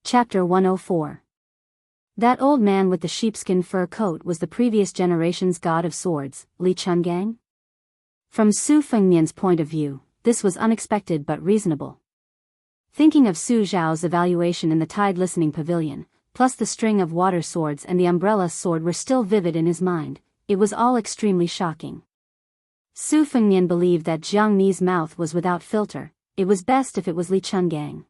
Chapter 104. That old man with the sheepskin fur coat was the previous generation's god of swords, Li Chungang? From Su Fengnian's point of view, this was unexpected but reasonable. Thinking of Su Zhao's evaluation in the Tide Listening Pavilion, plus the string of water swords and the umbrella sword were still vivid in his mind, it was all extremely shocking. Su Fengnian believed that Jiang Ni's mouth was without filter. It was best if it was Li Chungang.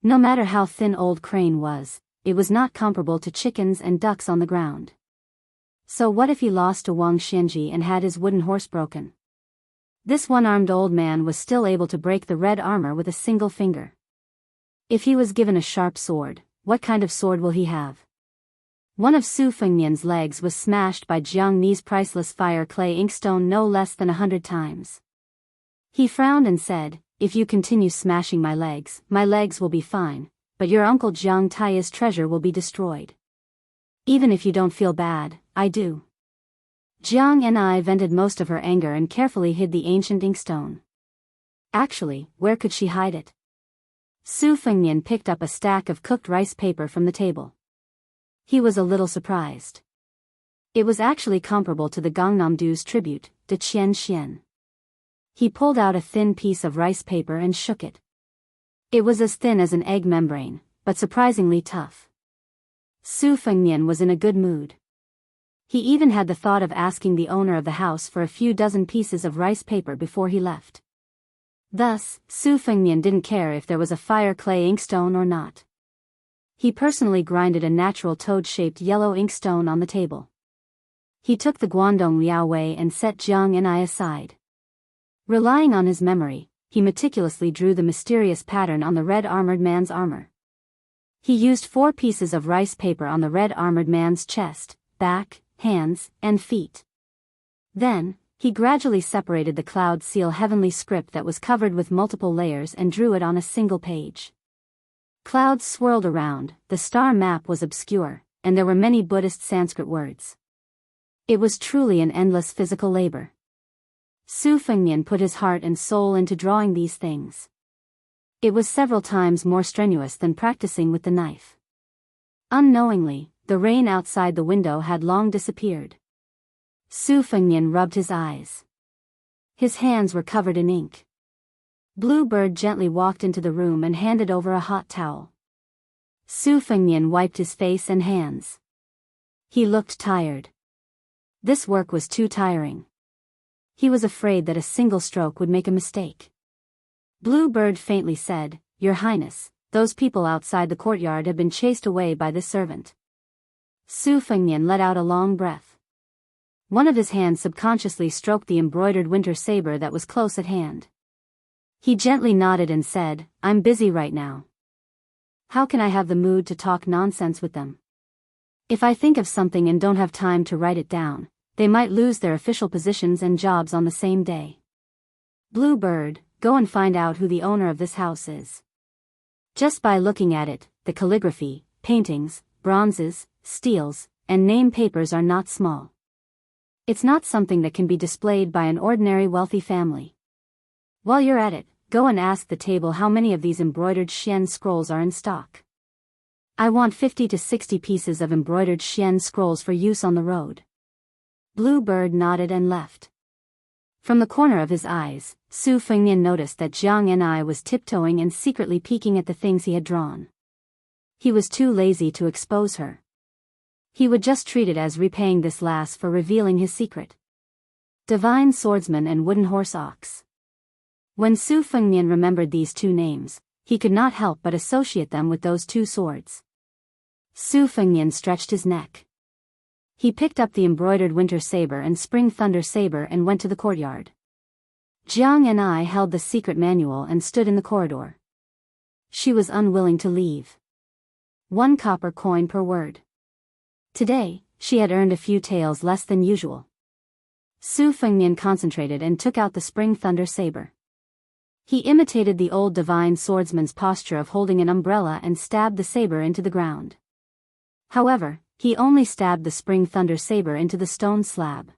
No matter how thin old Crane was, it was not comparable to chickens and ducks on the ground. So what if he lost to Wang Xianji and had his wooden horse broken? This one-armed old man was still able to break the red armor with a single finger. If he was given a sharp sword, what kind of sword will he have? One of Su Fengnian's legs was smashed by Jiang Ni's priceless fire clay inkstone no less than 100 times. He frowned and said, "If you continue smashing my legs will be fine, but your uncle Jiang Tai's treasure will be destroyed. Even if you don't feel bad, I do." Jiang Ni vented most of her anger and carefully hid the ancient inkstone. Actually, where could she hide it? Su Fengnian picked up a stack of cooked rice paper from the table. He was a little surprised. It was actually comparable to the Gangnam-do's tribute, De Qian Xian. He pulled out a thin piece of rice paper and shook it. It was as thin as an egg membrane, but surprisingly tough. Su Fengnian was in a good mood. He even had the thought of asking the owner of the house for a few dozen pieces of rice paper before he left. Thus, Su Fengnian didn't care if there was a fire clay inkstone or not. He personally grinded a natural toad-shaped yellow inkstone on the table. He took the Guangdong Liaowei and set Jiang Ni aside. Relying on his memory, he meticulously drew the mysterious pattern on the red armored man's armor. He used 4 pieces of rice paper on the red armored man's chest, back, hands, and feet. Then, he gradually separated the Cloud Seal heavenly script that was covered with multiple layers and drew it on a single page. Clouds swirled around, the star map was obscure, and there were many Buddhist Sanskrit words. It was truly an endless physical labor. Su Fengnian put his heart and soul into drawing these things. It was several times more strenuous than practicing with the knife. Unknowingly, the rain outside the window had long disappeared. Su Fengnian rubbed his eyes. His hands were covered in ink. Bluebird gently walked into the room and handed over a hot towel. Su Fengnian wiped his face and hands. He looked tired. This work was too tiring. He was afraid that a single stroke would make a mistake. Bluebird faintly said, "Your Highness, those people outside the courtyard have been chased away by this servant." Su Fengnian let out a long breath. One of his hands subconsciously stroked the embroidered winter saber that was close at hand. He gently nodded and said, "I'm busy right now. How can I have the mood to talk nonsense with them? If I think of something and don't have time to write it down, they might lose their official positions and jobs on the same day. Bluebird, go and find out who the owner of this house is. Just by looking at it, the calligraphy, paintings, bronzes, steels, and name papers are not small. It's not something that can be displayed by an ordinary wealthy family. While you're at it, go and ask the table how many of these embroidered Xian scrolls are in stock. I want 50 to 60 pieces of embroidered Xian scrolls for use on the road." Bluebird nodded and left. From the corner of his eyes, Su Fengnian noticed that Jiang Ni was tiptoeing and secretly peeking at the things he had drawn. He was too lazy to expose her. He would just treat it as repaying this lass for revealing his secret. Divine Swordsman and Wooden Horse Ox. When Su Fengnian remembered these 2 names, he could not help but associate them with those 2 swords. Su Fengnian stretched his neck. He picked up the embroidered winter saber and spring thunder saber and went to the courtyard. Jiang Ni held the secret manual and stood in the corridor. She was unwilling to leave. 1 copper coin per word. Today, she had earned a few taels less than usual. Su Fengnian concentrated and took out the spring thunder saber. He imitated the old divine swordsman's posture of holding an umbrella and stabbed the saber into the ground. However, he only stabbed the spring thunder saber into the stone slab.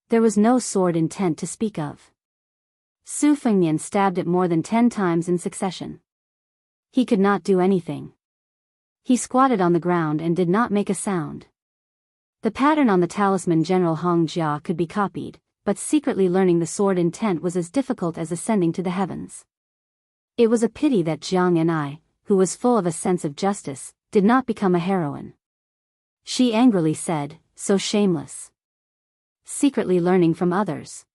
There was no sword intent to speak of. Su Fengnian stabbed it more than 10 times in succession. He could not do anything. He squatted on the ground and did not make a sound. The pattern on the talisman General Hong Jia could be copied, but secretly learning the sword intent was as difficult as ascending to the heavens. It was a pity that Jiang and I, who was full of a sense of justice, did not become a heroine. She angrily said, so shameless. Secretly learning from others.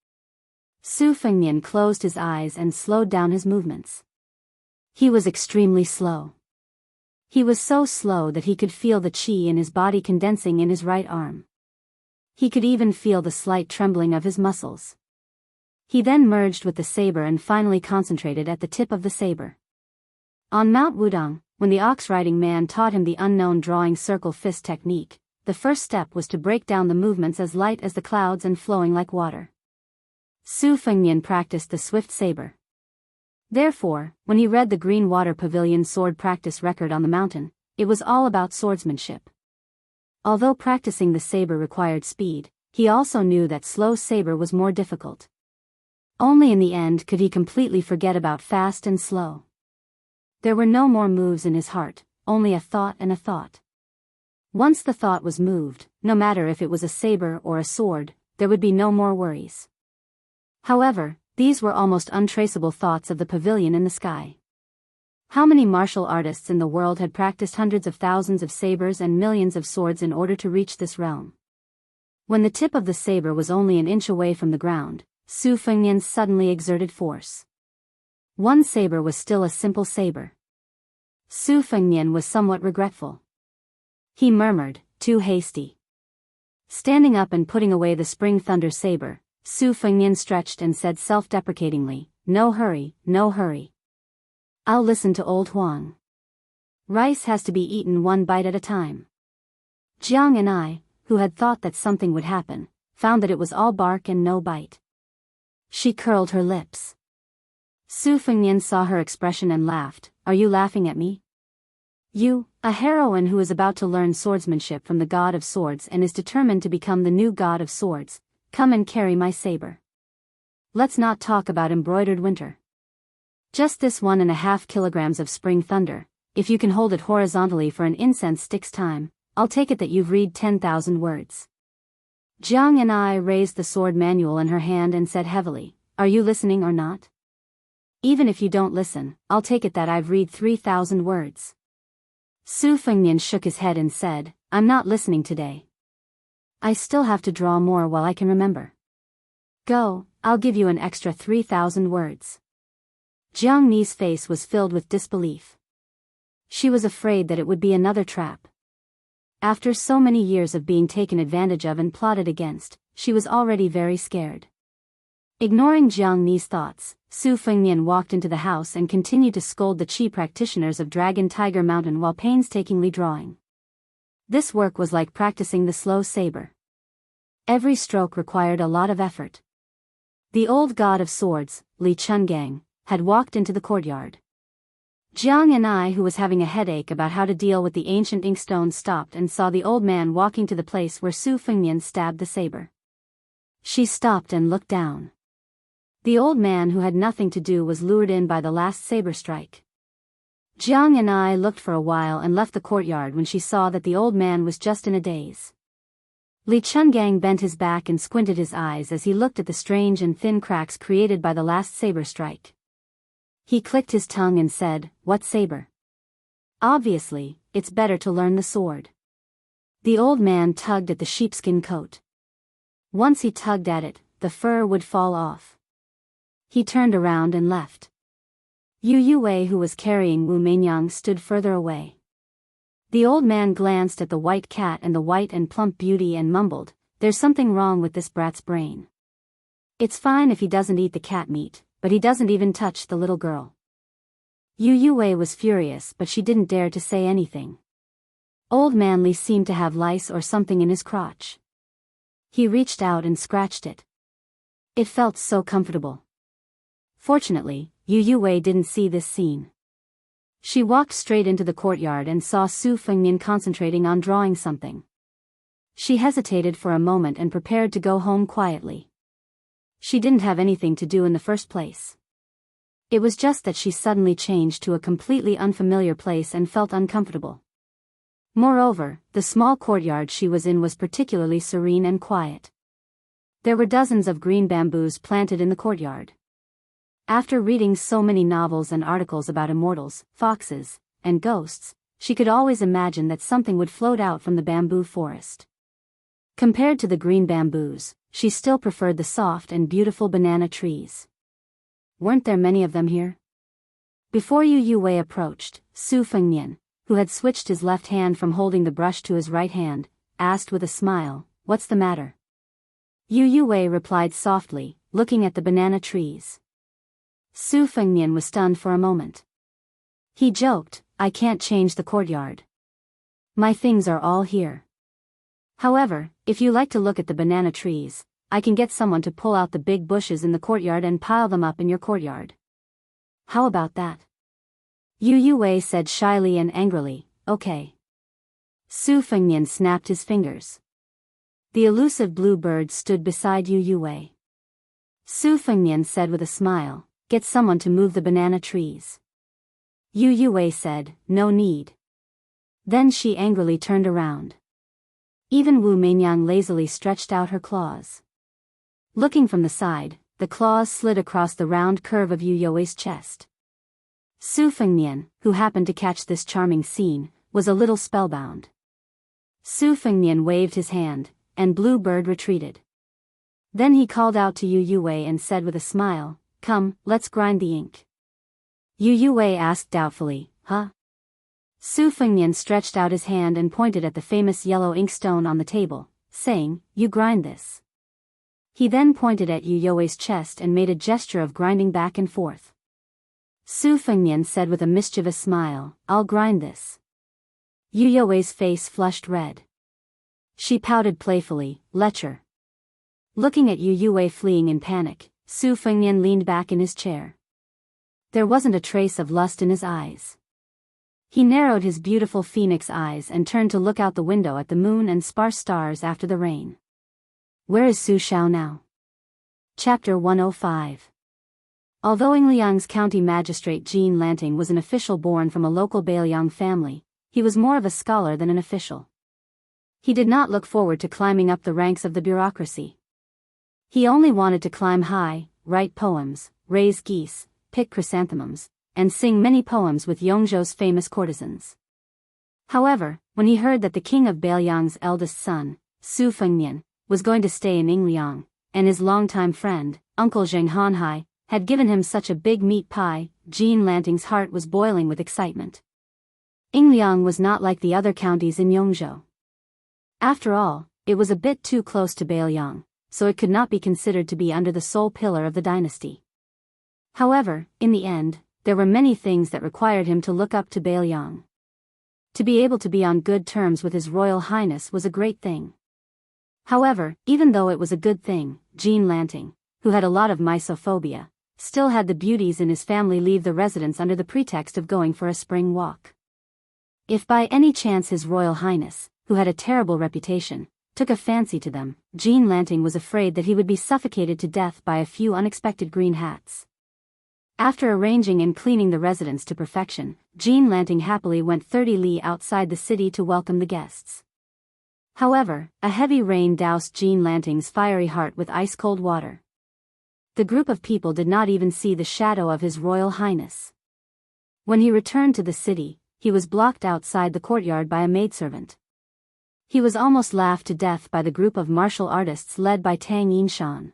Su Fengnian closed his eyes and slowed down his movements. He was extremely slow. He was so slow that he could feel the qi in his body condensing in his right arm. He could even feel the slight trembling of his muscles. He then merged with the saber and finally concentrated at the tip of the saber. On Mount Wudong, when the ox-riding man taught him the unknown drawing circle fist technique, the first step was to break down the movements as light as the clouds and flowing like water. Su Fengnian practiced the swift saber. Therefore, when he read the Green Water Pavilion sword practice record on the mountain, it was all about swordsmanship. Although practicing the saber required speed, he also knew that slow saber was more difficult. Only in the end could he completely forget about fast and slow. There were no more moves in his heart, only a thought and a thought. Once the thought was moved, no matter if it was a saber or a sword, there would be no more worries. However, these were almost untraceable thoughts of the pavilion in the sky. How many martial artists in the world had practiced hundreds of thousands of sabers and millions of swords in order to reach this realm? When the tip of the saber was only an inch away from the ground, Su Fengnian suddenly exerted force. One saber was still a simple saber. Su Fengnian was somewhat regretful. He murmured, too hasty. Standing up and putting away the spring thunder saber, Su Fengnian stretched and said self-deprecatingly, no hurry, no hurry. I'll listen to old Huang. Rice has to be eaten one bite at a time. Jiang and I, who had thought that something would happen, found that it was all bark and no bite. She curled her lips. Su Fengnian saw her expression and laughed, are you laughing at me? You, a heroine who is about to learn swordsmanship from the god of swords and is determined to become the new god of swords, come and carry my saber. Let's not talk about embroidered winter. Just this 1.5 kilograms of spring thunder, if you can hold it horizontally for an incense stick's time, I'll take it that you've read 10,000 words. Jiang and I raised the sword manual in her hand and said heavily, are you listening or not? Even if you don't listen, I'll take it that I've read 3,000 words. Su Fengnian shook his head and said, I'm not listening today. I still have to draw more while I can remember. Go, I'll give you an extra 3,000 words. Jiang Ni's face was filled with disbelief. She was afraid that it would be another trap. After so many years of being taken advantage of and plotted against, she was already very scared. Ignoring Jiang Ni's thoughts, Su Fengnian walked into the house and continued to scold the Qi practitioners of Dragon Tiger Mountain while painstakingly drawing. This work was like practicing the slow saber. Every stroke required a lot of effort. The old god of swords, Li Chungang, had walked into the courtyard. Jiang and I, who was having a headache about how to deal with the ancient inkstone, stopped and saw the old man walking to the place where Su Fengnian stabbed the saber. She stopped and looked down. The old man, who had nothing to do, was lured in by the last saber strike. Jiang and I looked for a while and left the courtyard when she saw that the old man was just in a daze. Li Chungang bent his back and squinted his eyes as he looked at the strange and thin cracks created by the last saber strike. He clicked his tongue and said, what saber? Obviously, it's better to learn the sword. The old man tugged at the sheepskin coat. Once he tugged at it, the fur would fall off. He turned around and left. Yu Yue, who was carrying Wu Meinyang, stood further away. The old man glanced at the white cat and the white and plump beauty and mumbled, there's something wrong with this brat's brain. It's fine if he doesn't eat the cat meat, but he doesn't even touch the little girl. Yu Yue was furious, but she didn't dare to say anything. Old man Li seemed to have lice or something in his crotch. He reached out and scratched it. It felt so comfortable. Fortunately, Yu Yue didn't see this scene. She walked straight into the courtyard and saw Su Fengnian concentrating on drawing something. She hesitated for a moment and prepared to go home quietly. She didn't have anything to do in the first place. It was just that she suddenly changed to a completely unfamiliar place and felt uncomfortable. Moreover, the small courtyard she was in was particularly serene and quiet. There were dozens of green bamboos planted in the courtyard. After reading so many novels and articles about immortals, foxes, and ghosts, she could always imagine that something would float out from the bamboo forest. Compared to the green bamboos, she still preferred the soft and beautiful banana trees. Weren't there many of them here? Before Yu Wei approached, Su Fengnian, who had switched his left hand from holding the brush to his right hand, asked with a smile, "What's the matter?" Yu Wei replied softly, looking at the banana trees. Su Fengnian was stunned for a moment. He joked, "I can't change the courtyard. My things are all here. However, if you like to look at the banana trees, I can get someone to pull out the big bushes in the courtyard and pile them up in your courtyard. How about that?" Yu Wei said shyly and angrily, "Okay." Su Fengnian snapped his fingers. The elusive blue bird stood beside Yu Wei. Su Fengnian said with a smile, "Get someone to move the banana trees." Yu Wei said, "No need." Then she angrily turned around. Even Wu Meinyang lazily stretched out her claws. Looking from the side, the claws slid across the round curve of Yu Wei's chest. Su Fengnian, who happened to catch this charming scene, was a little spellbound. Su Fengnian waved his hand, and Blue Bird retreated. Then he called out to Yu Wei and said with a smile, "Come, let's grind the ink." Yu Wei asked doubtfully, "Huh?" Su Fengnian stretched out his hand and pointed at the famous yellow inkstone on the table, saying, "You grind this." He then pointed at Yu Wei's chest and made a gesture of grinding back and forth. Su Fengnian said with a mischievous smile, "I'll grind this." Yu Wei's face flushed red. She pouted playfully, "Lecher." Looking at Yu Wei fleeing in panic, Su Fengnian leaned back in his chair. There wasn't a trace of lust in his eyes. He narrowed his beautiful phoenix eyes and turned to look out the window at the moon and sparse stars after the rain. Where is Su Shao now? Chapter 105. Although Yingliang's county magistrate Jean Lanting was an official born from a local Bailiang family, he was more of a scholar than an official. He did not look forward to climbing up the ranks of the bureaucracy. He only wanted to climb high, write poems, raise geese, pick chrysanthemums, and sing many poems with Yongzhou's famous courtesans. However, when he heard that the king of Bailiang's eldest son, Su Fengnian, was going to stay in Yingliang, and his longtime friend, Uncle Zheng Hanhai, had given him such a big meat pie, Jean Lanting's heart was boiling with excitement. Yingliang was not like the other counties in Yongzhou. After all, it was a bit too close to Bailiang, so it could not be considered to be under the sole pillar of the dynasty. However, in the end, there were many things that required him to look up to Bailiang. To be able to be on good terms with His Royal Highness was a great thing. However, even though it was a good thing, Jean Lanting, who had a lot of mysophobia, still had the beauties in his family leave the residence under the pretext of going for a spring walk. If by any chance His Royal Highness, who had a terrible reputation, took a fancy to them, Jean Lanting was afraid that he would be suffocated to death by a few unexpected green hats. After arranging and cleaning the residence to perfection, Jean Lanting happily went 30 li outside the city to welcome the guests. However, a heavy rain doused Jean Lanting's fiery heart with ice-cold water. The group of people did not even see the shadow of His Royal Highness. When he returned to the city, he was blocked outside the courtyard by a maidservant. He was almost laughed to death by the group of martial artists led by Tang Yinshan.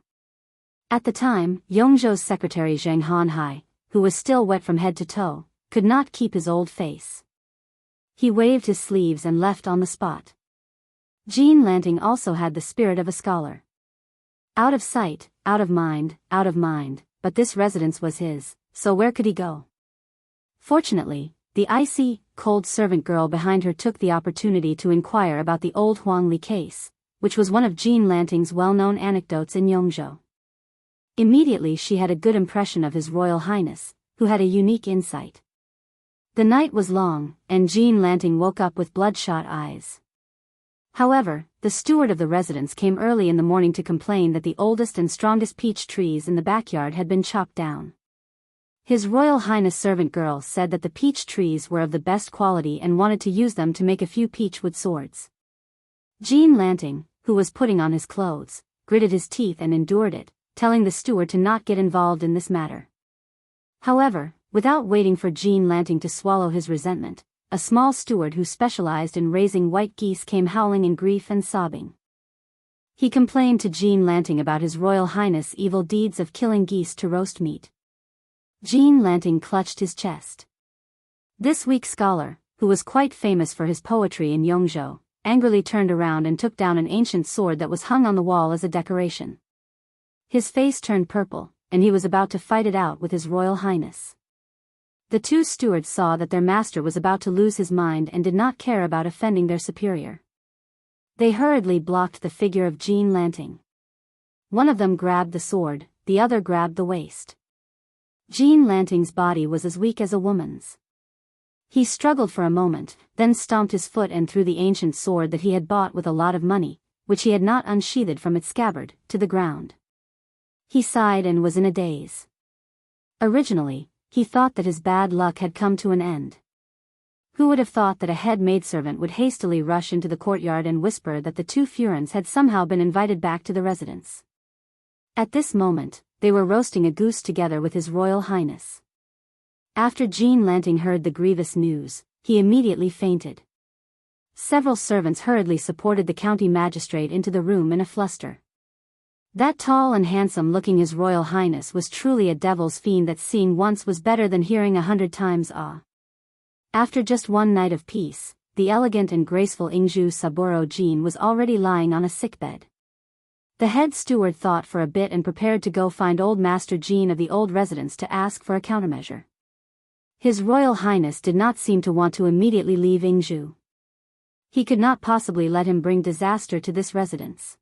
At the time, Yongzhou's secretary Zheng Hanhai, who was still wet from head to toe, could not keep his old face. He waved his sleeves and left on the spot. Jean Lanting also had the spirit of a scholar. Out of sight, out of mind, but this residence was his, so where could he go? Fortunately, the icy, cold servant girl behind her took the opportunity to inquire about the old Huangli case, which was one of Jean Lanting's well-known anecdotes in Yongzhou. Immediately she had a good impression of His Royal Highness, who had a unique insight. The night was long, and Jean Lanting woke up with bloodshot eyes. However, the steward of the residence came early in the morning to complain that the oldest and strongest peach trees in the backyard had been chopped down. His Royal Highness servant girl said that the peach trees were of the best quality and wanted to use them to make a few peachwood swords. Jean Lanting, who was putting on his clothes, gritted his teeth and endured it, telling the steward to not get involved in this matter. However, without waiting for Jean Lanting to swallow his resentment, a small steward who specialized in raising white geese came howling in grief and sobbing. He complained to Jean Lanting about his Royal Highness' evil deeds of killing geese to roast meat. Jean Lanting clutched his chest. This weak scholar, who was quite famous for his poetry in Yongzhou, angrily turned around and took down an ancient sword that was hung on the wall as a decoration. His face turned purple, and he was about to fight it out with his Royal Highness. The two stewards saw that their master was about to lose his mind and did not care about offending their superior. They hurriedly blocked the figure of Jean Lanting. One of them grabbed the sword, the other grabbed the waist. Jean Lanting's body was as weak as a woman's. He struggled for a moment, then stomped his foot and threw the ancient sword that he had bought with a lot of money, which he had not unsheathed from its scabbard, to the ground. He sighed and was in a daze. Originally, he thought that his bad luck had come to an end. Who would have thought that a head maidservant would hastily rush into the courtyard and whisper that the two Furens had somehow been invited back to the residence? At this moment, they were roasting a goose together with his Royal Highness. After Jean Lanting heard the grievous news, he immediately fainted. Several servants hurriedly supported the county magistrate into the room in a fluster. That tall and handsome-looking His Royal Highness was truly a devil's fiend that seeing once was better than hearing 100 times ah. After just one night of peace, the elegant and graceful Ingju Saburo Jean was already lying on a sickbed. The head steward thought for a bit and prepared to go find old Master Jean of the old residence to ask for a countermeasure. His Royal Highness did not seem to want to immediately leave Ingju. He could not possibly let him bring disaster to this residence.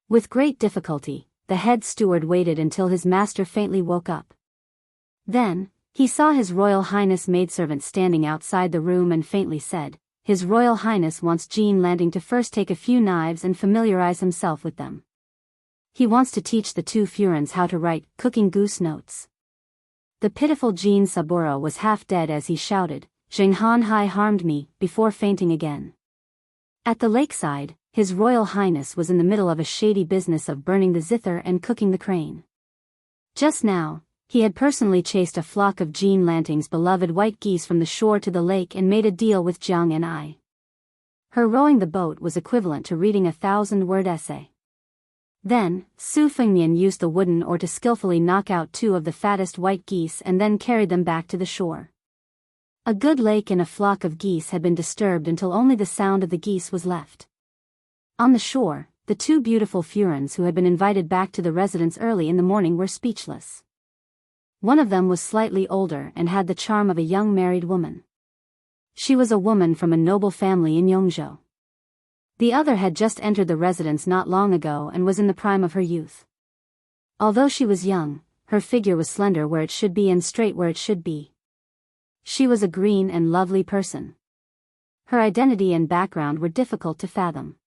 With great difficulty, the head steward waited until his master faintly woke up. Then, he saw His Royal Highness maidservant standing outside the room and faintly said, "His Royal Highness wants Jean Lanting to first take a few knives and familiarize himself with them. He wants to teach the two Furens how to write cooking goose notes." The pitiful Jean Saburo was half dead as he shouted, "Zheng Han Hai harmed me," before fainting again. At the lakeside, His Royal Highness was in the middle of a shady business of burning the zither and cooking the crane. Just now, he had personally chased a flock of Jean Lanting's beloved white geese from the shore to the lake and made a deal with Jiang and I. Her rowing the boat was equivalent to reading a 1,000-word essay. Then, Su Fengmian used the wooden oar to skillfully knock out two of the fattest white geese and then carried them back to the shore. A good lake and a flock of geese had been disturbed until only the sound of the geese was left. On the shore, the two beautiful Furens who had been invited back to the residence early in the morning were speechless. One of them was slightly older and had the charm of a young married woman. She was a woman from a noble family in Yongzhou. The other had just entered the residence not long ago and was in the prime of her youth. Although she was young, her figure was slender where it should be and straight where it should be. She was a green and lovely person. Her identity and background were difficult to fathom.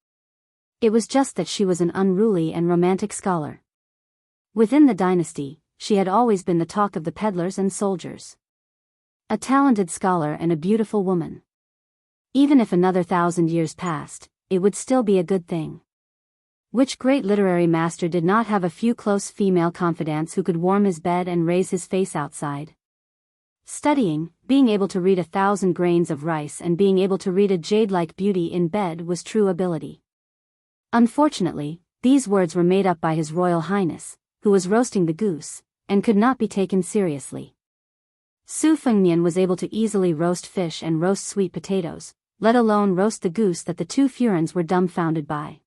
It was just that she was an unruly and romantic scholar. Within the dynasty, she had always been the talk of the peddlers and soldiers. A talented scholar and a beautiful woman. Even if another 1,000 years passed, it would still be a good thing. Which great literary master did not have a few close female confidants who could warm his bed and raise his face outside? Studying, being able to read 1,000 grains of rice and being able to read a jade-like beauty in bed was true ability. Unfortunately, these words were made up by His Royal Highness, who was roasting the goose, and could not be taken seriously. Su Fengmian was able to easily roast fish and roast sweet potatoes, let alone roast the goose that the two Furens were dumbfounded by.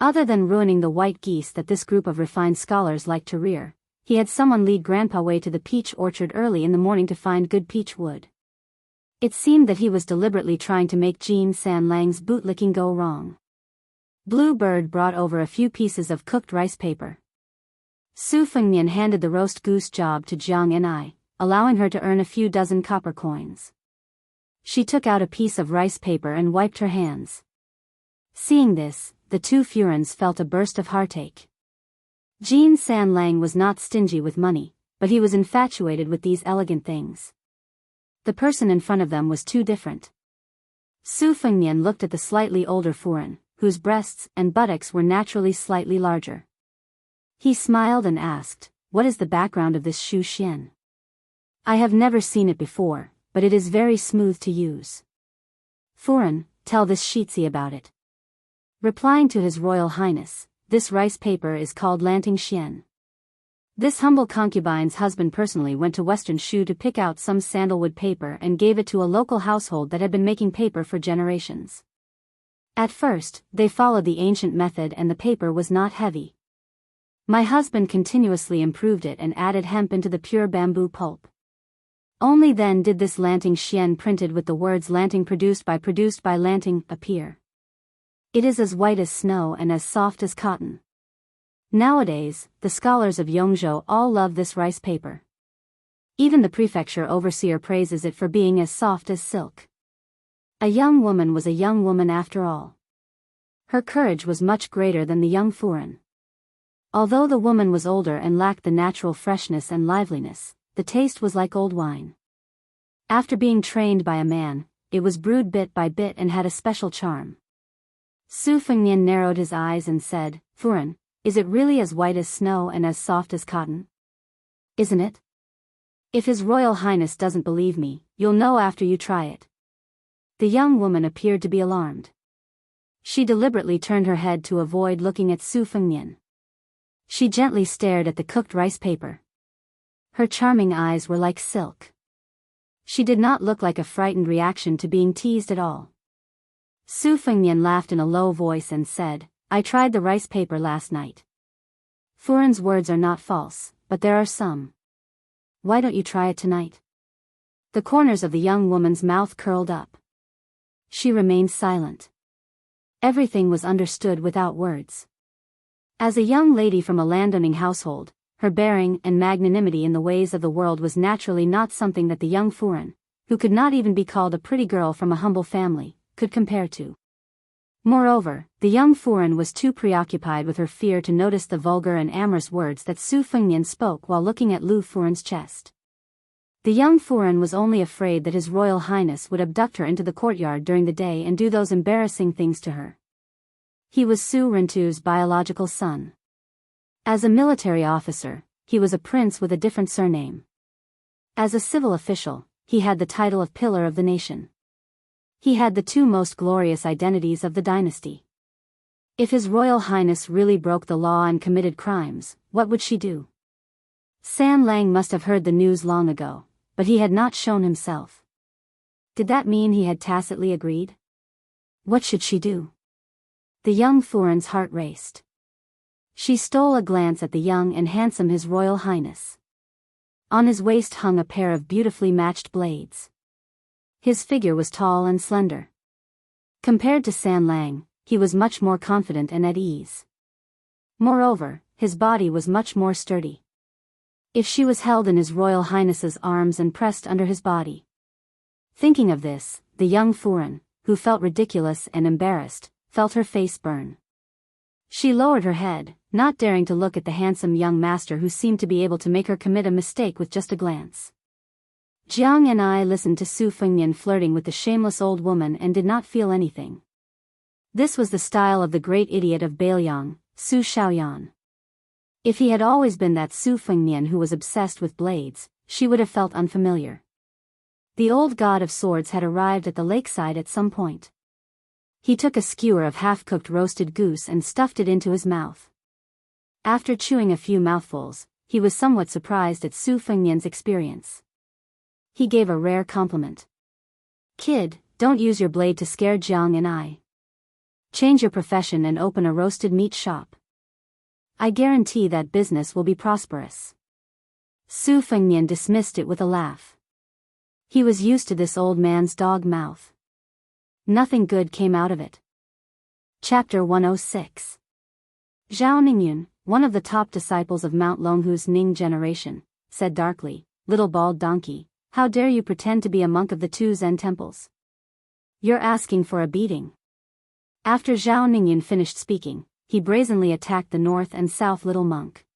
Other than ruining the white geese that this group of refined scholars liked to rear, he had someone lead Grandpa Wei to the peach orchard early in the morning to find good peach wood. It seemed that he was deliberately trying to make Jean San Lang's bootlicking go wrong. Blue Bird brought over a few pieces of cooked rice paper. Su Fengmian handed the roast goose job to Jiang and I, allowing her to earn a few dozen copper coins. She took out a piece of rice paper and wiped her hands. Seeing this, the two Furens felt a burst of heartache. Jean San Lang was not stingy with money, but he was infatuated with these elegant things. The person in front of them was too different. Su Fengnian looked at the slightly older Furen, whose breasts and buttocks were naturally slightly larger. He smiled and asked, "What is the background of this Shu Xian? I have never seen it before, but it is very smooth to use." "Furen, tell this Shitzi about it." Replying to His Royal Highness, "This rice paper is called Lanting Xian." This humble concubine's husband personally went to Western Shu to pick out some sandalwood paper and gave it to a local household that had been making paper for generations. At first, they followed the ancient method and the paper was not heavy. My husband continuously improved it and added hemp into the pure bamboo pulp. Only then did this Lanting Xian printed with the words Lanting produced by Lanting appear. It is as white as snow and as soft as cotton. Nowadays, the scholars of Yongzhou all love this rice paper. Even the prefecture overseer praises it for being as soft as silk. A young woman was a young woman after all. Her courage was much greater than the young Furen. Although the woman was older and lacked the natural freshness and liveliness, the taste was like old wine. After being trained by a man, it was brewed bit by bit and had a special charm. Su Fengnian narrowed his eyes and said, "Furen, is it really as white as snow and as soft as cotton? Isn't it? If His Royal Highness doesn't believe me, you'll know after you try it." The young woman appeared to be alarmed. She deliberately turned her head to avoid looking at Su Fengnian. She gently stared at the cooked rice paper. Her charming eyes were like silk. She did not look like a frightened reaction to being teased at all. Su Fengnian laughed in a low voice and said, "I tried the rice paper last night. Furen's words are not false, but there are some. Why don't you try it tonight?" The corners of the young woman's mouth curled up. She remained silent. Everything was understood without words. As a young lady from a landowning household, her bearing and magnanimity in the ways of the world was naturally not something that the young Furen, who could not even be called a pretty girl from a humble family, could compare to. Moreover, the young Furen was too preoccupied with her fear to notice the vulgar and amorous words that Su Fengnian spoke while looking at Lu Furen's chest. The young Furen was only afraid that His Royal Highness would abduct her into the courtyard during the day and do those embarrassing things to her. He was Su Rintu's biological son. As a military officer, he was a prince with a different surname. As a civil official, he had the title of Pillar of the Nation. He had the two most glorious identities of the dynasty. If His Royal Highness really broke the law and committed crimes, what would she do? San Lang must have heard the news long ago, but he had not shown himself. Did that mean he had tacitly agreed? What should she do? The young Furen's heart raced. She stole a glance at the young and handsome His Royal Highness. On his waist hung a pair of beautifully matched blades. His figure was tall and slender. Compared to San Lang, he was much more confident and at ease. Moreover, his body was much more sturdy. If she was held in His Royal Highness's arms and pressed under his body. Thinking of this, the young Furen, who felt ridiculous and embarrassed, felt her face burn. She lowered her head, not daring to look at the handsome young master who seemed to be able to make her commit a mistake with just a glance. Jiang and I listened to Su Fengnian flirting with the shameless old woman and did not feel anything. This was the style of the great idiot of Bailiang, Su Shaoyan. If he had always been that Su Fengnian who was obsessed with blades, she would have felt unfamiliar. The old god of swords had arrived at the lakeside at some point. He took a skewer of half-cooked roasted goose and stuffed it into his mouth. After chewing a few mouthfuls, he was somewhat surprised at Su Fengnian's experience. He gave a rare compliment. "Kid, don't use your blade to scare Jiang and I. Change your profession and open a roasted meat shop. I guarantee that business will be prosperous." Su Fengnian dismissed it with a laugh. He was used to this old man's dog mouth. Nothing good came out of it. Chapter 106. Zhao Ningyun, one of the top disciples of Mount Longhu's Ning generation, said darkly, "Little bald donkey, how dare you pretend to be a monk of the two Zen temples? You're asking for a beating." After Zhao Ningyun finished speaking, he brazenly attacked the north and south little monk.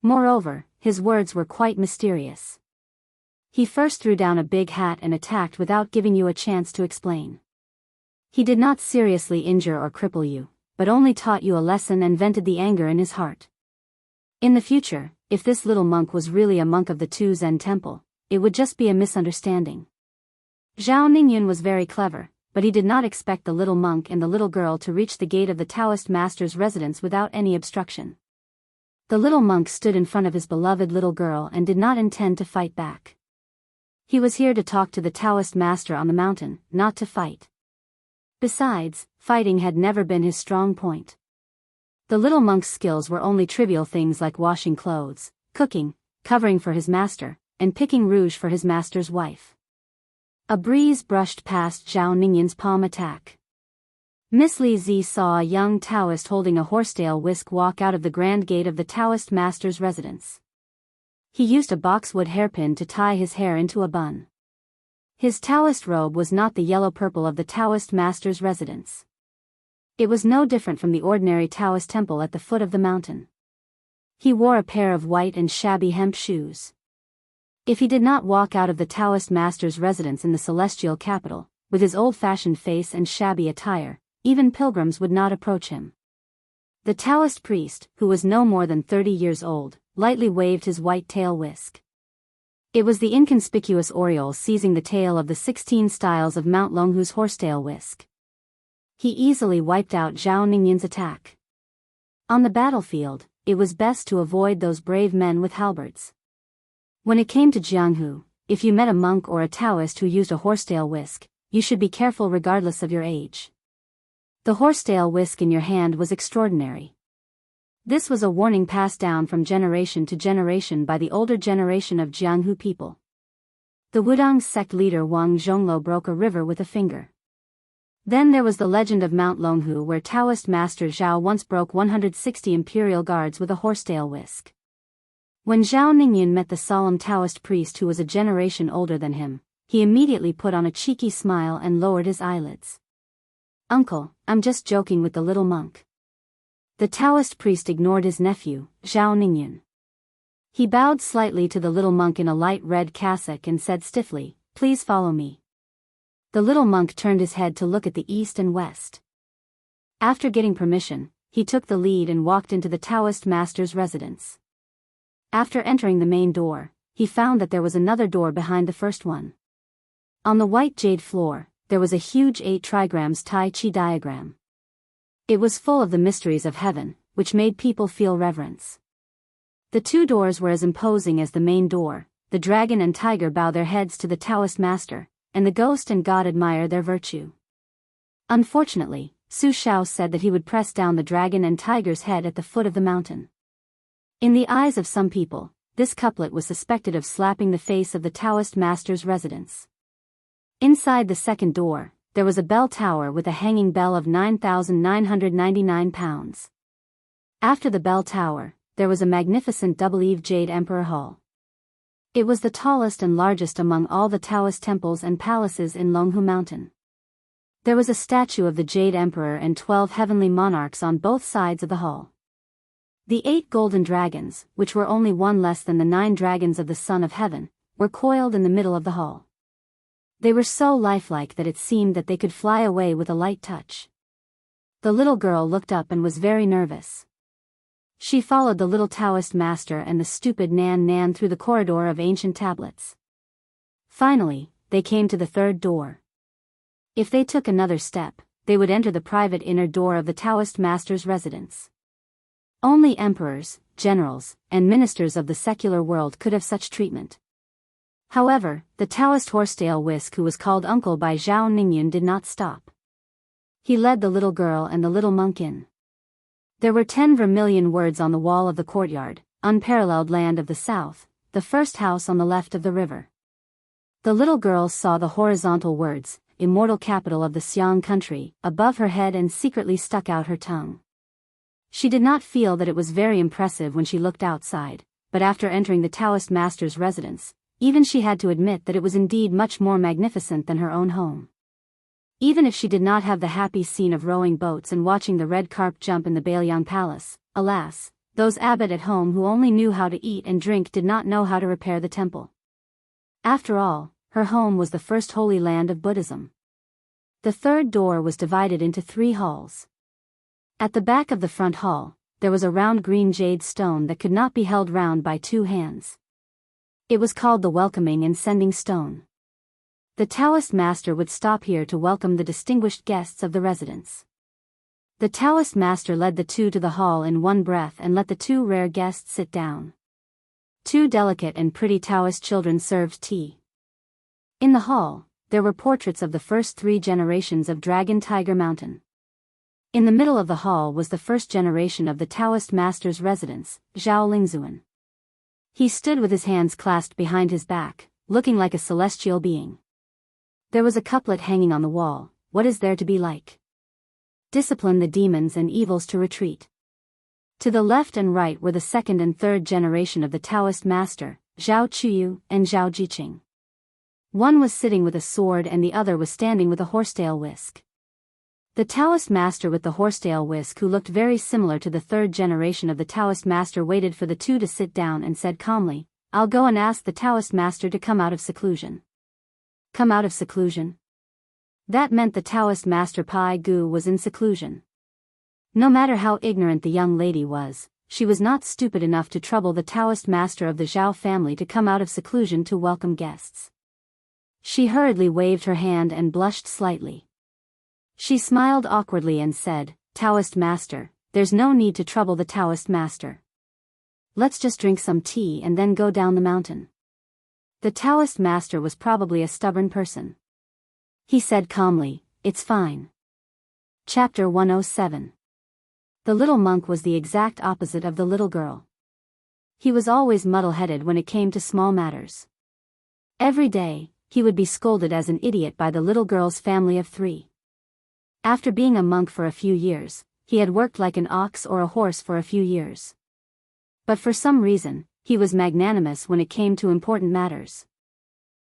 Moreover, his words were quite mysterious. He first threw down a big hat and attacked without giving you a chance to explain. He did not seriously injure or cripple you, but only taught you a lesson and vented the anger in his heart. In the future, if this little monk was really a monk of the Tu Zen temple, it would just be a misunderstanding. Zhao Ningyun was very clever, but he did not expect the little monk and the little girl to reach the gate of the Taoist master's residence without any obstruction. The little monk stood in front of his beloved little girl and did not intend to fight back. He was here to talk to the Taoist master on the mountain, not to fight. Besides, fighting had never been his strong point. The little monk's skills were only trivial things like washing clothes, cooking, covering for his master, and picking rouge for his master's wife. A breeze brushed past Zhao Ningyun's palm attack. Miss Li Zi saw a young Taoist holding a horsetail whisk walk out of the grand gate of the Taoist master's residence. He used a boxwood hairpin to tie his hair into a bun. His Taoist robe was not the yellow-purple of the Taoist master's residence. It was no different from the ordinary Taoist temple at the foot of the mountain. He wore a pair of white and shabby hemp shoes. If he did not walk out of the Taoist master's residence in the celestial capital, with his old-fashioned face and shabby attire, even pilgrims would not approach him. The Taoist priest, who was no more than 30 years old, lightly waved his white tail whisk. It was the inconspicuous oriole seizing the tail of the 16 styles of Mount Longhu's horsetail whisk. He easily wiped out Zhao Ningyun's attack. On the battlefield, it was best to avoid those brave men with halberds. When it came to Jianghu, if you met a monk or a Taoist who used a horsetail whisk, you should be careful regardless of your age. The horsetail whisk in your hand was extraordinary. This was a warning passed down from generation to generation by the older generation of Jianghu people. The Wudang sect leader Wang Zhonglo broke a river with a finger. Then there was the legend of Mount Longhu where Taoist master Zhao once broke 160 imperial guards with a horsetail whisk. When Zhao Ningyun met the solemn Taoist priest who was a generation older than him, he immediately put on a cheeky smile and lowered his eyelids. "Uncle, I'm just joking with the little monk." The Taoist priest ignored his nephew, Zhao Ningyun. He bowed slightly to the little monk in a light red cassock and said stiffly, "Please follow me." The little monk turned his head to look at the east and west. After getting permission, he took the lead and walked into the Taoist master's residence. After entering the main door, he found that there was another door behind the first one. On the white jade floor, there was a huge 8 trigrams Tai Chi diagram. It was full of the mysteries of heaven, which made people feel reverence. The 2 doors were as imposing as the main door. The dragon and tiger bow their heads to the Taoist master, and the ghost and god admire their virtue. Unfortunately, Su Shao said that he would press down the dragon and tiger's head at the foot of the mountain. In the eyes of some people, this couplet was suspected of slapping the face of the Taoist master's residence. Inside the second door, there was a bell tower with a hanging bell of 9,999 pounds. After the bell tower, there was a magnificent double-eave jade emperor hall. It was the tallest and largest among all the Taoist temples and palaces in Longhu Mountain. There was a statue of the Jade Emperor and 12 heavenly monarchs on both sides of the hall. The 8 golden dragons, which were only one less than the 9 dragons of the Son of Heaven, were coiled in the middle of the hall. They were so lifelike that it seemed that they could fly away with a light touch. The little girl looked up and was very nervous. She followed the little Taoist master and the stupid Nan Nan through the corridor of ancient tablets. Finally, they came to the third door. If they took another step, they would enter the private inner door of the Taoist master's residence. Only emperors, generals, and ministers of the secular world could have such treatment. However, the Taoist horsetail whisk who was called uncle by Zhao Ningyun did not stop. He led the little girl and the little monk in. There were 10 vermilion words on the wall of the courtyard: unparalleled land of the south, the first house on the left of the river. The little girl saw the horizontal words, immortal capital of the Xiang country, above her head and secretly stuck out her tongue. She did not feel that it was very impressive when she looked outside, but after entering the Taoist master's residence, even she had to admit that it was indeed much more magnificent than her own home. Even if she did not have the happy scene of rowing boats and watching the red carp jump in the Bailiang Palace, alas, those abbot at home who only knew how to eat and drink did not know how to repair the temple. After all, her home was the first holy land of Buddhism. The third door was divided into 3 halls. At the back of the front hall, there was a round green jade stone that could not be held round by 2 hands. It was called the welcoming and sending stone. The Taoist master would stop here to welcome the distinguished guests of the residence. The Taoist master led the 2 to the hall in one breath and let the 2 rare guests sit down. 2 delicate and pretty Taoist children served tea. In the hall, there were portraits of the first 3 generations of Dragon Tiger Mountain. In the middle of the hall was the first generation of the Taoist master's residence, Zhao Lingzuan. He stood with his hands clasped behind his back, looking like a celestial being. There was a couplet hanging on the wall, "What is there to be like? Discipline the demons and evils to retreat." To the left and right were the second and third generation of the Taoist master, Zhao Chuyu and Zhao Jiqing. One was sitting with a sword and the other was standing with a horsetail whisk. The Taoist master with the horsetail whisk, who looked very similar to the third generation of the Taoist master, waited for the 2 to sit down and said calmly, "I'll go and ask the Taoist master to come out of seclusion." Come out of seclusion? That meant the Taoist master Pai Gu was in seclusion. No matter how ignorant the young lady was, she was not stupid enough to trouble the Taoist master of the Zhao family to come out of seclusion to welcome guests. She hurriedly waved her hand and blushed slightly. She smiled awkwardly and said, "Taoist master, there's no need to trouble the Taoist master. Let's just drink some tea and then go down the mountain." The Taoist master was probably a stubborn person. He said calmly, "It's fine." Chapter 107. The little monk was the exact opposite of the little girl. He was always muddle-headed when it came to small matters. Every day, he would be scolded as an idiot by the little girl's family of 3. After being a monk for a few years, he had worked like an ox or a horse for a few years. But for some reason, he was magnanimous when it came to important matters.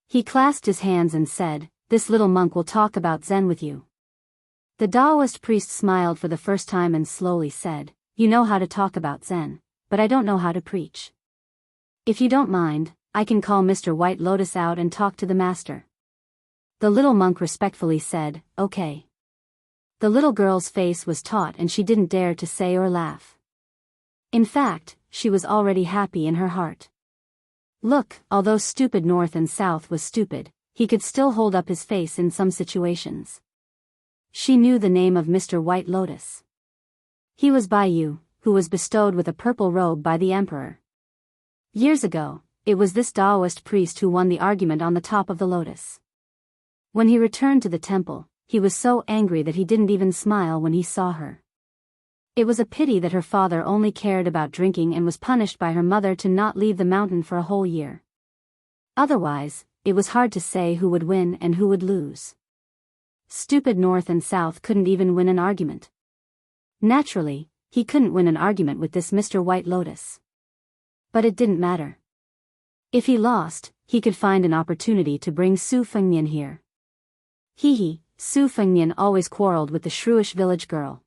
He clasped his hands and said, "This little monk will talk about Zen with you." The Taoist priest smiled for the first time and slowly said, "You know how to talk about Zen, but I don't know how to preach. If you don't mind, I can call Mr. White Lotus out and talk to the master." The little monk respectfully said, "Okay." The little girl's face was taut and she didn't dare to say or laugh. In fact, she was already happy in her heart. Look, although stupid North and South was stupid, he could still hold up his face in some situations. She knew the name of Mr. White Lotus. He was Baiyu, who was bestowed with a purple robe by the emperor. Years ago, it was this Taoist priest who won the argument on the top of the lotus. When he returned to the temple, he was so angry that he didn't even smile when he saw her. It was a pity that her father only cared about drinking and was punished by her mother to not leave the mountain for a whole year. Otherwise, it was hard to say who would win and who would lose. Stupid North and South couldn't even win an argument. Naturally, he couldn't win an argument with this Mr. White Lotus. But it didn't matter. If he lost, he could find an opportunity to bring Su Fengnian here. Su Fengnian always quarreled with the shrewish village girl.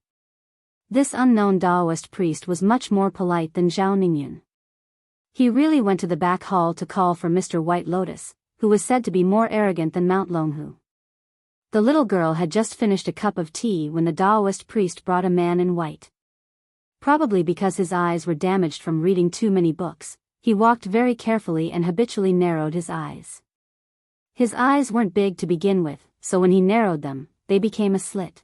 This unknown Taoist priest was much more polite than Zhao Ningyun. He really went to the back hall to call for Mr. White Lotus, who was said to be more arrogant than Mount Longhu. The little girl had just finished a cup of tea when the Taoist priest brought a man in white. Probably because his eyes were damaged from reading too many books, he walked very carefully and habitually narrowed his eyes. His eyes weren't big to begin with, so when he narrowed them, they became a slit.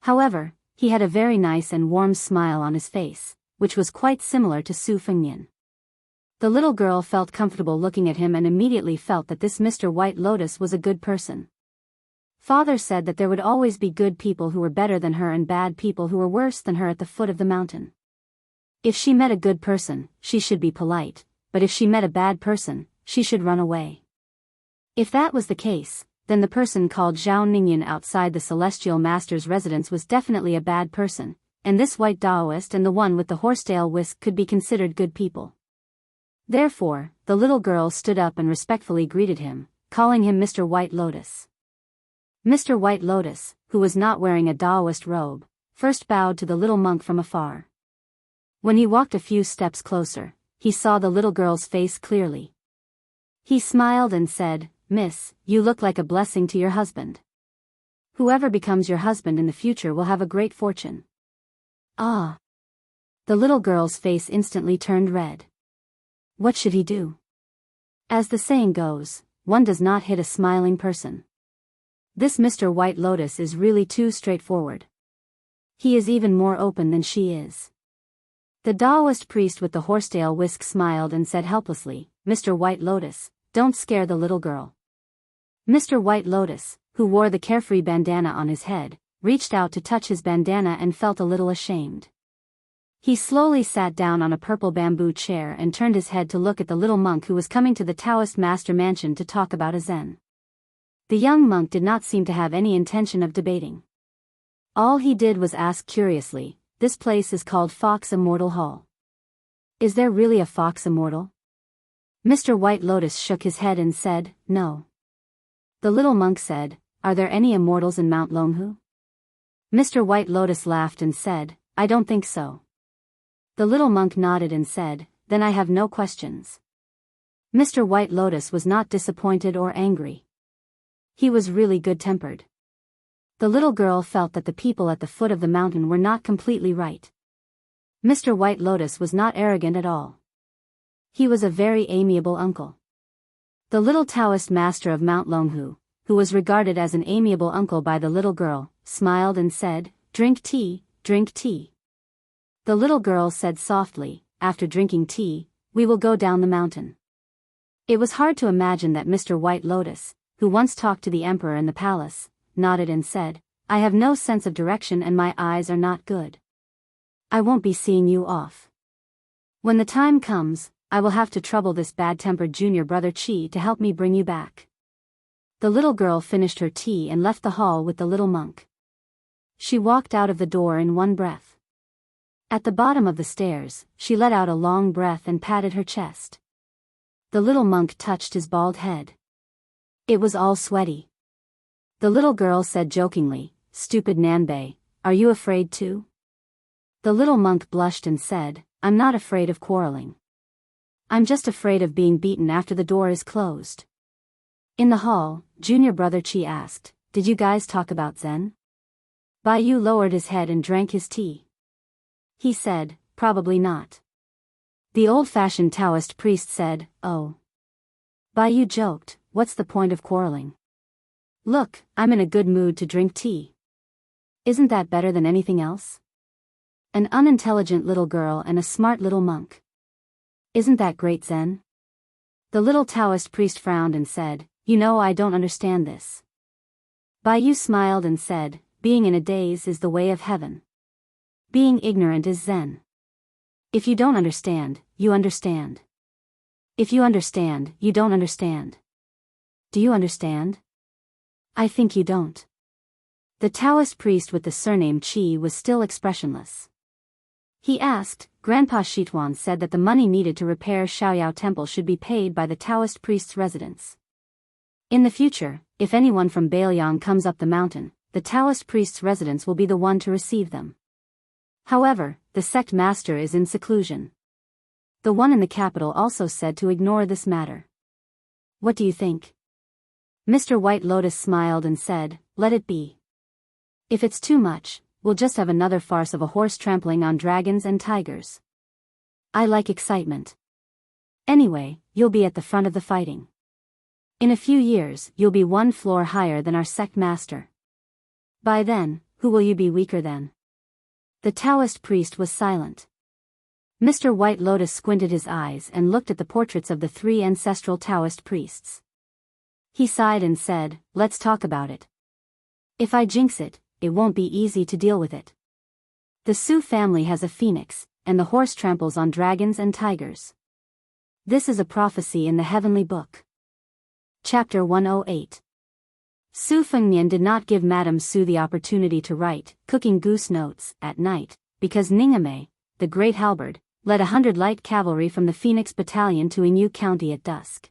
However, he had a very nice and warm smile on his face, which was quite similar to Su Fengnian. The little girl felt comfortable looking at him and immediately felt that this Mr. White Lotus was a good person. Father said that there would always be good people who were better than her and bad people who were worse than her at the foot of the mountain. If she met a good person, she should be polite, but if she met a bad person, she should run away. If that was the case, then the person called Zhao Ningyun outside the Celestial Master's residence was definitely a bad person, and this white Taoist and the one with the horsetail whisk could be considered good people. Therefore, the little girl stood up and respectfully greeted him, calling him Mr. White Lotus. Mr. White Lotus, who was not wearing a Taoist robe, first bowed to the little monk from afar. When he walked a few steps closer, he saw the little girl's face clearly. He smiled and said, "Miss, you look like a blessing to your husband. Whoever becomes your husband in the future will have a great fortune." Ah! The little girl's face instantly turned red. What should he do? As the saying goes, one does not hit a smiling person. This Mr. White Lotus is really too straightforward. He is even more open than she is. The Taoist priest with the horsetail whisk smiled and said helplessly, "Mr. White Lotus, don't scare the little girl." Mr. White Lotus, who wore the carefree bandana on his head, reached out to touch his bandana and felt a little ashamed. He slowly sat down on a purple bamboo chair and turned his head to look at the little monk who was coming to the Taoist master mansion to talk about a Zen. The young monk did not seem to have any intention of debating. All he did was ask curiously, "This place is called Fox Immortal Hall. Is there really a fox immortal?" Mr. White Lotus shook his head and said, "No." The little monk said, "Are there any immortals in Mount Longhu?" Mr. White Lotus laughed and said, "I don't think so." The little monk nodded and said, "Then I have no questions." Mr. White Lotus was not disappointed or angry. He was really good-tempered. The little girl felt that the people at the foot of the mountain were not completely right. Mr. White Lotus was not arrogant at all. He was a very amiable uncle. The little Taoist master of Mount Longhu, who was regarded as an amiable uncle by the little girl, smiled and said, "Drink tea, drink tea." The little girl said softly, "After drinking tea, we will go down the mountain." It was hard to imagine that Mr. White Lotus, who once talked to the emperor in the palace, nodded and said, "I have no sense of direction and my eyes are not good. I won't be seeing you off. When the time comes, I will have to trouble this bad-tempered junior brother Chi to help me bring you back." The little girl finished her tea and left the hall with the little monk. She walked out of the door in one breath. At the bottom of the stairs, she let out a long breath and patted her chest. The little monk touched his bald head. It was all sweaty. The little girl said jokingly, "Stupid Nanbei, are you afraid too?" The little monk blushed and said, "I'm not afraid of quarreling. I'm just afraid of being beaten after the door is closed." In the hall, junior brother Chi asked, "Did you guys talk about Zen?" Bai lowered his head and drank his tea. He said, "Probably not." The old-fashioned Taoist priest said, "Oh." Bai joked, "What's the point of quarreling? Look, I'm in a good mood to drink tea. Isn't that better than anything else? An unintelligent little girl and a smart little monk. Isn't that great Zen?" The little Taoist priest frowned and said, "You know, I don't understand this." Bai smiled and said, "Being in a daze is the way of heaven. Being ignorant is Zen. If you don't understand, you understand. If you understand, you don't understand. Do you understand? I think you don't." The Taoist priest with the surname Chi was still expressionless. He asked, "Grandpa Shituan said that the money needed to repair Xiaoyao Temple should be paid by the Taoist priest's residence. In the future, if anyone from Bailiang comes up the mountain, the Taoist priest's residence will be the one to receive them. However, the sect master is in seclusion. The one in the capital also said to ignore this matter. What do you think?" Mr. White Lotus smiled and said, "Let it be. If it's too much, we'll just have another farce of a horse trampling on dragons and tigers. I like excitement. Anyway, you'll be at the front of the fighting. In a few years, you'll be one floor higher than our sect master. By then, who will you be weaker than?" The Taoist priest was silent. Mr. White Lotus squinted his eyes and looked at the portraits of the three ancestral Taoist priests. He sighed and said, "Let's talk about it. If I jinx it, it won't be easy to deal with it. The Su family has a phoenix, and the horse tramples on dragons and tigers. This is a prophecy in the heavenly book." Chapter 108. Su Fengnian did not give Madame Su the opportunity to write cooking goose notes at night, because Ningame, the great halberd, led 100 light cavalry from the Phoenix Battalion to Inyu County at dusk.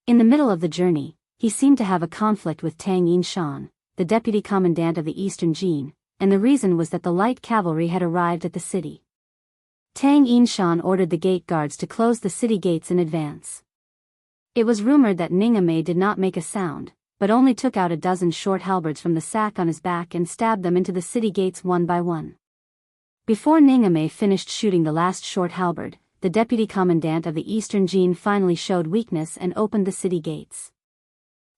In the middle of the journey, he seemed to have a conflict with Tang Yinshan, the deputy commandant of the Eastern Jin, and the reason was that the light cavalry had arrived at the city. Tang Yinshan ordered the gate guards to close the city gates in advance. It was rumored that Ningame did not make a sound, but only took out a dozen short halberds from the sack on his back and stabbed them into the city gates one by one. Before Ningame finished shooting the last short halberd, the deputy commandant of the Eastern Jin finally showed weakness and opened the city gates.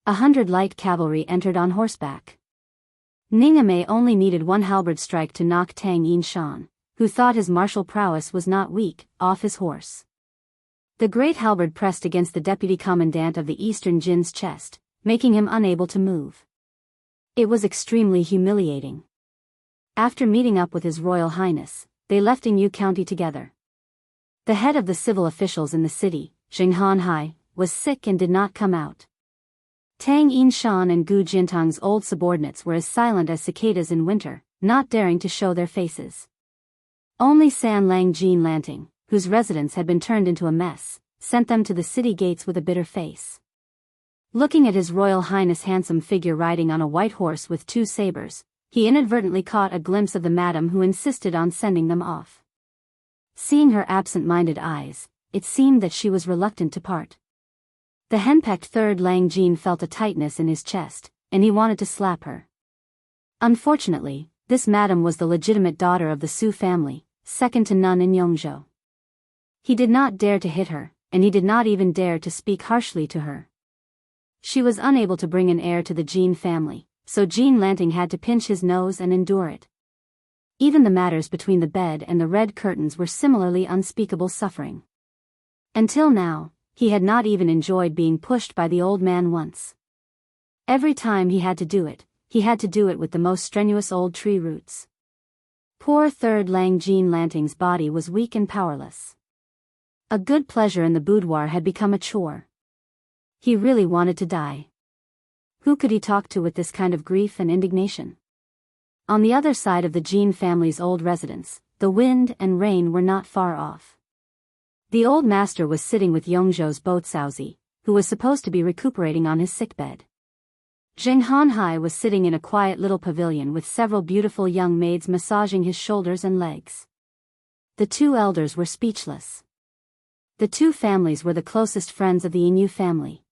100 light cavalry entered on horseback. Ningame only needed one halberd strike to knock Tang Yinshan, who thought his martial prowess was not weak, off his horse. The great halberd pressed against the deputy commandant of the Eastern Jin's chest, making him unable to move. It was extremely humiliating. After meeting up with His Royal Highness, they left Yingyu County together. The head of the civil officials in the city, Zheng Hanhai, was sick and did not come out. Tang Yinshan and Gu Jintang's old subordinates were as silent as cicadas in winter, not daring to show their faces. Only San Lang Jin Lanting, whose residence had been turned into a mess, sent them to the city gates with a bitter face. Looking at His Royal Highness' handsome figure riding on a white horse with 2 sabers, he inadvertently caught a glimpse of the madam who insisted on sending them off. Seeing her absent-minded eyes, it seemed that she was reluctant to part. The henpecked third Lang Jin felt a tightness in his chest, and he wanted to slap her. Unfortunately, this madam was the legitimate daughter of the Su family, second to none in Yongzhou. He did not dare to hit her, and he did not even dare to speak harshly to her. She was unable to bring an heir to the Jin family, so Jin Lanting had to pinch his nose and endure it. Even the matters between the bed and the red curtains were similarly unspeakable suffering. Until now, he had not even enjoyed being pushed by the old man once. Every time he had to do it with the most strenuous old tree roots. Poor third Lang Jin Lanting's body was weak and powerless. A good pleasure in the boudoir had become a chore. He really wanted to die. Who could he talk to with this kind of grief and indignation? On the other side of the Jin family's old residence, the wind and rain were not far off. The old master was sitting with Yongzhou's Boatsaozi, who was supposed to be recuperating on his sickbed. Zheng Hanhai was sitting in a quiet little pavilion with several beautiful young maids massaging his shoulders and legs. The 2 elders were speechless. The 2 families were the closest friends of the Yingyu family.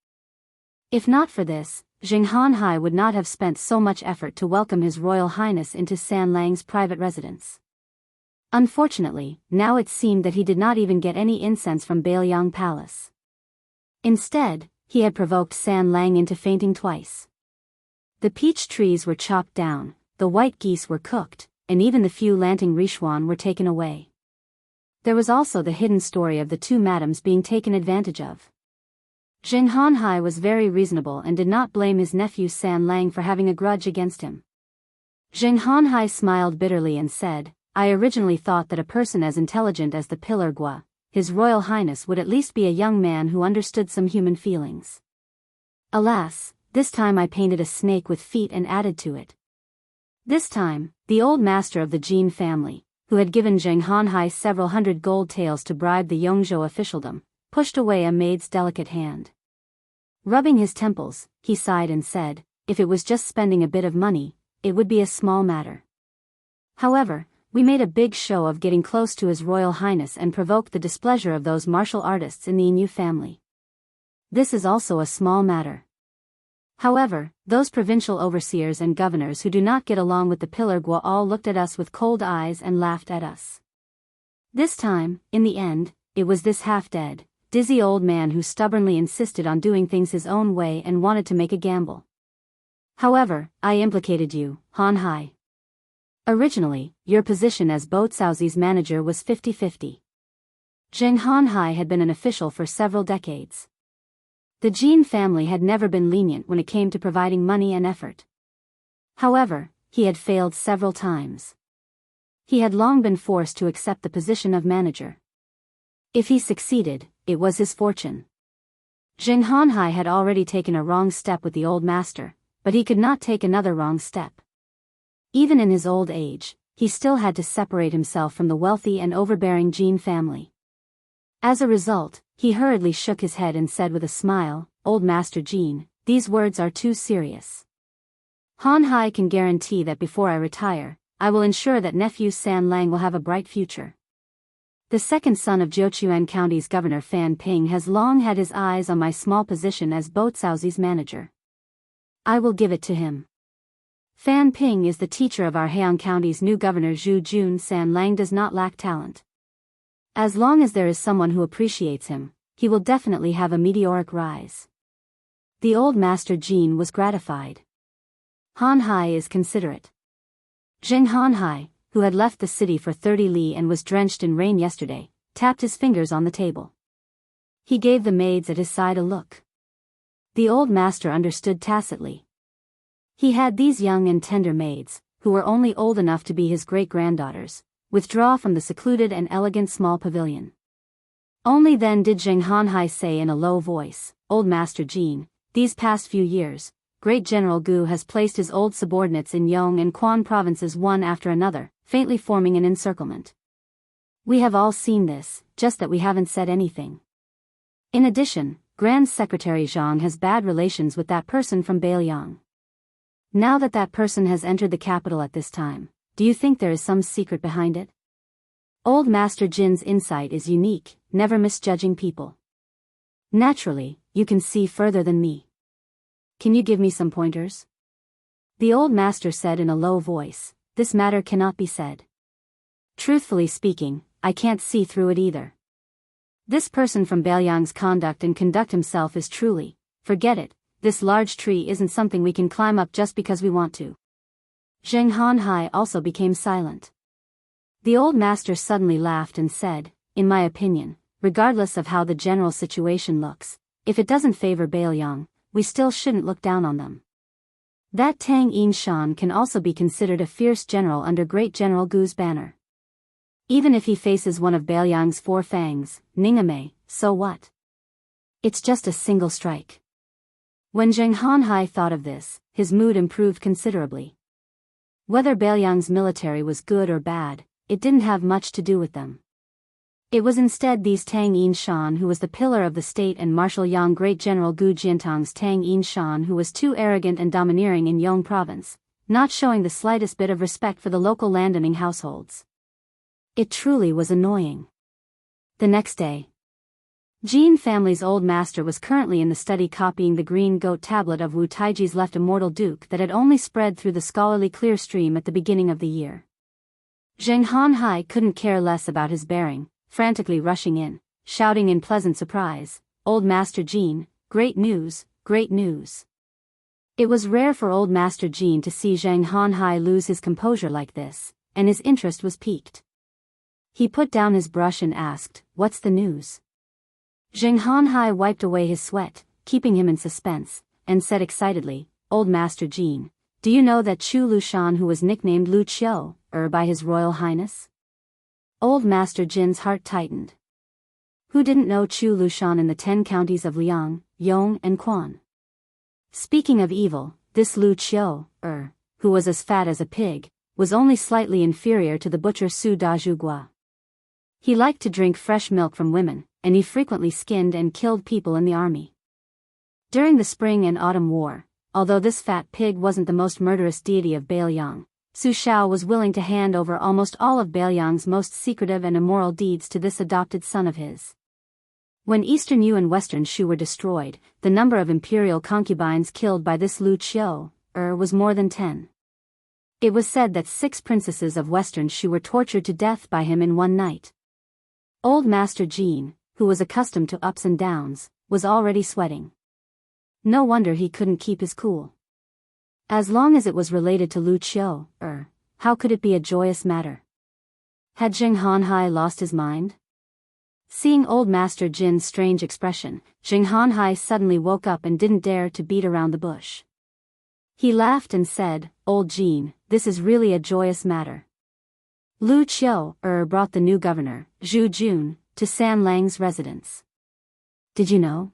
If not for this, Zheng Hanhai would not have spent so much effort to welcome His Royal Highness into San Lang's private residence. Unfortunately, now it seemed that he did not even get any incense from Bailiang Palace. Instead, he had provoked San Lang into fainting twice. The peach trees were chopped down, the white geese were cooked, and even the few Lanting Rishuan were taken away. There was also the hidden story of the 2 madams being taken advantage of. Zheng Hanhai was very reasonable and did not blame his nephew San Lang for having a grudge against him. Zheng Hanhai smiled bitterly and said, "I originally thought that a person as intelligent as the Pillar Gua, His Royal Highness, would at least be a young man who understood some human feelings. Alas, this time I painted a snake with feet and added to it." This time, the old master of the Jin family, who had given Zheng Hanhai several hundred gold taels to bribe the Yongzhou officialdom, pushed away a maid's delicate hand. Rubbing his temples, he sighed and said, "If it was just spending a bit of money, it would be a small matter. However, we made a big show of getting close to His Royal Highness and provoked the displeasure of those martial artists in the Yingyu family. This is also a small matter. However, those provincial overseers and governors who do not get along with the Pillar Gua all looked at us with cold eyes and laughed at us. This time, in the end, it was this half-dead, dizzy old man who stubbornly insisted on doing things his own way and wanted to make a gamble. However, I implicated you, Han Hai. Originally, your position as Boatsaozi's manager was 50-50. Zheng Hanhai had been an official for several decades. The Jin family had never been lenient when it came to providing money and effort. However, he had failed several times. He had long been forced to accept the position of manager. If he succeeded, it was his fortune. Zheng Hanhai had already taken a wrong step with the old master, but he could not take another wrong step. Even in his old age, he still had to separate himself from the wealthy and overbearing Jin family. As a result, he hurriedly shook his head and said with a smile, "Old Master Jin, these words are too serious. Han Hai can guarantee that before I retire, I will ensure that nephew San Lang will have a bright future." The second son of Jiuquan County's Governor Fan Ping has long had his eyes on my small position as Boatsaozi's manager. I will give it to him. Fan Ping is the teacher of our Heian County's new governor Zhu Jun. San Lang does not lack talent. As long as there is someone who appreciates him, he will definitely have a meteoric rise. The old master Jean was gratified. Han Hai is considerate. Zheng Han Hai, who had left the city for 30 li and was drenched in rain yesterday, tapped his fingers on the table. He gave the maids at his side a look. The old master understood tacitly. He had these young and tender maids, who were only old enough to be his great-granddaughters, withdraw from the secluded and elegant small pavilion. Only then did Zheng Han Hai say in a low voice, "Old Master Jean, these past few years, Great General Gu has placed his old subordinates in Yong and Quan provinces one after another, faintly forming an encirclement. We have all seen this, just that we haven't said anything. In addition, Grand Secretary Zhang has bad relations with that person from Bailiang. Now that that person has entered the capital at this time, do you think there is some secret behind it? Old Master Jin's insight is unique, never misjudging people. Naturally, you can see further than me. Can you give me some pointers?" The old master said in a low voice, "This matter cannot be said. Truthfully speaking, I can't see through it either. This person from Bailiang's conduct himself is truly, forget it, this large tree isn't something we can climb up just because we want to." Zheng Han Hai also became silent. The old master suddenly laughed and said, "In my opinion, regardless of how the general situation looks, if it doesn't favor Bailiang, we still shouldn't look down on them. That Tang Yin Shan can also be considered a fierce general under Great General Gu's banner. Even if he faces one of Bailiang's four fangs, Ningame, so what? It's just a single strike." When Zheng Han Hai thought of this, his mood improved considerably. Whether Bailiang's military was good or bad, it didn't have much to do with them. It was instead these Tang Yin Shan who was the pillar of the state and Marshal Yang Great General Gu Jiantang's Tang Yin Shan who was too arrogant and domineering in Yong province, not showing the slightest bit of respect for the local landowning households. It truly was annoying. The next day, Jin family's old master was currently in the study copying the green goat tablet of Wu Taiji's left immortal duke that had only spread through the scholarly clear stream at the beginning of the year. Zheng Han Hai couldn't care less about his bearing, frantically rushing in, shouting in pleasant surprise, "Old Master Jean, great news, great news." It was rare for old Master Jean to see Zheng Han Hai lose his composure like this, and his interest was piqued. He put down his brush and asked, "What's the news?" Zheng Han Hai wiped away his sweat, keeping him in suspense, and said excitedly, "Old Master Jean, do you know that Chu Lushan who was nicknamed Lu Qiu, by His Royal Highness?" Old Master Jin's heart tightened. Who didn't know Chu Lushan in the 10 counties of Liang, Yong and Quan? Speaking of evil, this Lu Qiu, who was as fat as a pig, was only slightly inferior to the butcher Su Dazhugua. He liked to drink fresh milk from women, and he frequently skinned and killed people in the army. During the Spring and Autumn War, although this fat pig wasn't the most murderous deity of Bailiang, Su Shao was willing to hand over almost all of Bailiang's most secretive and immoral deeds to this adopted son of his. When Eastern Yu and Western Shu were destroyed, the number of imperial concubines killed by this Lu Qiu, was more than 10. It was said that 6 princesses of Western Shu were tortured to death by him in one night. Old Master Jean, who was accustomed to ups and downs, was already sweating. No wonder he couldn't keep his cool. As long as it was related to Lu Qiu, how could it be a joyous matter? Had Zheng Han Hai lost his mind? Seeing old Master Jin's strange expression, Zheng Han Hai suddenly woke up and didn't dare to beat around the bush. He laughed and said, "Old Jean, this is really a joyous matter. Lu Qiu, brought the new governor, Zhu Jun, to San Lang's residence. Did you know?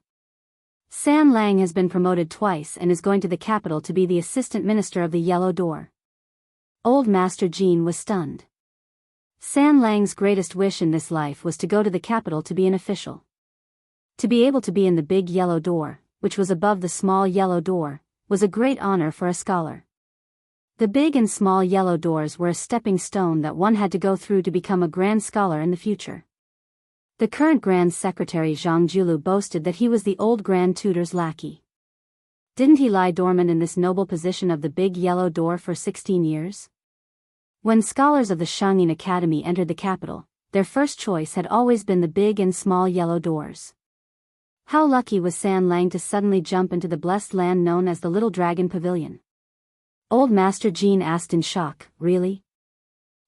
San Lang has been promoted twice and is going to the capital to be the assistant minister of the Yellow Door." Old Master Jean was stunned. San Lang's greatest wish in this life was to go to the capital to be an official. To be able to be in the big yellow door, which was above the small yellow door, was a great honor for a scholar. The big and small yellow doors were a stepping stone that one had to go through to become a grand scholar in the future. The current Grand Secretary Zhang Julu boasted that he was the old Grand Tutor's lackey. Didn't he lie dormant in this noble position of the big yellow door for 16 years? When scholars of the Shangyin Academy entered the capital, their first choice had always been the big and small yellow doors. How lucky was San Lang to suddenly jump into the blessed land known as the Little Dragon Pavilion? Old Master Jean asked in shock, really?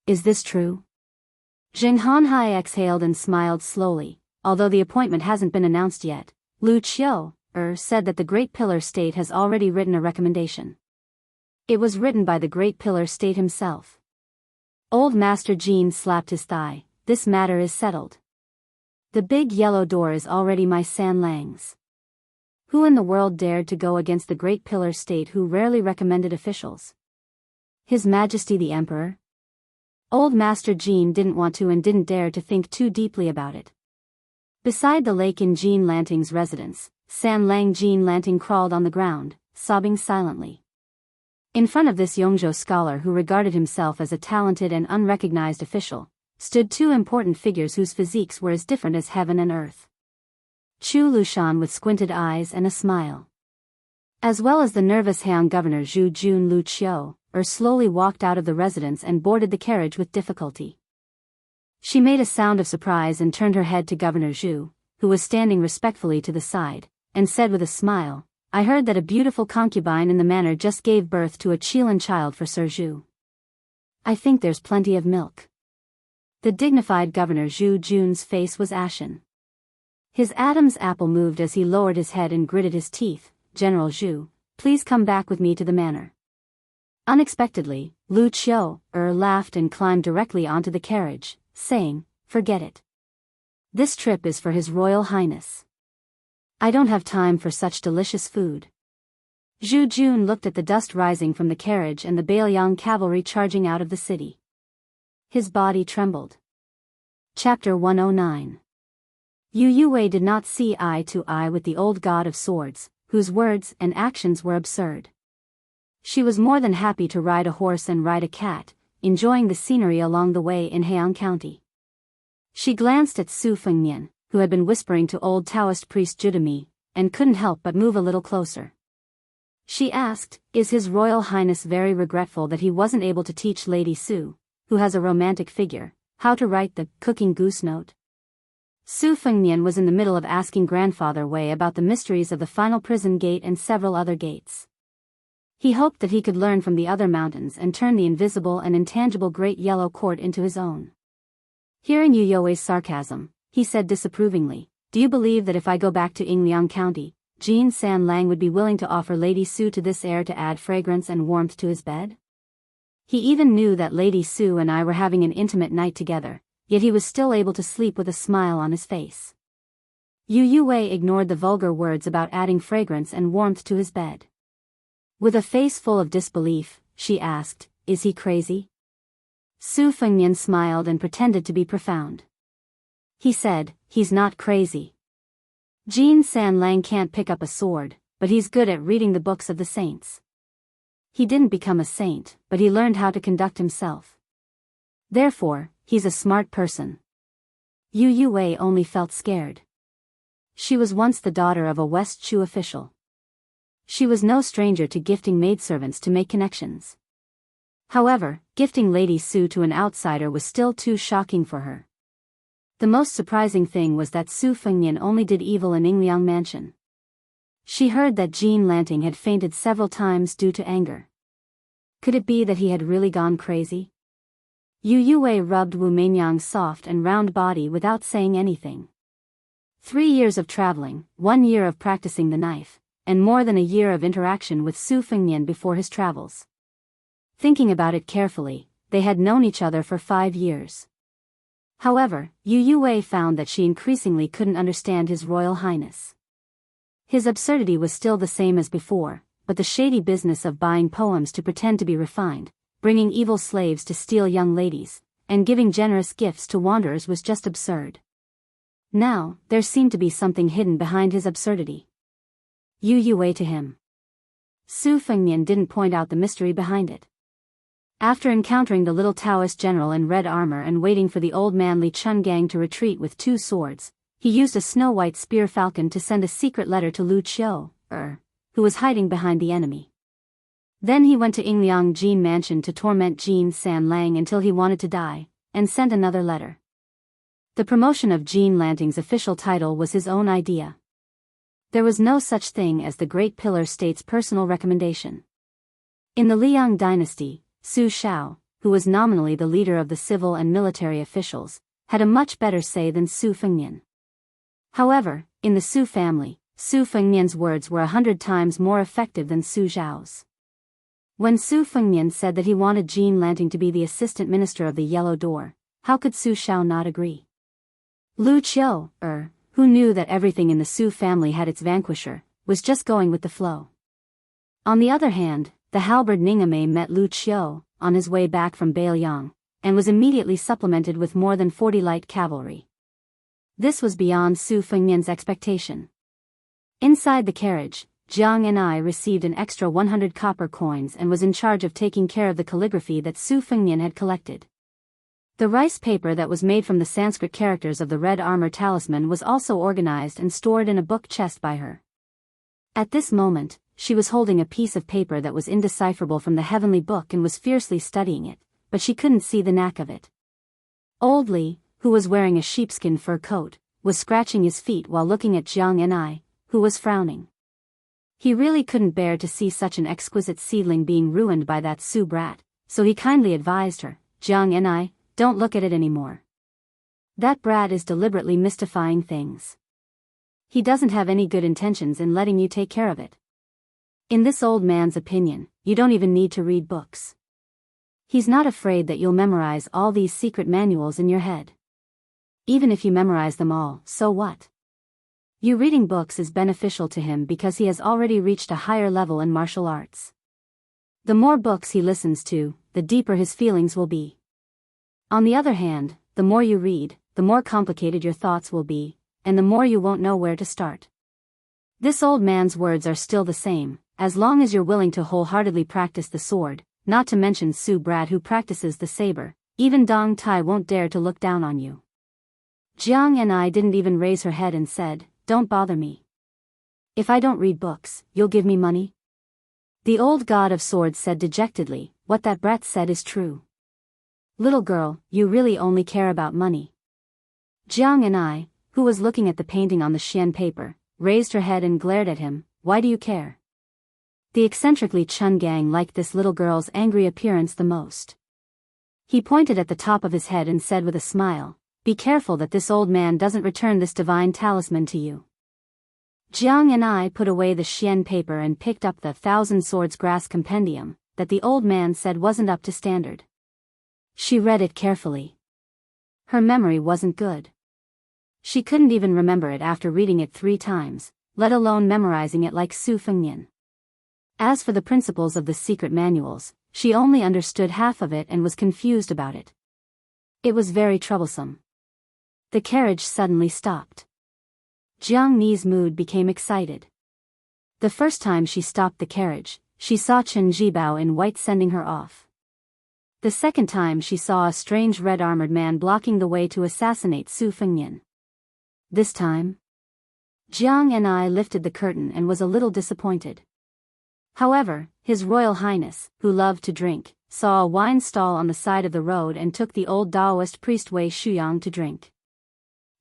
Is this true? Zheng Hanhai exhaled and smiled slowly. Although the appointment hasn't been announced yet, Lu Qiu said that the Great Pillar State has already written a recommendation. It was written by the Great Pillar State himself. Old Master Jean slapped his thigh. This matter is settled. The big yellow door is already my San Lang's. Who in the world dared to go against the Great Pillar State who rarely recommended officials? His Majesty the Emperor? Old Master Jean didn't want to and didn't dare to think too deeply about it. Beside the lake in Jean Lanting's residence, San Lang Jean Lanting crawled on the ground, sobbing silently. In front of this Yongzhou scholar who regarded himself as a talented and unrecognized official, stood two important figures whose physiques were as different as heaven and earth. Chu Lushan with squinted eyes and a smile. As well as the nervous Heian governor Zhu Jun Lu Qiu, slowly walked out of the residence and boarded the carriage with difficulty. She made a sound of surprise and turned her head to Governor Zhu, who was standing respectfully to the side, and said with a smile, I heard that a beautiful concubine in the manor just gave birth to a Qilin child for Sir Zhu. I think there's plenty of milk. The dignified Governor Zhu Jun's face was ashen. His Adam's apple moved as he lowered his head and gritted his teeth. General Zhu, please come back with me to the manor. Unexpectedly, Lu Qiu laughed and climbed directly onto the carriage, saying, forget it. This trip is for His Royal Highness. I don't have time for such delicious food. Zhu Jun looked at the dust rising from the carriage and the Bailiang cavalry charging out of the city. His body trembled. Chapter 109. Yu Yue did not see eye to eye with the old god of swords, whose words and actions were absurd. She was more than happy to ride a horse and ride a cat, enjoying the scenery along the way in Heian County. She glanced at Su Fengnian, who had been whispering to old Taoist priest Judami, and couldn't help but move a little closer. She asked, is His Royal Highness very regretful that he wasn't able to teach Lady Su, who has a romantic figure, how to write the cooking goose note? Su Fengnian was in the middle of asking Grandfather Wei about the mysteries of the final prison gate and several other gates. He hoped that he could learn from the other mountains and turn the invisible and intangible Great Yellow Court into his own. Hearing Yu Yue's sarcasm, he said disapprovingly, do you believe that if I go back to Yingliang County, Jean San Lang would be willing to offer Lady Su to this heir to add fragrance and warmth to his bed? He even knew that Lady Su and I were having an intimate night together, yet he was still able to sleep with a smile on his face. Yu Yue ignored the vulgar words about adding fragrance and warmth to his bed. With a face full of disbelief, she asked, is he crazy? Su Fengnian smiled and pretended to be profound. He said, he's not crazy. Jean San Lang can't pick up a sword, but he's good at reading the books of the saints. He didn't become a saint, but he learned how to conduct himself. Therefore, he's a smart person. Yu Yue only felt scared. She was once the daughter of a West Chu official. She was no stranger to gifting maidservants to make connections. However, gifting Lady Su to an outsider was still too shocking for her. The most surprising thing was that Su Fengnian only did evil in Yingliang Mansion. She heard that Jean Lanting had fainted several times due to anger. Could it be that he had really gone crazy? Yu Yue rubbed Wu Meinyang's soft and round body without saying anything. 3 years of traveling, 1 year of practicing the knife, and more than a year of interaction with Su Fengnian before his travels. Thinking about it carefully, they had known each other for 5 years. However, Yu Yue found that she increasingly couldn't understand His Royal Highness. His absurdity was still the same as before, but the shady business of buying poems to pretend to be refined, bringing evil slaves to steal young ladies, and giving generous gifts to wanderers was just absurd. Now, there seemed to be something hidden behind his absurdity. Yu Yue to him. Su Fengnian didn't point out the mystery behind it. After encountering the little Taoist general in red armor and waiting for the old man Li Chungang to retreat with 2 swords, he used a snow-white spear falcon to send a secret letter to Lu Qiu, who was hiding behind the enemy. Then he went to Yingliang Jin mansion to torment Jin San Lang until he wanted to die, and sent another letter. The promotion of Jin Lanting's official title was his own idea. There was no such thing as the Great Pillar State's personal recommendation. In the Liang dynasty, Su Shao, who was nominally the leader of the civil and military officials, had a much better say than Su Fengnian. However, in the Su family, Su Fengnian's words were 100 times more effective than Su Zhao's. When Su Fengnian said that he wanted Jin Lanting to be the assistant minister of the Yellow Door, how could Su Shao not agree? Lu Qiu, who knew that everything in the Su family had its vanquisher, was just going with the flow. On the other hand, the halberd Ningame met Lu Qiu on his way back from Beiliang, and was immediately supplemented with more than 40 light cavalry. This was beyond Su Fengnian's expectation. Inside the carriage, Jiang and I received an extra 100 copper coins and was in charge of taking care of the calligraphy that Su Fengnian had collected. The rice paper that was made from the Sanskrit characters of the red armor talisman was also organized and stored in a book chest by her. At this moment, she was holding a piece of paper that was indecipherable from the heavenly book and was fiercely studying it, but she couldn't see the knack of it. Old Li, who was wearing a sheepskin fur coat, was scratching his feet while looking at Jiang and I, who was frowning. He really couldn't bear to see such an exquisite seedling being ruined by that Su brat, so he kindly advised her, Jiang and I, don't look at it anymore. That brat is deliberately mystifying things. He doesn't have any good intentions in letting you take care of it. In this old man's opinion, you don't even need to read books. He's not afraid that you'll memorize all these secret manuals in your head. Even if you memorize them all, so what? You reading books is beneficial to him because he has already reached a higher level in martial arts. The more books he listens to, the deeper his feelings will be. On the other hand, the more you read, the more complicated your thoughts will be, and the more you won't know where to start. This old man's words are still the same, as long as you're willing to wholeheartedly practice the sword, not to mention Su Brat who practices the saber, even Dong Tai won't dare to look down on you. Jiang and I didn't even raise her head and said, don't bother me. If I don't read books, you'll give me money? The old god of swords said dejectedly, what that brat said is true. Little girl, you really only care about money. Jiang and I, who was looking at the painting on the Xian paper, raised her head and glared at him, why do you care? The eccentric Li Chungang liked this little girl's angry appearance the most. He pointed at the top of his head and said with a smile, be careful that this old man doesn't return this divine talisman to you. Jiang and I put away the Xian paper and picked up the Thousand Swords Grass Compendium, that the old man said wasn't up to standard. She read it carefully. Her memory wasn't good. She couldn't even remember it after reading it 3 times, let alone memorizing it like Su Fengnian. As for the principles of the secret manuals, she only understood half of it and was confused about it. It was very troublesome. The carriage suddenly stopped. Jiang Ni's mood became excited. The first time she stopped the carriage, she saw Chen Jibao in white sending her off. The second time she saw a strange red-armored man blocking the way to assassinate Su Fengnian. This time, Jiang and I lifted the curtain and was a little disappointed. However, His Royal Highness, who loved to drink, saw a wine stall on the side of the road and took the old Taoist priest Wei Shuyang to drink.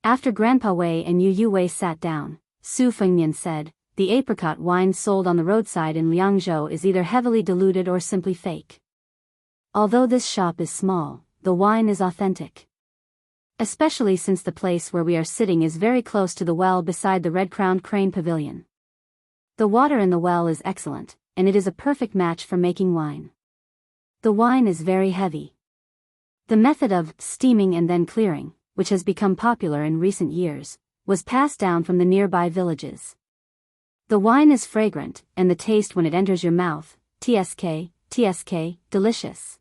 After Grandpa Wei and Yu Wei sat down, Su Fengnian said, the apricot wine sold on the roadside in Liangzhou is either heavily diluted or simply fake. Although this shop is small, the wine is authentic. Especially since the place where we are sitting is very close to the well beside the red-crowned crane pavilion. The water in the well is excellent, and it is a perfect match for making wine. The wine is very heavy. The method of steaming and then clearing, which has become popular in recent years, was passed down from the nearby villages. The wine is fragrant, and the taste when it enters your mouth, tsk, delicious.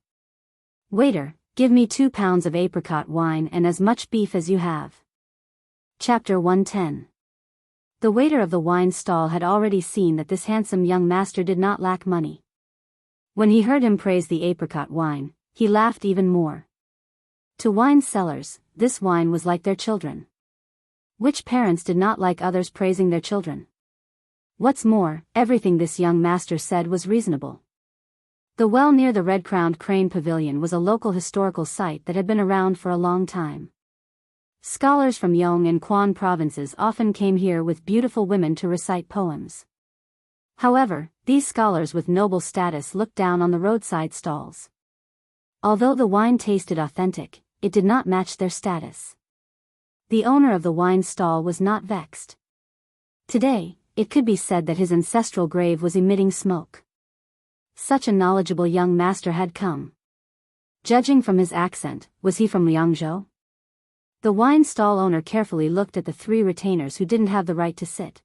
Waiter, give me 2 pounds of apricot wine and as much beef as you have. Chapter 110. The waiter of the wine stall had already seen that this handsome young master did not lack money. When he heard him praise the apricot wine, he laughed even more. To wine sellers, this wine was like their children. Which parents did not like others praising their children? What's more, everything this young master said was reasonable. The well near the red-crowned crane pavilion was a local historical site that had been around for a long time. Scholars from Yong and Quan provinces often came here with beautiful women to recite poems. However, these scholars with noble status looked down on the roadside stalls. Although the wine tasted authentic, it did not match their status. The owner of the wine stall was not vexed. Today, it could be said that his ancestral grave was emitting smoke. Such a knowledgeable young master had come. Judging from his accent, was he from Liangzhou? The wine stall owner carefully looked at the three retainers who didn't have the right to sit.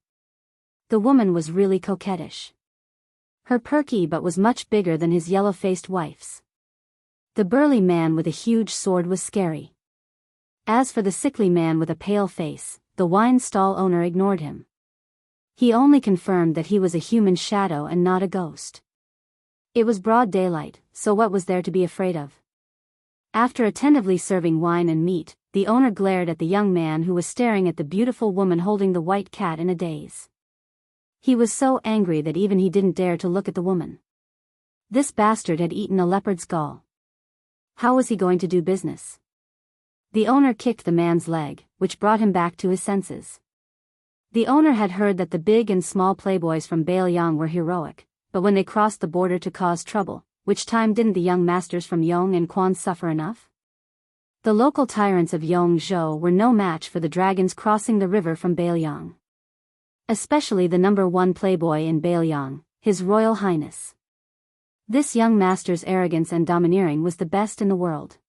The woman was really coquettish. Her perky butt was much bigger than his yellow-faced wife's. The burly man with a huge sword was scary. As for the sickly man with a pale face, the wine stall owner ignored him. He only confirmed that he was a human shadow and not a ghost. It was broad daylight, so what was there to be afraid of? After attentively serving wine and meat, the owner glared at the young man who was staring at the beautiful woman holding the white cat in a daze. He was so angry that even he didn't dare to look at the woman. This bastard had eaten a leopard's gall. How was he going to do business? The owner kicked the man's leg, which brought him back to his senses. The owner had heard that the big and small playboys from Bailiang were heroic, but when they crossed the border to cause trouble, which time didn't the young masters from Yong and Quan suffer enough? The local tyrants of Yongzhou were no match for the dragons crossing the river from Bailiang. Especially the number one playboy in Bailiang, His Royal Highness. This young master's arrogance and domineering was the best in the world.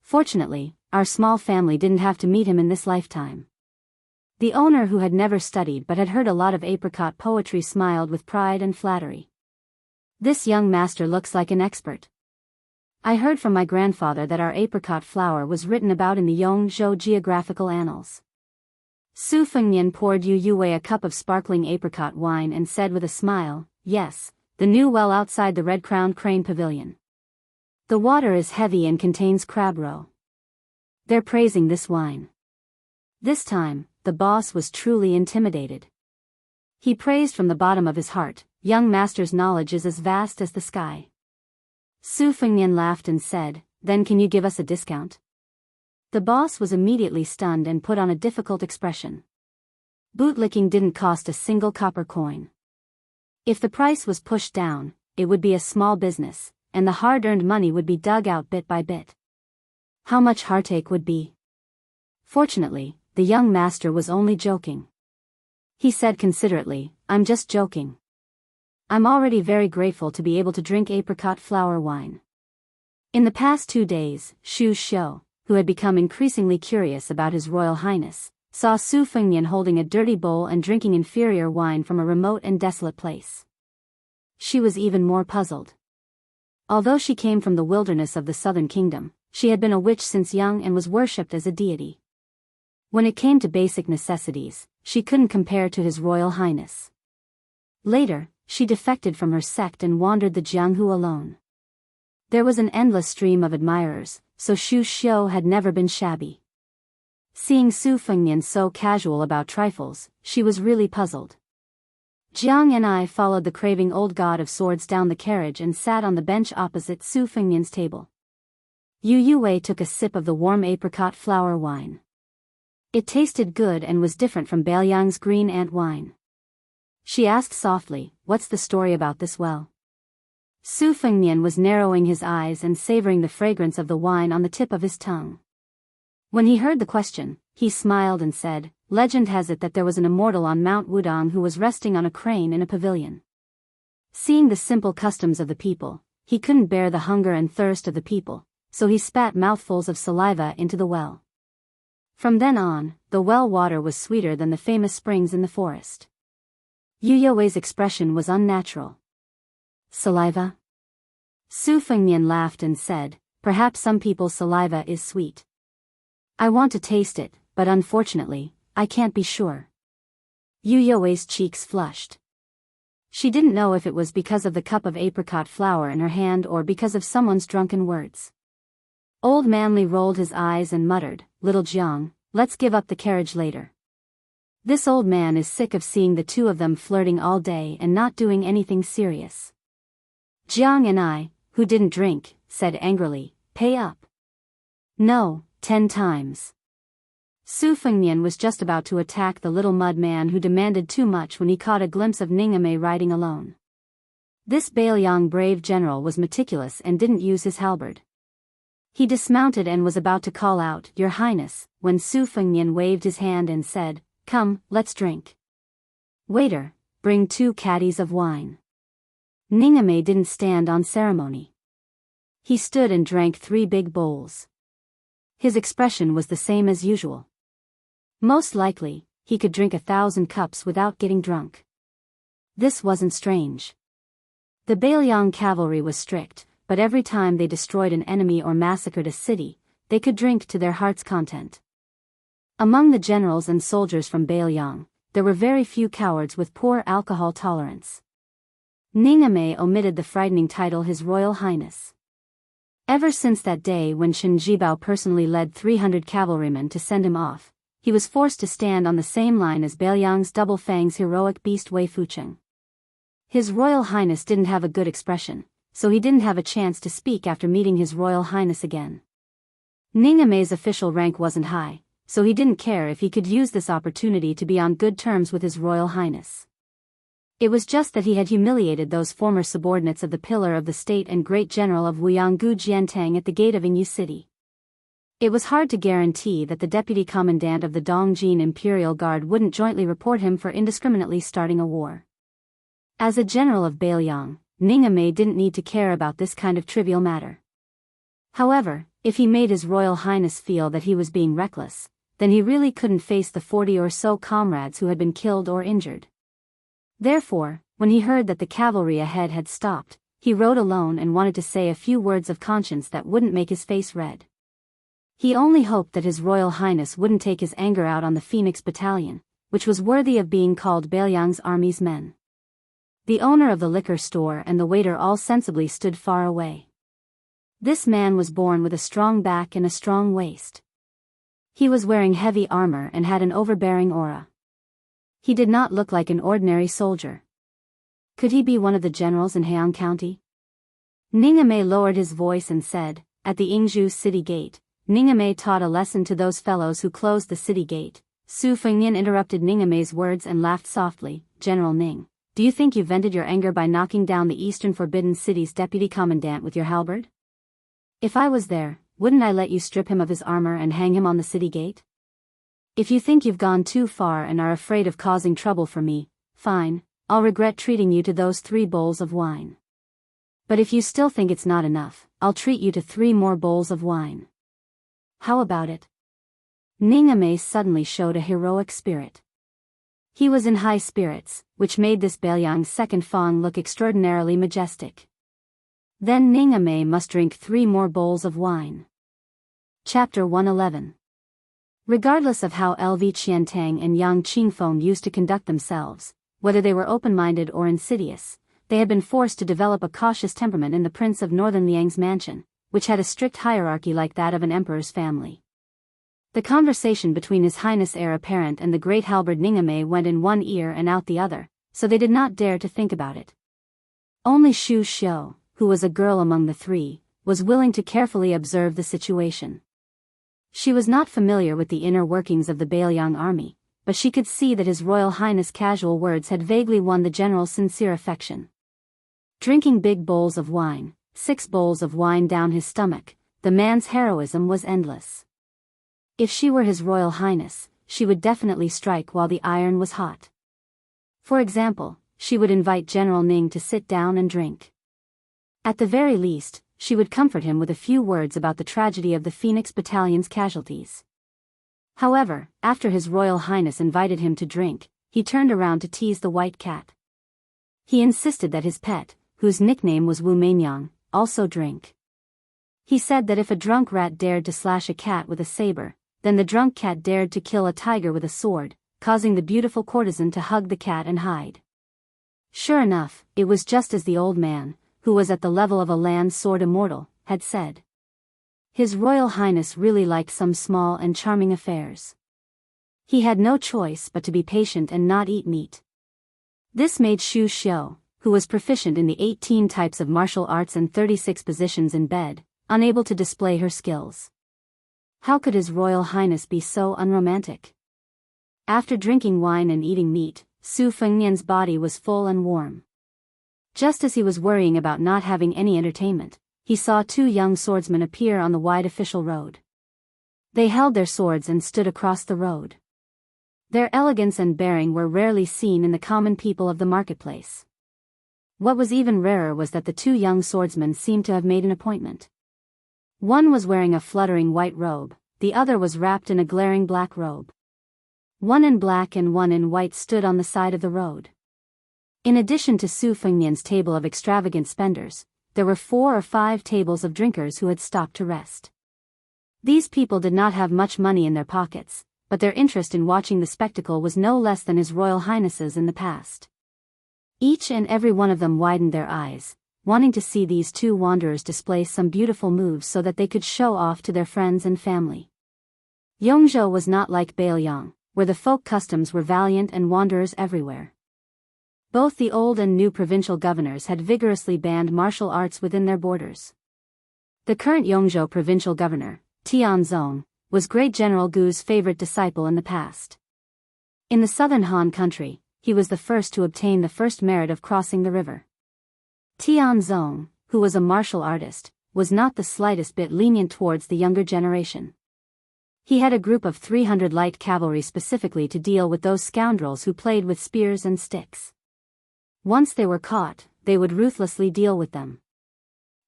Fortunately, our small family didn't have to meet him in this lifetime. The owner, who had never studied but had heard a lot of apricot poetry, smiled with pride and flattery. This young master looks like an expert. I heard from my grandfather that our apricot flower was written about in the Yongzhou geographical annals. Su Fengnian poured Yu Yue a cup of sparkling apricot wine and said with a smile, "Yes, the new well outside the red-crowned crane pavilion. The water is heavy and contains crab roe. They're praising this wine." This time, the boss was truly intimidated. He praised from the bottom of his heart, "Young master's knowledge is as vast as the sky." Su Fengnian laughed and said, "Then can you give us a discount?" The boss was immediately stunned and put on a difficult expression. Bootlicking didn't cost a single copper coin. If the price was pushed down, it would be a small business, and the hard-earned money would be dug out bit by bit. How much heartache would be? Fortunately, the young master was only joking. He said considerately, "I'm just joking. I'm already very grateful to be able to drink apricot flower wine." In the past 2 days, Xu Xiu, who had become increasingly curious about His Royal Highness, saw Su Fengnian holding a dirty bowl and drinking inferior wine from a remote and desolate place. She was even more puzzled. Although she came from the wilderness of the southern kingdom, she had been a witch since young and was worshipped as a deity. When it came to basic necessities, she couldn't compare to His Royal Highness. Later, she defected from her sect and wandered the Jianghu alone. There was an endless stream of admirers, so Xu Xiu had never been shabby. Seeing Su Fengnian so casual about trifles, she was really puzzled. Jiang and I followed the craving old god of swords down the carriage and sat on the bench opposite Su Fengnian's table. Yu Yue took a sip of the warm apricot flower wine. It tasted good and was different from Bailiang's green ant wine. She asked softly, "What's the story about this well?" Su Fengnian was narrowing his eyes and savoring the fragrance of the wine on the tip of his tongue. When he heard the question, he smiled and said, "Legend has it that there was an immortal on Mount Wudong who was resting on a crane in a pavilion. Seeing the simple customs of the people, he couldn't bear the hunger and thirst of the people, so he spat mouthfuls of saliva into the well. From then on, the well water was sweeter than the famous springs in the forest." Yu Yue's expression was unnatural. "Saliva?" Su Fengnian laughed and said, "Perhaps some people's saliva is sweet. I want to taste it, but unfortunately, I can't be sure." Yu Yue's cheeks flushed. She didn't know if it was because of the cup of apricot flour in her hand or because of someone's drunken words. Old Manly rolled his eyes and muttered, "Little Jiang, let's give up the carriage later. This old man is sick of seeing the two of them flirting all day and not doing anything serious." Jiang and I, who didn't drink, said angrily, "Pay up." "No, 10 times. Su Fengnian was just about to attack the little mud man who demanded too much when he caught a glimpse of Ningame riding alone. This Bailiang brave general was meticulous and didn't use his halberd. He dismounted and was about to call out, "Your Highness," when Su Fengnian waved his hand and said, "Come, let's drink. Waiter, bring 2 caddies of wine." Ningame didn't stand on ceremony. He stood and drank 3 big bowls. His expression was the same as usual. Most likely, he could drink 1,000 cups without getting drunk. This wasn't strange. The Bailiang cavalry was strict, but every time they destroyed an enemy or massacred a city, they could drink to their heart's content. Among the generals and soldiers from Bailiang, there were very few cowards with poor alcohol tolerance. Ningame omitted the frightening title His Royal Highness. Ever since that day when Shen Jibao personally led 300 cavalrymen to send him off, he was forced to stand on the same line as Bailiang's Double Fang's heroic beast Wei Fucheng. His Royal Highness didn't have a good expression, so he didn't have a chance to speak after meeting His Royal Highness again. Ningame's official rank wasn't high, so he didn't care if he could use this opportunity to be on good terms with His Royal Highness. It was just that he had humiliated those former subordinates of the Pillar of the State and Great General of Wuyanggu Jiantang at the gate of Yingyu City. It was hard to guarantee that the deputy commandant of the Dongjin Imperial Guard wouldn't jointly report him for indiscriminately starting a war. As a general of Bailiang, Ningame didn't need to care about this kind of trivial matter. However, if he made His Royal Highness feel that he was being reckless, then he really couldn't face the 40 or so comrades who had been killed or injured. Therefore, when he heard that the cavalry ahead had stopped, he rode alone and wanted to say a few words of conscience that wouldn't make his face red. He only hoped that His Royal Highness wouldn't take his anger out on the Phoenix Battalion, which was worthy of being called Bailiang's army's men. The owner of the liquor store and the waiter all sensibly stood far away. This man was born with a strong back and a strong waist. He was wearing heavy armor and had an overbearing aura. He did not look like an ordinary soldier. Could he be one of the generals in Heian County? Ningame lowered his voice and said, "At the Yingzhou city gate, Ningame taught a lesson to those fellows who closed the city gate." Su Fengnian interrupted Ningame's words and laughed softly. "General Ning, do you think you vented your anger by knocking down the Eastern Forbidden City's deputy commandant with your halberd? If I was there, wouldn't I let you strip him of his armor and hang him on the city gate? If you think you've gone too far and are afraid of causing trouble for me, fine, I'll regret treating you to those 3 bowls of wine. But if you still think it's not enough, I'll treat you to 3 more bowls of wine. How about it?" Ningame suddenly showed a heroic spirit. He was in high spirits, which made this Bailiang's second Fang look extraordinarily majestic. Then Ningame must drink 3 more bowls of wine. Chapter 111. Regardless of how LV Qiantang and Yang Qingfeng used to conduct themselves, whether they were open-minded or insidious, they had been forced to develop a cautious temperament in the Prince of Northern Liang's mansion, which had a strict hierarchy like that of an emperor's family. The conversation between His Highness Heir Apparent and the great halberd Ningame went in one ear and out the other, so they did not dare to think about it. Only Xu Xiu, who was a girl among the 3, was willing to carefully observe the situation. She was not familiar with the inner workings of the Bailiang army, but she could see that His Royal Highness' casual words had vaguely won the general's sincere affection. Drinking big bowls of wine, 6 bowls of wine down his stomach, the man's heroism was endless. If she were His Royal Highness, she would definitely strike while the iron was hot. For example, she would invite General Ning to sit down and drink. At the very least, she would comfort him with a few words about the tragedy of the Phoenix Battalion's casualties. However, after His Royal Highness invited him to drink, he turned around to tease the white cat. He insisted that his pet, whose nickname was Wu Mainyang, also drink. He said that if a drunk rat dared to slash a cat with a saber, then the drunk cat dared to kill a tiger with a sword, causing the beautiful courtesan to hug the cat and hide. Sure enough, it was just as the old man, who was at the level of a land sword immortal, had said. His Royal Highness really liked some small and charming affairs. He had no choice but to be patient and not eat meat. This made Xu Xiu, who was proficient in the 18 types of martial arts and 36 positions in bed, unable to display her skills. How could His Royal Highness be so unromantic? After drinking wine and eating meat, Su Fengnian's body was full and warm. Just as he was worrying about not having any entertainment, he saw two young swordsmen appear on the wide official road. They held their swords and stood across the road. Their elegance and bearing were rarely seen in the common people of the marketplace. What was even rarer was that the two young swordsmen seemed to have made an appointment. One was wearing a fluttering white robe, the other was wrapped in a glaring black robe. One in black and one in white stood on the side of the road. In addition to Su Fengnian's table of extravagant spenders, there were 4 or 5 tables of drinkers who had stopped to rest. These people did not have much money in their pockets, but their interest in watching the spectacle was no less than His Royal Highness's in the past. Each and every one of them widened their eyes, wanting to see these two wanderers display some beautiful moves so that they could show off to their friends and family. Yongzhou was not like Bailiang, where the folk customs were valiant and wanderers everywhere. Both the old and new provincial governors had vigorously banned martial arts within their borders. The current Yongzhou provincial governor, Tianzong, was Great General Gu's favorite disciple in the past. In the southern Han country, he was the first to obtain the first merit of crossing the river. Tianzong, who was a martial artist, was not the slightest bit lenient towards the younger generation. He had a group of 300 light cavalry specifically to deal with those scoundrels who played with spears and sticks. Once they were caught, they would ruthlessly deal with them.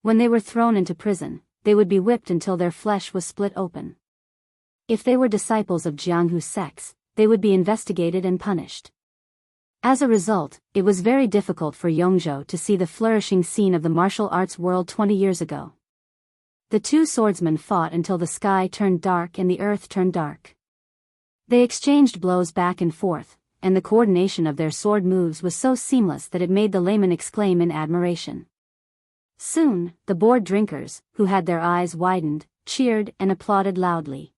When they were thrown into prison, they would be whipped until their flesh was split open. If they were disciples of Jianghu's sects, they would be investigated and punished. As a result, it was very difficult for Yongzhou to see the flourishing scene of the martial arts world 20 years ago. The two swordsmen fought until the sky turned dark and the earth turned dark. They exchanged blows back and forth, and the coordination of their sword moves was so seamless that it made the layman exclaim in admiration. Soon, the bored drinkers, who had their eyes widened, cheered and applauded loudly.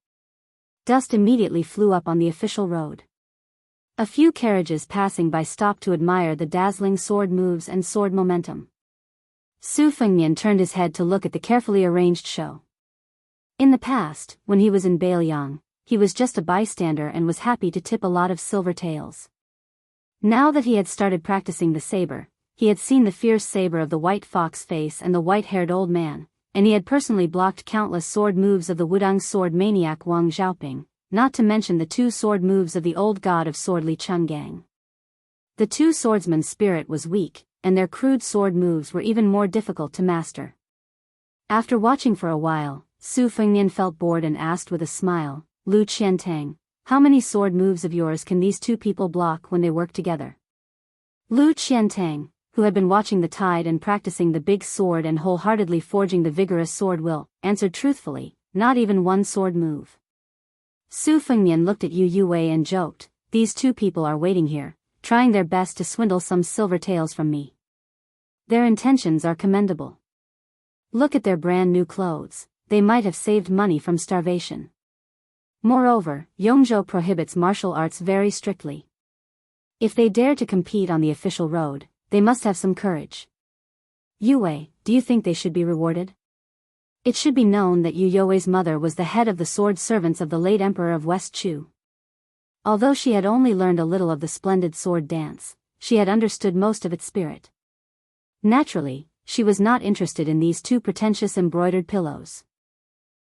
Dust immediately flew up on the official road. A few carriages passing by stopped to admire the dazzling sword moves and sword momentum. Su Fengnian turned his head to look at the carefully arranged show. In the past, when he was in Bailiang, he was just a bystander and was happy to tip a lot of silver taels. Now that he had started practicing the saber, he had seen the fierce saber of the white fox face and the white-haired old man, and he had personally blocked countless sword moves of the Wudang sword maniac Wang Xiaoping, not to mention the 2 sword moves of the old god of sword Li Chungang. The two swordsmen's spirit was weak, and their crude sword moves were even more difficult to master. After watching for a while, Su Fengnian felt bored and asked with a smile, "Lu Qiantang, how many sword moves of yours can these two people block when they work together?" Lu Qiantang, who had been watching the tide and practicing the big sword and wholeheartedly forging the vigorous sword will, answered truthfully, "Not even one sword move." Su Fengnian looked at Yu Yue and joked, "These two people are waiting here, trying their best to swindle some silver taels from me. Their intentions are commendable. Look at their brand new clothes, they might have saved money from starvation." Moreover, Yongzhou prohibits martial arts very strictly. If they dare to compete on the official road, they must have some courage. Yue, do you think they should be rewarded? It should be known that Yu Yue's mother was the head of the sword servants of the late emperor of West Chu. Although she had only learned a little of the splendid sword dance, she had understood most of its spirit. Naturally, she was not interested in these 2 pretentious embroidered pillows.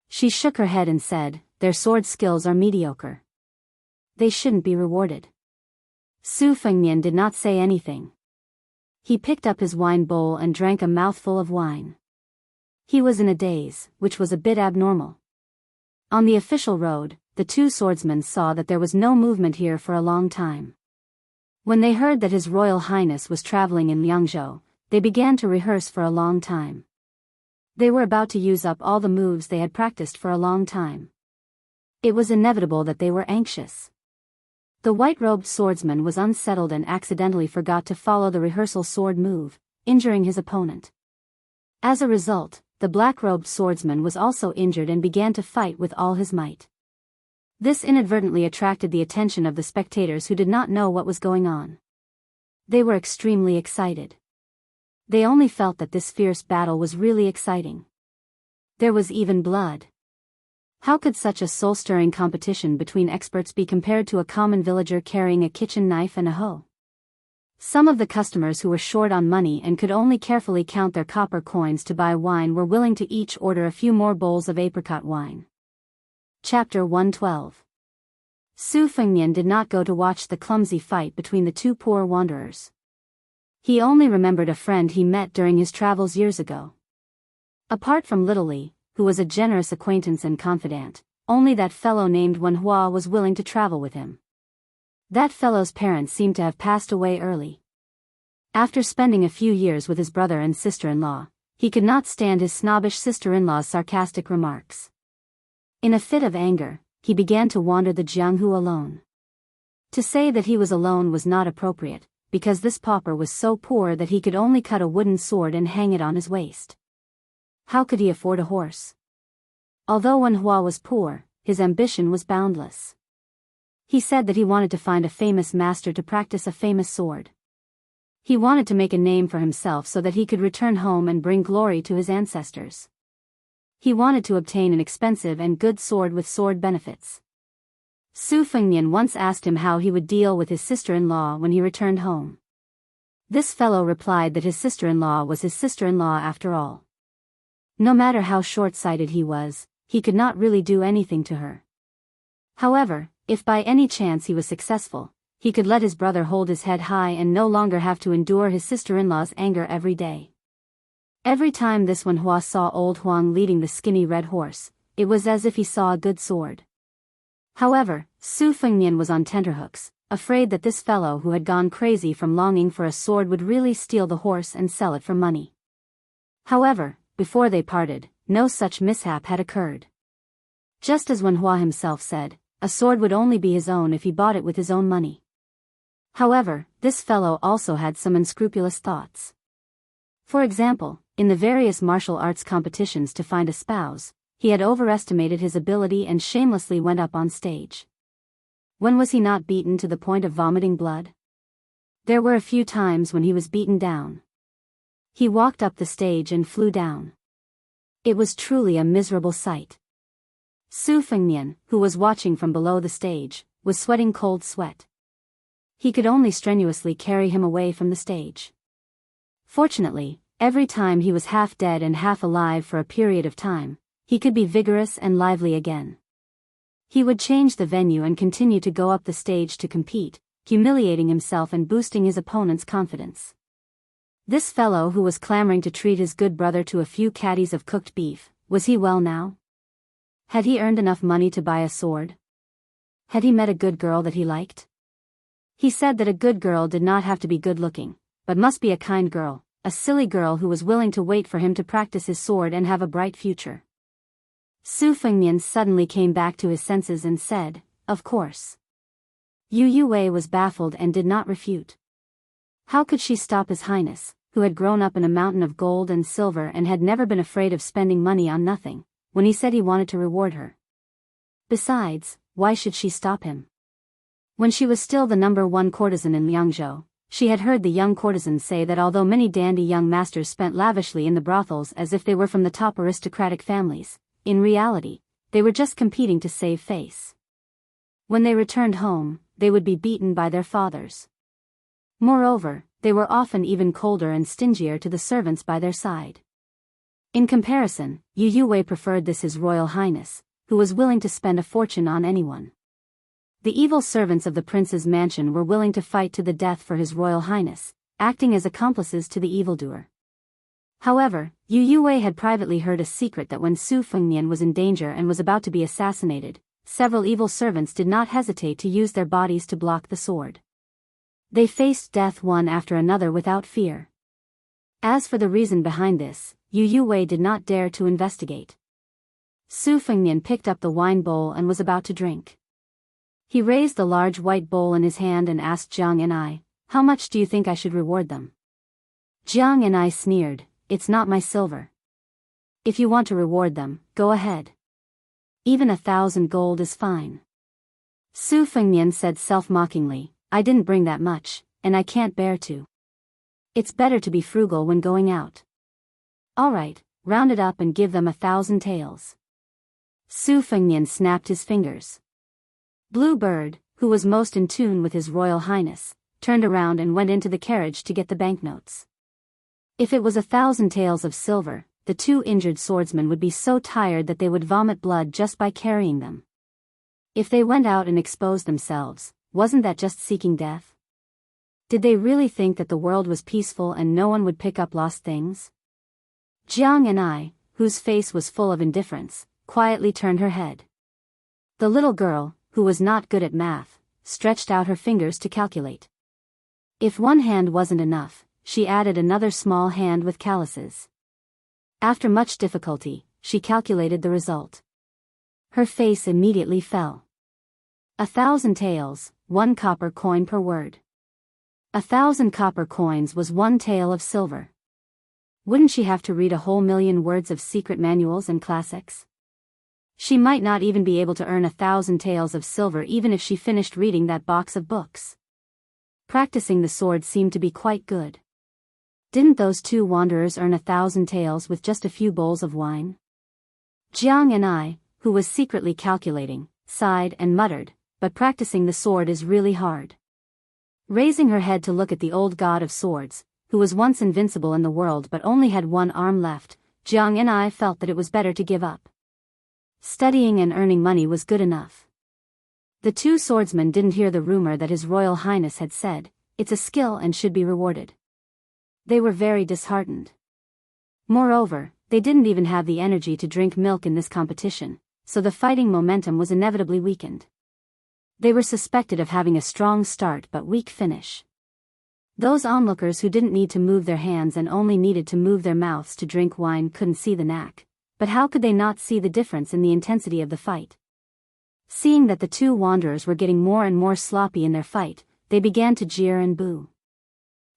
She shook her head and said, "Their sword skills are mediocre. They shouldn't be rewarded." Su Fengnian did not say anything. He picked up his wine bowl and drank a mouthful of wine. He was in a daze, which was a bit abnormal. On the official road, the 2 swordsmen saw that there was no movement here for a long time. When they heard that His Royal Highness was traveling in Liangzhou, they began to rehearse for a long time. They were about to use up all the moves they had practiced for a long time. It was inevitable that they were anxious. The white-robed swordsman was unsettled and accidentally forgot to follow the rehearsal sword move, injuring his opponent. As a result, the black-robed swordsman was also injured and began to fight with all his might. This inadvertently attracted the attention of the spectators who did not know what was going on. They were extremely excited. They only felt that this fierce battle was really exciting. There was even blood. How could such a soul-stirring competition between experts be compared to a common villager carrying a kitchen knife and a hoe? Some of the customers who were short on money and could only carefully count their copper coins to buy wine were willing to each order a few more bowls of apricot wine. Chapter 112. Su Fengnian did not go to watch the clumsy fight between the two poor wanderers. He only remembered a friend he met during his travels years ago. Apart from Little Li, who was a generous acquaintance and confidant, only that fellow named Wen Hua was willing to travel with him. That fellow's parents seemed to have passed away early. After spending a few years with his brother and sister-in-law, he could not stand his snobbish sister-in-law's sarcastic remarks. In a fit of anger, he began to wander the Jianghu alone. To say that he was alone was not appropriate, because this pauper was so poor that he could only cut a wooden sword and hang it on his waist. How could he afford a horse? Although Wen Hua was poor, his ambition was boundless. He said that he wanted to find a famous master to practice a famous sword. He wanted to make a name for himself so that he could return home and bring glory to his ancestors. He wanted to obtain an expensive and good sword with sword benefits. Su Fengnian once asked him how he would deal with his sister-in-law when he returned home. This fellow replied that his sister-in-law was his sister-in-law after all. No matter how short-sighted he was, he could not really do anything to her. However, if by any chance he was successful, he could let his brother hold his head high and no longer have to endure his sister-in-law's anger every day. Every time this Wen Hua saw old Huang leading the skinny red horse, it was as if he saw a good sword. However, Su Fengnian was on tenterhooks, afraid that this fellow who had gone crazy from longing for a sword would really steal the horse and sell it for money. However, before they parted, no such mishap had occurred. Just as Wen Hua himself said, a sword would only be his own if he bought it with his own money. However, this fellow also had some unscrupulous thoughts. For example, in the various martial arts competitions to find a spouse, he had overestimated his ability and shamelessly went up on stage. When was he not beaten to the point of vomiting blood? There were a few times when he was beaten down. He walked up the stage and flew down. It was truly a miserable sight. Su Fengnian, who was watching from below the stage, was sweating cold sweat. He could only strenuously carry him away from the stage. Fortunately, every time he was half dead and half alive for a period of time, he could be vigorous and lively again. He would change the venue and continue to go up the stage to compete, humiliating himself and boosting his opponent's confidence. This fellow who was clamoring to treat his good brother to a few caddies of cooked beef, was he well now? Had he earned enough money to buy a sword? Had he met a good girl that he liked? He said that a good girl did not have to be good-looking, but must be a kind girl, a silly girl who was willing to wait for him to practice his sword and have a bright future. Su Fengnian suddenly came back to his senses and said, "Of course." Yu Yue was baffled and did not refute. How could she stop His Highness, who had grown up in a mountain of gold and silver and had never been afraid of spending money on nothing, when he said he wanted to reward her? Besides, why should she stop him? When she was still the #1 courtesan in Liangzhou, she had heard the young courtesans say that although many dandy young masters spent lavishly in the brothels as if they were from the top aristocratic families, in reality, they were just competing to save face. When they returned home, they would be beaten by their fathers. Moreover, they were often even colder and stingier to the servants by their side. In comparison, Yu Yue preferred this His Royal Highness, who was willing to spend a fortune on anyone. The evil servants of the prince's mansion were willing to fight to the death for His Royal Highness, acting as accomplices to the evildoer. However, Yu Yue had privately heard a secret that when Su Fengnian was in danger and was about to be assassinated, several evil servants did not hesitate to use their bodies to block the sword. They faced death one after another without fear. As for the reason behind this, Yu Yue did not dare to investigate. Su Fengnian picked up the wine bowl and was about to drink. He raised the large white bowl in his hand and asked Jiang and I, "How much do you think I should reward them?" Jiang and I sneered, "It's not my silver. If you want to reward them, go ahead. Even 1,000 gold is fine." Su Fengmian said self-mockingly, "I didn't bring that much, and I can't bear to. It's better to be frugal when going out." "All right, round it up and give them 1,000 taels." Su Fengmian snapped his fingers. Blue Bird, who was most in tune with His Royal Highness, turned around and went into the carriage to get the banknotes. If it was 1,000 taels of silver, the two injured swordsmen would be so tired that they would vomit blood just by carrying them. If they went out and exposed themselves, wasn't that just seeking death? Did they really think that the world was peaceful and no one would pick up lost things? Jiang and I, whose face was full of indifference, quietly turned her head. The little girl, who was not good at math, stretched out her fingers to calculate. If one hand wasn't enough, she added another small hand with calluses. After much difficulty, she calculated the result. Her face immediately fell. 1,000 taels, 1 copper coin per word. 1,000 copper coins was 1 tael of silver. Wouldn't she have to read a whole million words of secret manuals and classics? She might not even be able to earn 1,000 taels of silver even if she finished reading that box of books. Practicing the sword seemed to be quite good. Didn't those two wanderers earn 1,000 taels with just a few bowls of wine? Jiang and I, who was secretly calculating, sighed and muttered, "But practicing the sword is really hard." Raising her head to look at the old god of swords, who was once invincible in the world but only had one arm left, Jiang and I felt that it was better to give up. Studying and earning money was good enough. The two swordsmen didn't hear the rumor that His Royal Highness had said, "It's a skill and should be rewarded." They were very disheartened. Moreover, they didn't even have the energy to drink milk in this competition, so the fighting momentum was inevitably weakened. They were suspected of having a strong start but weak finish. Those onlookers who didn't need to move their hands and only needed to move their mouths to drink wine couldn't see the knack, but how could they not see the difference in the intensity of the fight? Seeing that the two wanderers were getting more and more sloppy in their fight, they began to jeer and boo.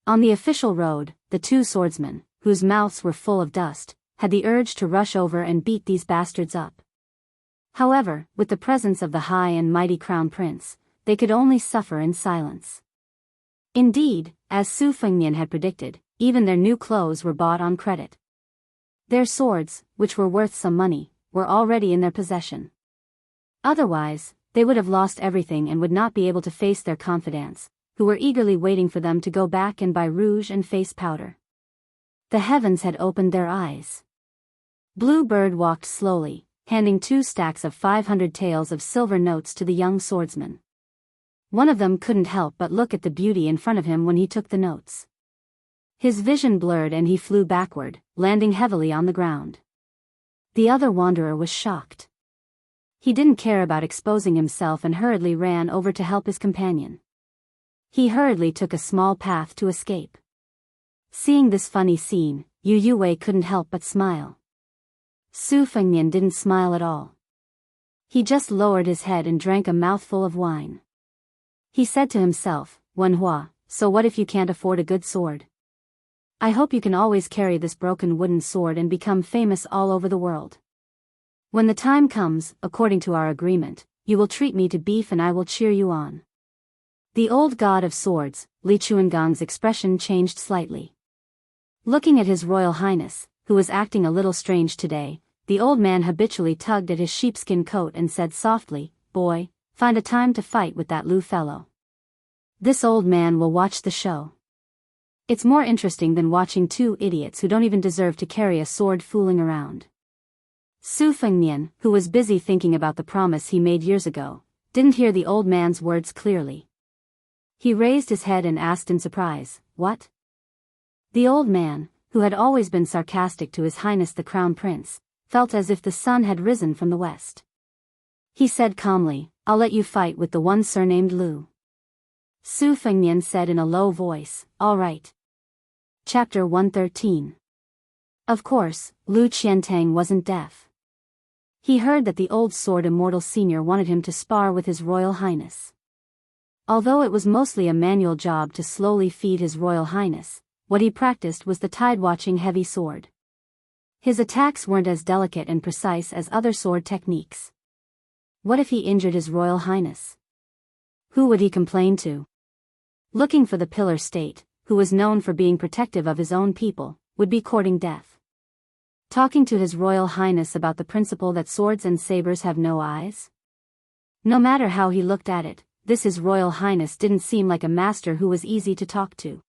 On the official road, the two swordsmen, whose mouths were full of dust, had the urge to rush over and beat these bastards up. However, with the presence of the high and mighty crown prince, they could only suffer in silence. Indeed, as Su Fengmian had predicted, even their new clothes were bought on credit. Their swords, which were worth some money, were already in their possession. Otherwise, they would have lost everything and would not be able to face their confidants, who were eagerly waiting for them to go back and buy rouge and face powder. The heavens had opened their eyes. Blue Bird walked slowly, handing 2 stacks of 500 taels of silver notes to the young swordsman. One of them couldn't help but look at the beauty in front of him when he took the notes. His vision blurred and he flew backward, landing heavily on the ground. The other wanderer was shocked. He didn't care about exposing himself and hurriedly ran over to help his companion. He hurriedly took a small path to escape. Seeing this funny scene, Yu Yue couldn't help but smile. Su Fengmian didn't smile at all. He just lowered his head and drank a mouthful of wine. He said to himself, "Wenhua, so what if you can't afford a good sword? I hope you can always carry this broken wooden sword and become famous all over the world. When the time comes, according to our agreement, you will treat me to beef and I will cheer you on." The old god of swords, Li Chuangong's expression changed slightly. Looking at His Royal Highness, who was acting a little strange today, the old man habitually tugged at his sheepskin coat and said softly, "Boy, find a time to fight with that Lu fellow. This old man will watch the show. It's more interesting than watching 2 idiots who don't even deserve to carry a sword fooling around." Su Fengmian, who was busy thinking about the promise he made years ago, didn't hear the old man's words clearly. He raised his head and asked in surprise, "What?" The old man, who had always been sarcastic to His Highness the Crown Prince, felt as if the sun had risen from the west. He said calmly, "I'll let you fight with the one surnamed Lu." Su Fengmian said in a low voice, "All right." Chapter 113. Of course, Lu Qiantang wasn't deaf. He heard that the old sword immortal senior wanted him to spar with His Royal Highness. Although it was mostly a manual job to slowly feed His Royal Highness, what he practiced was the tide-watching heavy sword. His attacks weren't as delicate and precise as other sword techniques. What if he injured His Royal Highness? Who would he complain to? Looking for the Pillar State, who was known for being protective of his own people, would be courting death. Talking to His Royal Highness about the principle that swords and sabers have no eyes? No matter how he looked at it, this His Royal Highness didn't seem like a master who was easy to talk to.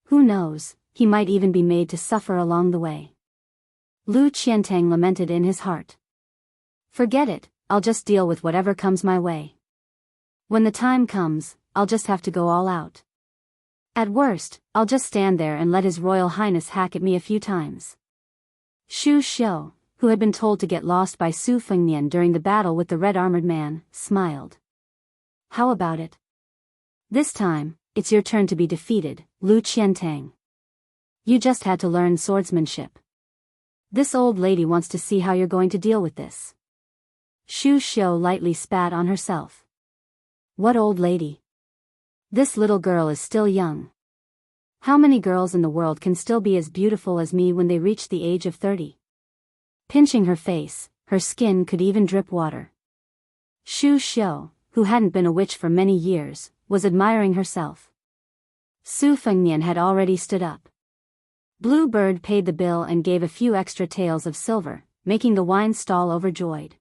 Who knows, he might even be made to suffer along the way. Lu Qiantang lamented in his heart. Forget it, I'll just deal with whatever comes my way. When the time comes, I'll just have to go all out. At worst, I'll just stand there and let His Royal Highness hack at me a few times. Xu Xiu, who had been told to get lost by Su Fengnian during the battle with the red-armored man, smiled. How about it? This time, it's your turn to be defeated, Lu Qiantang. You just had to learn swordsmanship. This old lady wants to see how you're going to deal with this. Xu Xiu lightly spat on herself. What old lady? This little girl is still young. How many girls in the world can still be as beautiful as me when they reach the age of 30? Pinching her face, her skin could even drip water. Xu Xiu, who hadn't been a witch for many years, was admiring herself. Su Fengnian had already stood up. Blue Bird paid the bill and gave a few extra taels of silver, making the wine stall overjoyed.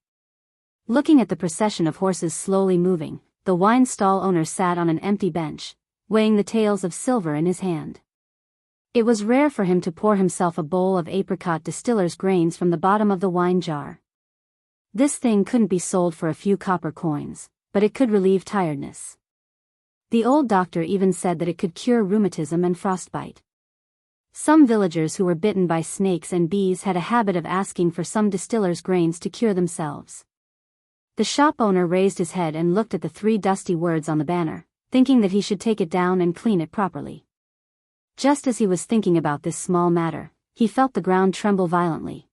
Looking at the procession of horses slowly moving, the wine stall owner sat on an empty bench, weighing the taels of silver in his hand. It was rare for him to pour himself a bowl of apricot distiller's grains from the bottom of the wine jar. This thing couldn't be sold for a few copper coins, but it could relieve tiredness. The old doctor even said that it could cure rheumatism and frostbite. Some villagers who were bitten by snakes and bees had a habit of asking for some distiller's grains to cure themselves. The shop owner raised his head and looked at the 3 dusty words on the banner, thinking that he should take it down and clean it properly. Just as he was thinking about this small matter, he felt the ground tremble violently.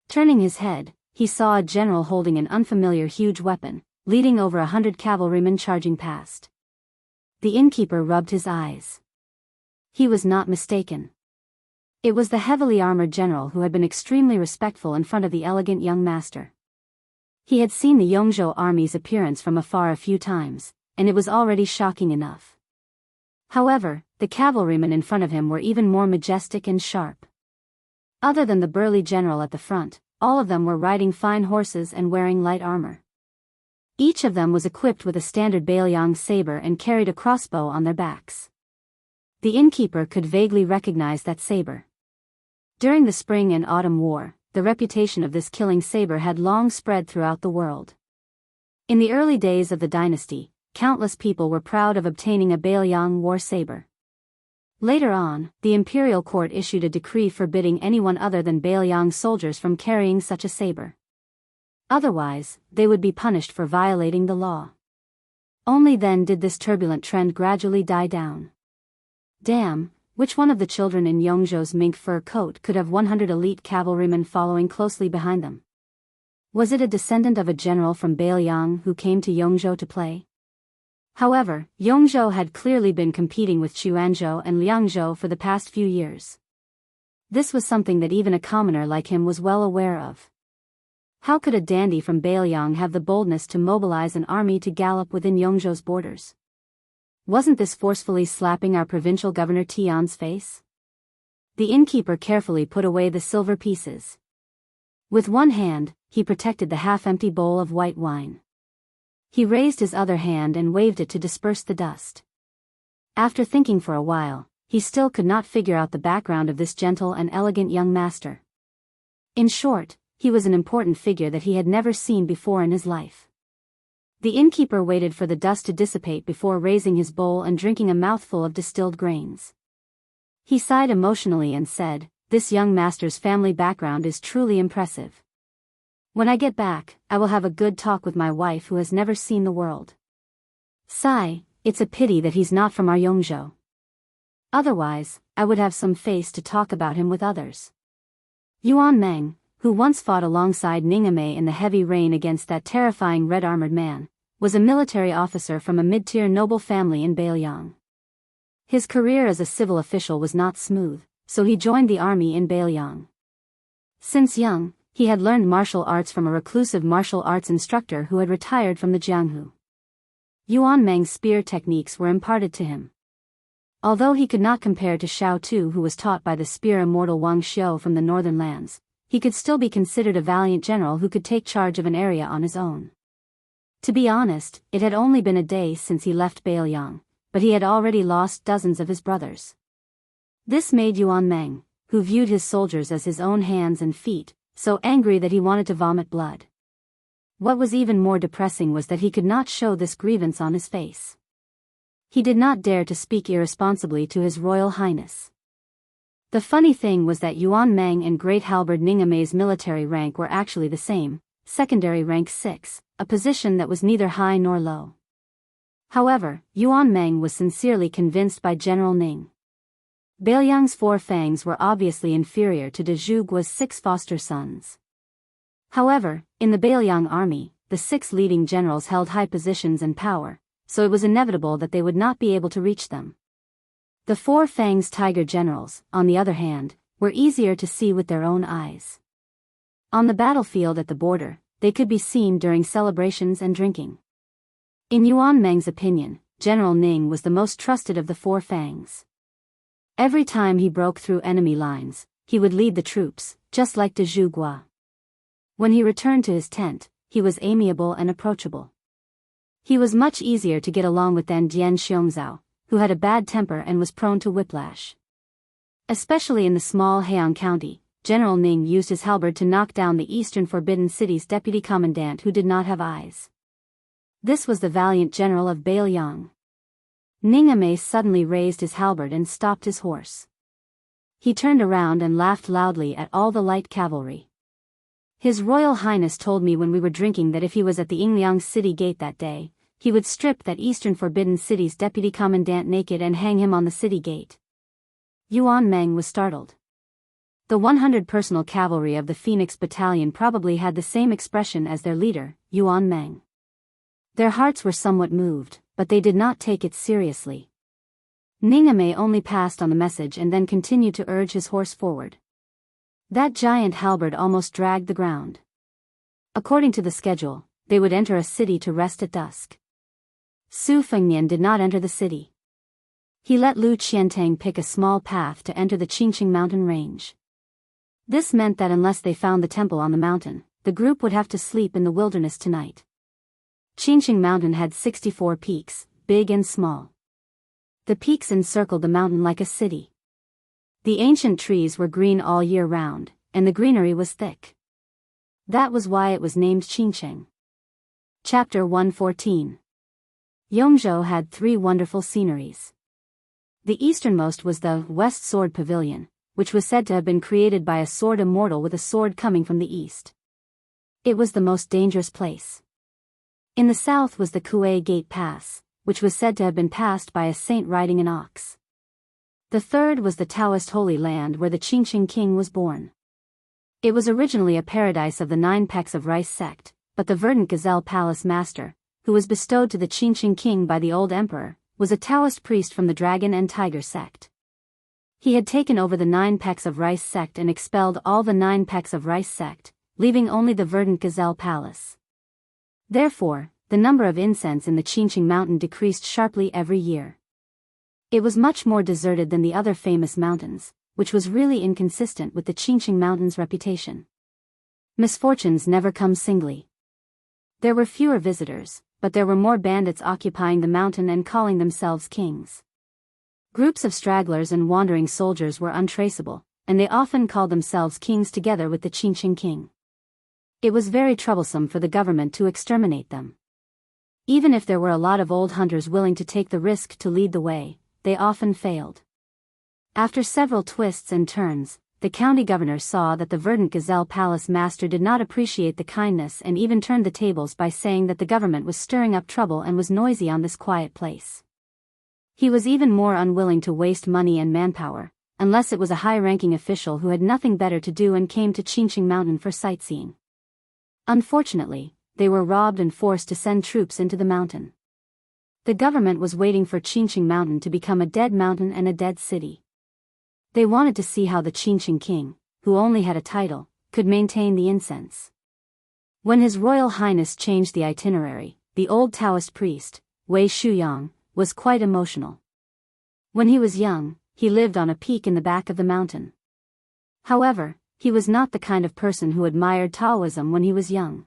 Turning his head, he saw a general holding an unfamiliar huge weapon, leading over 100 cavalrymen charging past. The innkeeper rubbed his eyes. He was not mistaken. It was the heavily armored general who had been extremely respectful in front of the elegant young master. He had seen the Yongzhou army's appearance from afar a few times, and it was already shocking enough. However, the cavalrymen in front of him were even more majestic and sharp. Other than the burly general at the front, all of them were riding fine horses and wearing light armor. Each of them was equipped with a standard Bailiang saber and carried a crossbow on their backs. The innkeeper could vaguely recognize that saber. During the Spring and Autumn War, the reputation of this killing saber had long spread throughout the world. In the early days of the dynasty, countless people were proud of obtaining a Bailiang war saber. Later on, the imperial court issued a decree forbidding anyone other than Bailiang soldiers from carrying such a saber. Otherwise, they would be punished for violating the law. Only then did this turbulent trend gradually die down. Damn, which one of the children in Yongzhou's mink fur coat could have 100 elite cavalrymen following closely behind them? Was it a descendant of a general from Bailiang who came to Yongzhou to play? However, Yongzhou had clearly been competing with Quanzhou and Liangzhou for the past few years. This was something that even a commoner like him was well aware of. How could a dandy from Bailiang have the boldness to mobilize an army to gallop within Yongzhou's borders? Wasn't this forcefully slapping our provincial governor Tian's face? The innkeeper carefully put away the silver pieces. With one hand, he protected the half-empty bowl of white wine. He raised his other hand and waved it to disperse the dust. After thinking for a while, he still could not figure out the background of this gentle and elegant young master. In short, he was an important figure that he had never seen before in his life. The innkeeper waited for the dust to dissipate before raising his bowl and drinking a mouthful of distilled grains. He sighed emotionally and said, "This young master's family background is truly impressive. When I get back, I will have a good talk with my wife who has never seen the world. Sigh, it's a pity that he's not from our Yongzhou. Otherwise, I would have some face to talk about him with others." Yuan Meng, who once fought alongside Ningame in the heavy rain against that terrifying red-armored man, was a military officer from a mid-tier noble family in Bailiang. His career as a civil official was not smooth, so he joined the army in Bailiang. Since young, he had learned martial arts from a reclusive martial arts instructor who had retired from the Jianghu. Yuan Meng's spear techniques were imparted to him. Although he could not compare to Xiao Tu, who was taught by the spear immortal Wang Xiu from the northern lands, he could still be considered a valiant general who could take charge of an area on his own. To be honest, it had only been a day since he left Bailiang, but he had already lost dozens of his brothers. This made Yuan Meng, who viewed his soldiers as his own hands and feet, so angry that he wanted to vomit blood. What was even more depressing was that he could not show this grievance on his face. He did not dare to speak irresponsibly to His Royal Highness. The funny thing was that Yuan Meng and Great Halberd Ningame's military rank were actually the same, secondary rank 6, a position that was neither high nor low. However, Yuan Meng was sincerely convinced by General Ning. Bailiang's 4 fangs were obviously inferior to de Zhugua's 6 foster sons. However, in the Bailiang army, the 6 leading generals held high positions and power, so it was inevitable that they would not be able to reach them. The 4 fangs tiger generals, on the other hand, were easier to see with their own eyes. On the battlefield at the border, they could be seen during celebrations and drinking. In Yuan Meng's opinion, General Ning was the most trusted of the 4 fangs. Every time he broke through enemy lines, he would lead the troops, just like de Zhugua. When he returned to his tent, he was amiable and approachable. He was much easier to get along with than Dian Xiongzhao, who had a bad temper and was prone to whiplash. Especially in the small Heian County, General Ning used his halberd to knock down the Eastern Forbidden City's deputy commandant who did not have eyes. This was the valiant general of Bailiang. Ningame suddenly raised his halberd and stopped his horse. He turned around and laughed loudly at all the light cavalry. His Royal Highness told me when we were drinking that if he was at the Yingliang city gate that day, he would strip that Eastern Forbidden City's deputy commandant naked and hang him on the city gate. Yuan Meng was startled. The 100 personal cavalry of the Phoenix Battalion probably had the same expression as their leader, Yuan Meng. Their hearts were somewhat moved, but they did not take it seriously. Ningame only passed on the message and then continued to urge his horse forward. That giant halberd almost dragged the ground. According to the schedule, they would enter a city to rest at dusk. Su Fengnian did not enter the city. He let Lu Qiantang pick a small path to enter the Qingqing mountain range. This meant that unless they found the temple on the mountain, the group would have to sleep in the wilderness tonight. Qingqing mountain had 64 peaks, big and small. The peaks encircled the mountain like a city. The ancient trees were green all year round, and the greenery was thick. That was why it was named Qingqing. Chapter 114. Yongzhou had 3 wonderful sceneries. The easternmost was the West Sword Pavilion, which was said to have been created by a sword immortal with a sword coming from the east. It was the most dangerous place. In the south was the Kuei Gate Pass, which was said to have been passed by a saint riding an ox. The third was the Taoist Holy Land where the Qingqing king was born. It was originally a paradise of the 9 pecks of rice sect, but the Verdant Gazelle Palace Master, who was bestowed to the Qingqing king by the old emperor, was a Taoist priest from the Dragon and Tiger sect. He had taken over the 9 pecks of rice sect and expelled all the 9 pecks of rice sect, leaving only the Verdant Gazelle Palace. Therefore, the number of incense in the Qingqing mountain decreased sharply every year. It was much more deserted than the other famous mountains, which was really inconsistent with the Qingqing mountain's reputation. Misfortunes never come singly. There were fewer visitors, but there were more bandits occupying the mountain and calling themselves kings. Groups of stragglers and wandering soldiers were untraceable, and they often called themselves kings together with the Qingqing king. It was very troublesome for the government to exterminate them. Even if there were a lot of old hunters willing to take the risk to lead the way, they often failed. After several twists and turns, the county governor saw that the Verdant Gazelle Palace Master did not appreciate the kindness and even turned the tables by saying that the government was stirring up trouble and was noisy on this quiet place. He was even more unwilling to waste money and manpower, unless it was a high-ranking official who had nothing better to do and came to Qingqing Mountain for sightseeing. Unfortunately, they were robbed and forced to send troops into the mountain. The government was waiting for Qingqing Mountain to become a dead mountain and a dead city. They wanted to see how the Qingqing king, who only had a title, could maintain the incense. When His Royal Highness changed the itinerary, the old Taoist priest, Wei Shuyang, was quite emotional. When he was young, he lived on a peak in the back of the mountain. However, he was not the kind of person who admired Taoism when he was young.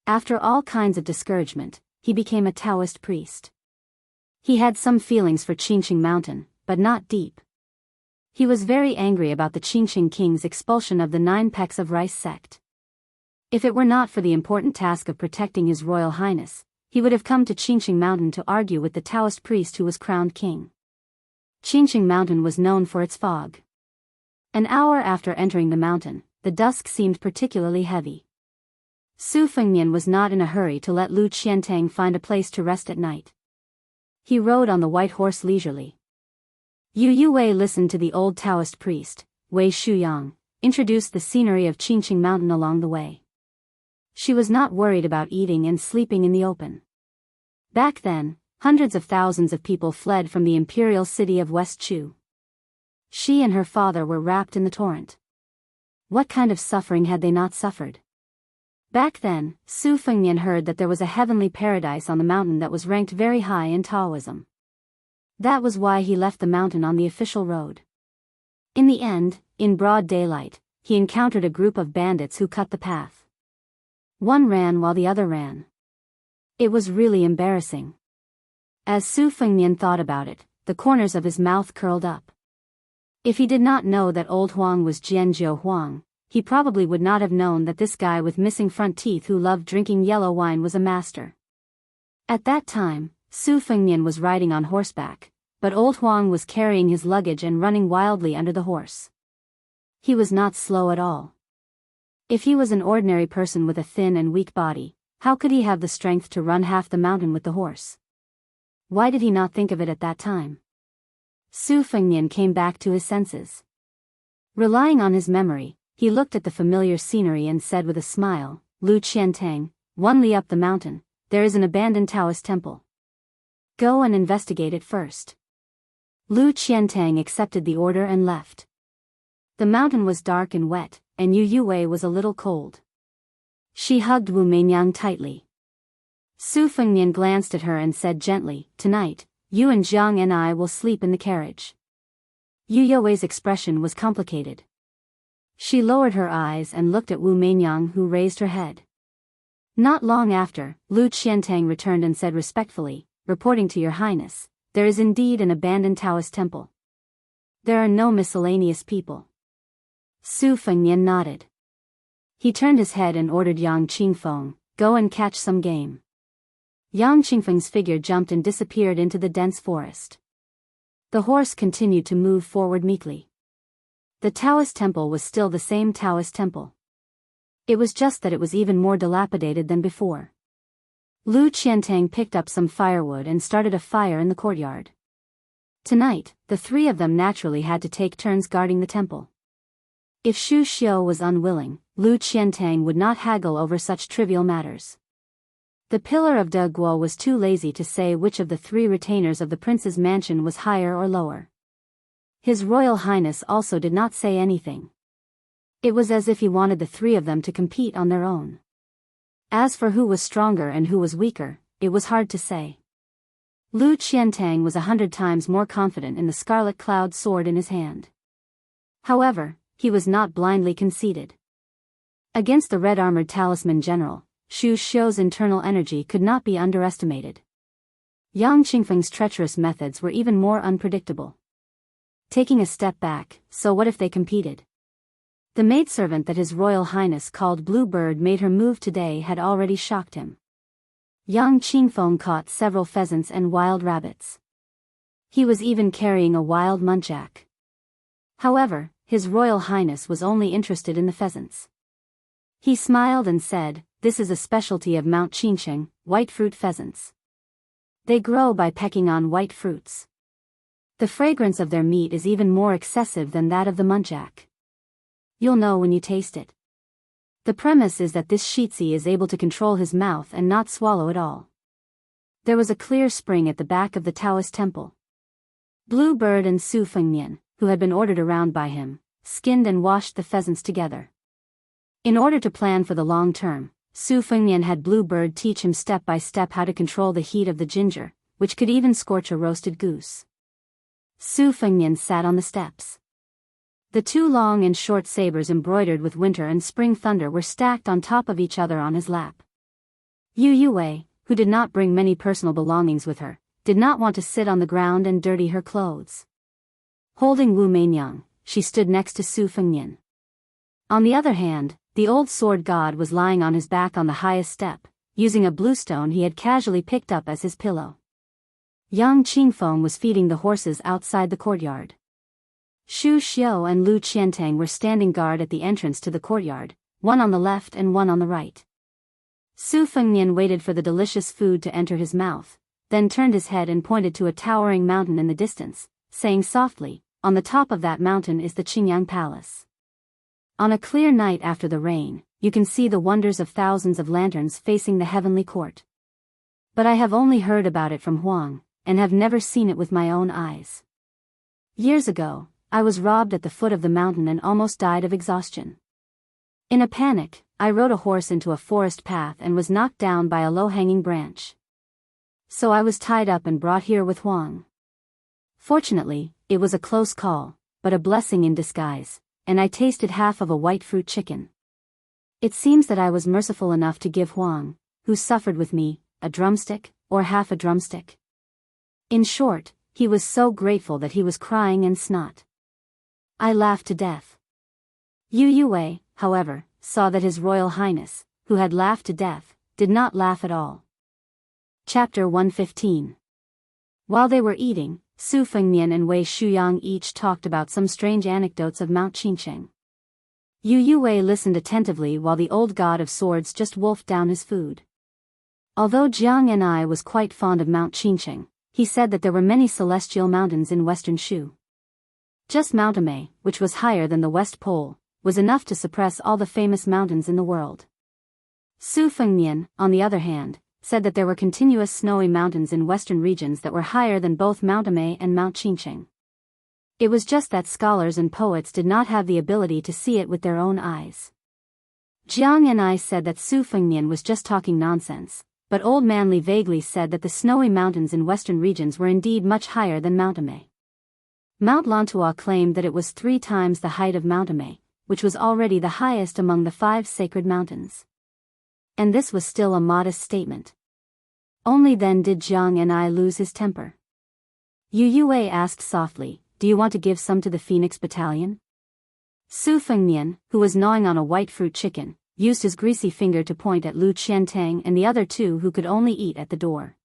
After all kinds of discouragement, he became a Taoist priest. He had some feelings for Qingqing Mountain, but not deep. He was very angry about the Qingqing king's expulsion of the 9 pecks of rice sect. If it were not for the important task of protecting His Royal Highness, he would have come to Qingqing Mountain to argue with the Taoist priest who was crowned king. Qingqing Mountain was known for its fog. An hour after entering the mountain, the dusk seemed particularly heavy. Su Fengnian was not in a hurry to let Lu Qiantang find a place to rest at night. He rode on the white horse leisurely. Yu Yuwei listened to the old Taoist priest, Wei Shuyang, introduce the scenery of Qingqing Mountain along the way. She was not worried about eating and sleeping in the open. Back then, hundreds of thousands of people fled from the imperial city of West Chu. She and her father were wrapped in the torrent. What kind of suffering had they not suffered? Back then, Su Fengnian heard that there was a heavenly paradise on the mountain that was ranked very high in Taoism. That was why he left the mountain on the official road. In the end, in broad daylight, he encountered a group of bandits who cut the path. One ran while the other ran. It was really embarrassing. As Su Fengnian thought about it, the corners of his mouth curled up. If he did not know that old Huang was Jianzhou Huang, he probably would not have known that this guy with missing front teeth who loved drinking yellow wine was a master. At that time, Su Fengnian was riding on horseback, but old Huang was carrying his luggage and running wildly under the horse. He was not slow at all. If he was an ordinary person with a thin and weak body, how could he have the strength to run half the mountain with the horse? Why did he not think of it at that time? Su Fengnian came back to his senses. Relying on his memory, he looked at the familiar scenery and said with a smile, Lu Qiantang, 1 li up the mountain, there is an abandoned Taoist temple. Go and investigate it first. Lu Qiantang accepted the order and left. The mountain was dark and wet, and Yu Yuwei was a little cold. She hugged Wu Meinyang tightly. Su Fengnian glanced at her and said gently, tonight, you and Jiang and I will sleep in the carriage. Yu Yuwei's expression was complicated. She lowered her eyes and looked at Wu Meinyang, who raised her head. Not long after, Lu Qiantang returned and said respectfully, reporting to Your Highness, there is indeed an abandoned Taoist temple. There are no miscellaneous people. Su Fengnian nodded. He turned his head and ordered Yang Qingfeng, go and catch some game. Yang Qingfeng's figure jumped and disappeared into the dense forest. The horse continued to move forward meekly. The Taoist temple was still the same Taoist temple. It was just that it was even more dilapidated than before. Lu Qiantang picked up some firewood and started a fire in the courtyard. Tonight, the 3 of them naturally had to take turns guarding the temple. If Xu Xiu was unwilling, Lu Qiantang would not haggle over such trivial matters. The pillar of De Guo was too lazy to say which of the 3 retainers of the prince's mansion was higher or lower. His Royal Highness also did not say anything. It was as if he wanted the 3 of them to compete on their own. As for who was stronger and who was weaker, it was hard to say. Lu Qiantang was 100 times more confident in the scarlet cloud sword in his hand. However, he was not blindly conceited. Against the red-armored talisman general, Xu Xiu's internal energy could not be underestimated. Yang Qingfeng's treacherous methods were even more unpredictable. Taking a step back, so what if they competed? The maidservant that His Royal Highness called Blue Bird made her move today had already shocked him. Yang Qingfeng caught several pheasants and wild rabbits. He was even carrying a wild muntjac. However, His Royal Highness was only interested in the pheasants. He smiled and said, this is a specialty of Mount Qingqing, white fruit pheasants. They grow by pecking on white fruits. The fragrance of their meat is even more excessive than that of the muntjac. You'll know when you taste it. The premise is that this Shitsi is able to control his mouth and not swallow it all. There was a clear spring at the back of the Taoist temple. Bluebird and Su Fengnian, who had been ordered around by him, skinned and washed the pheasants together. In order to plan for the long term, Su Fengnian had Bluebird teach him step by step how to control the heat of the ginger, which could even scorch a roasted goose. Su Fengnian sat on the steps. The two long and short sabers embroidered with winter and spring thunder were stacked on top of each other on his lap. Yu Yue, who did not bring many personal belongings with her, did not want to sit on the ground and dirty her clothes. Holding Wu Meinyang, she stood next to Su Fengnian. On the other hand, the old sword god was lying on his back on the highest step, using a bluestone he had casually picked up as his pillow. Yang Qingfeng was feeding the horses outside the courtyard. Xu Xiu and Lu Qiantang were standing guard at the entrance to the courtyard, one on the left and one on the right. Su Fengnian waited for the delicious food to enter his mouth, then turned his head and pointed to a towering mountain in the distance, saying softly, "On the top of that mountain is the Qingyang Palace. On a clear night after the rain, you can see the wonders of thousands of lanterns facing the heavenly court. But I have only heard about it from Huang, and have never seen it with my own eyes. Years ago, I was robbed at the foot of the mountain and almost died of exhaustion. In a panic, I rode a horse into a forest path and was knocked down by a low-hanging branch. So I was tied up and brought here with Huang. Fortunately, it was a close call, but a blessing in disguise, and I tasted half of a white fruit chicken. It seems that I was merciful enough to give Huang, who suffered with me, a drumstick, or half a drumstick. In short, he was so grateful that he was crying and snot. I laughed to death." Yu Yue, however, saw that His Royal Highness, who had laughed to death, did not laugh at all. Chapter 115. While they were eating, Su Fengnian and Wei Shuyang each talked about some strange anecdotes of Mount Qincheng. Yu Yue listened attentively while the old god of swords just wolfed down his food. Although Jiang Ni was quite fond of Mount Qincheng, he said that there were many celestial mountains in western Shu. Just Mount Imei, which was higher than the West Pole, was enough to suppress all the famous mountains in the world. Su Fengnian, on the other hand, said that there were continuous snowy mountains in western regions that were higher than both Mount Imei and Mount Qincheng. It was just that scholars and poets did not have the ability to see it with their own eyes. Jiang Ni said that Su Fengnian was just talking nonsense, but Old Man Li vaguely said that the snowy mountains in western regions were indeed much higher than Mount Imei. Mount Lantua claimed that it was 3 times the height of Mount Imei, which was already the highest among the 5 sacred mountains. And this was still a modest statement. Only then did Jiang Ni lose his temper. Yu Yue asked softly, "Do you want to give some to the Phoenix Battalion?" Su Fengnian, who was gnawing on a white fruit chicken, used his greasy finger to point at Lu Qiantang and the other 2 who could only eat at the door.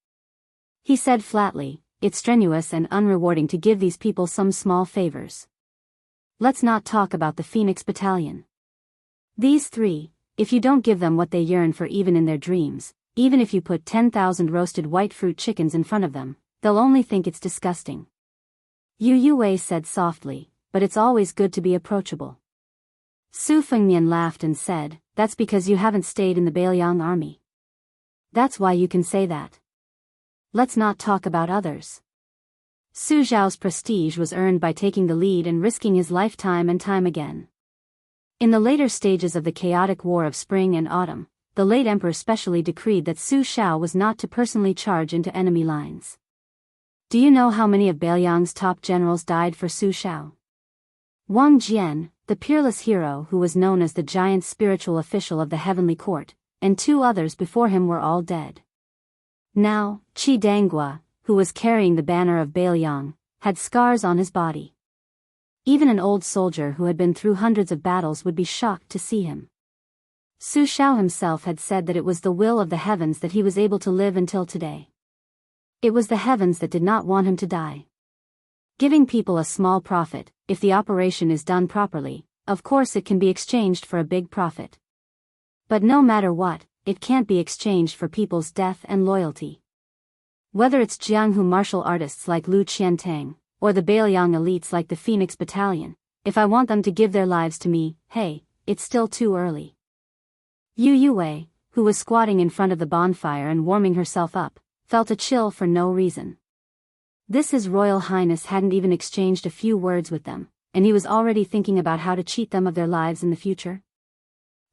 He said flatly, "It's strenuous and unrewarding to give these people some small favors. Let's not talk about the Phoenix Battalion. These 3, if you don't give them what they yearn for even in their dreams, even if you put 10,000 roasted white fruit chickens in front of them, they'll only think it's disgusting." Yu Yue said softly, "But it's always good to be approachable." Su Fengnian laughed and said, "That's because you haven't stayed in the Bailiang army. That's why you can say that. Let's not talk about others." Su Zhao's prestige was earned by taking the lead and risking his life time and time again. In the later stages of the chaotic war of spring and autumn, the late emperor specially decreed that Su Xiao was not to personally charge into enemy lines. Do you know how many of Bailiang's top generals died for Su Xiao? Wang Jian, the peerless hero who was known as the giant spiritual official of the heavenly court, and 2 others before him were all dead. Now, Qi Danghua, who was carrying the banner of Bailiang, had scars on his body. Even an old soldier who had been through hundreds of battles would be shocked to see him. Su Xiao himself had said that it was the will of the heavens that he was able to live until today. It was the heavens that did not want him to die. Giving people a small profit, if the operation is done properly, of course it can be exchanged for a big profit. But no matter what, it can't be exchanged for people's death and loyalty. Whether it's Jianghu martial artists like Lu Qiantang, or the Bailiang elites like the Phoenix Battalion, if I want them to give their lives to me. Hey, it's still too early. Yu Yue, who was squatting in front of the bonfire and warming herself up, felt a chill for no reason. His Royal Highness hadn't even exchanged a few words with them, and he was already thinking about how to cheat them of their lives in the future.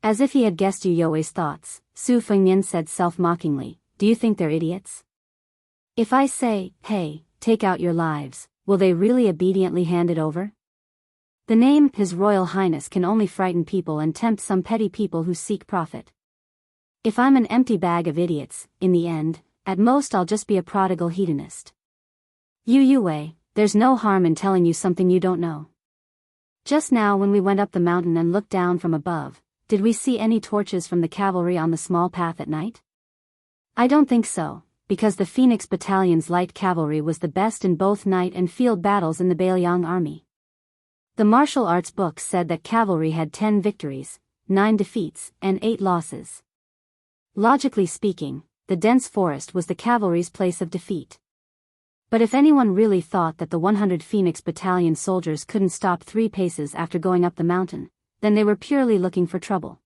As if he had guessed Yu Yue's thoughts, Su Fengnian said self-mockingly, "Do you think they're idiots? If I say, hey, take out your lives, will they really obediently hand it over? The name His Royal Highness can only frighten people and tempt some petty people who seek profit. If I'm an empty bag of idiots, in the end, at most I'll just be a prodigal hedonist. Yu Yue, there's no harm in telling you something you don't know. Just now when we went up the mountain and looked down from above, did we see any torches from the cavalry on the small path at night? I don't think so, because the Phoenix Battalion's light cavalry was the best in both night and field battles in the Bailiang army. The martial arts books said that cavalry had 10 victories, 9 defeats, and 8 losses. Logically speaking, the dense forest was the cavalry's place of defeat. But if anyone really thought that the 100 Phoenix Battalion soldiers couldn't stop 3 paces after going up the mountain, then they were purely looking for trouble.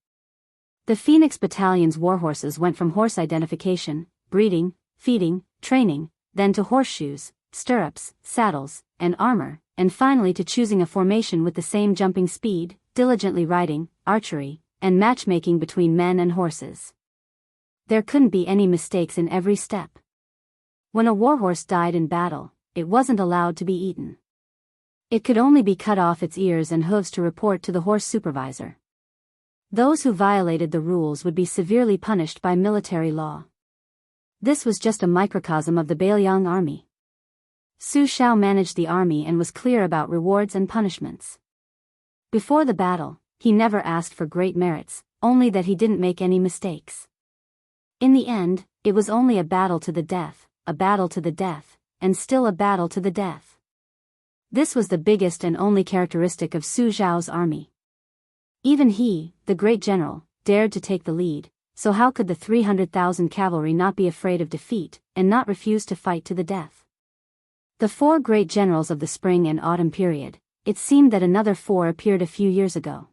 The Phoenix Battalion's warhorses went from horse identification, breeding, feeding, training, then to horseshoes, stirrups, saddles, and armor, and finally to choosing a formation with the same jumping speed, diligently riding, archery, and matchmaking between men and horses. There couldn't be any mistakes in every step. When a warhorse died in battle, it wasn't allowed to be eaten. It could only be cut off its ears and hooves to report to the horse supervisor. Those who violated the rules would be severely punished by military law. This was just a microcosm of the Bailiang army. Su Shao managed the army and was clear about rewards and punishments. Before the battle, he never asked for great merits, only that he didn't make any mistakes. In the end, it was only a battle to the death, a battle to the death, and still a battle to the death. This was the biggest and only characteristic of Su Zhao's army. Even he, the great general, dared to take the lead, so how could the 300,000 cavalry not be afraid of defeat, and not refuse to fight to the death? The 4 great generals of the spring and autumn period, it seemed that another 4 appeared a few years ago.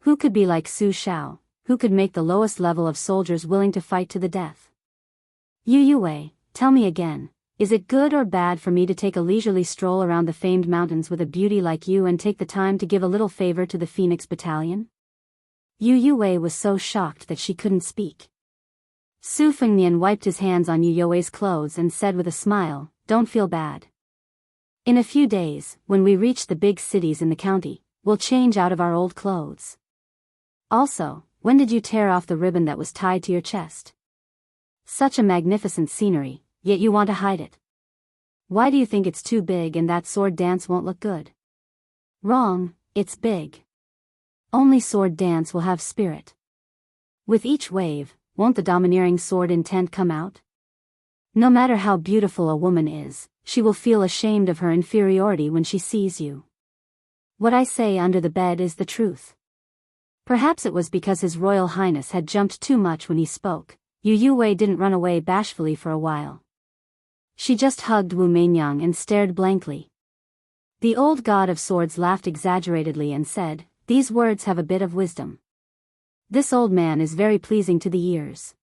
Who could be like Su Shao, who could make the lowest level of soldiers willing to fight to the death? Yu Yue, tell me again, is it good or bad for me to take a leisurely stroll around the famed mountains with a beauty like you and take the time to give a little favor to the Phoenix Battalion? Yu Yue was so shocked that she couldn't speak. Su Fengnian wiped his hands on Yu Yue's clothes and said with a smile, "Don't feel bad. In a few days, when we reach the big cities in the county, we'll change out of our old clothes. Also, when did you tear off the ribbon that was tied to your chest? Such a magnificent scenery, yet you want to hide it. Why do you think it's too big and that sword dance won't look good? Wrong, it's big. Only sword dance will have spirit. With each wave, won't the domineering sword intent come out? No matter how beautiful a woman is, she will feel ashamed of her inferiority when she sees you. What I say under the bed is the truth." Perhaps it was because His Royal Highness had jumped too much when he spoke. Yu Yue didn't run away bashfully for a while. She just hugged Wu Meinyang and stared blankly. The old god of swords laughed exaggeratedly and said, "These words have a bit of wisdom. This old man is very pleasing to the ears."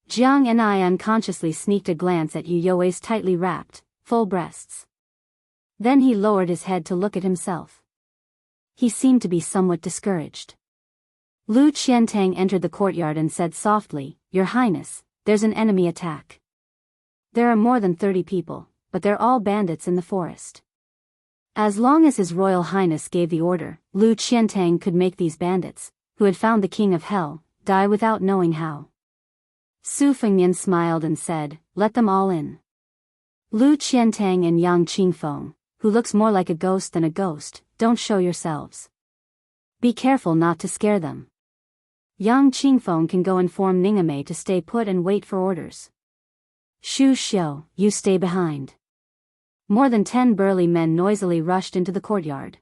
Jiang and I unconsciously sneaked a glance at Yu Yue's tightly wrapped, full breasts. Then he lowered his head to look at himself. He seemed to be somewhat discouraged. Lu Qiantang entered the courtyard and said softly, "Your Highness, there's an enemy attack. There are more than 30 people, but they're all bandits in the forest." As long as His Royal Highness gave the order, Lu Qiantang could make these bandits, who had found the King of Hell, die without knowing how. Su Fengnian smiled and said, "Let them all in." Lu Qiantang and Yang Qingfeng, who looks more like a ghost than a ghost, don't show yourselves. Be careful not to scare them. Yang Qingfeng can go inform Ningame to stay put and wait for orders. Shu Xiu, you stay behind. More than 10 burly men noisily rushed into the courtyard.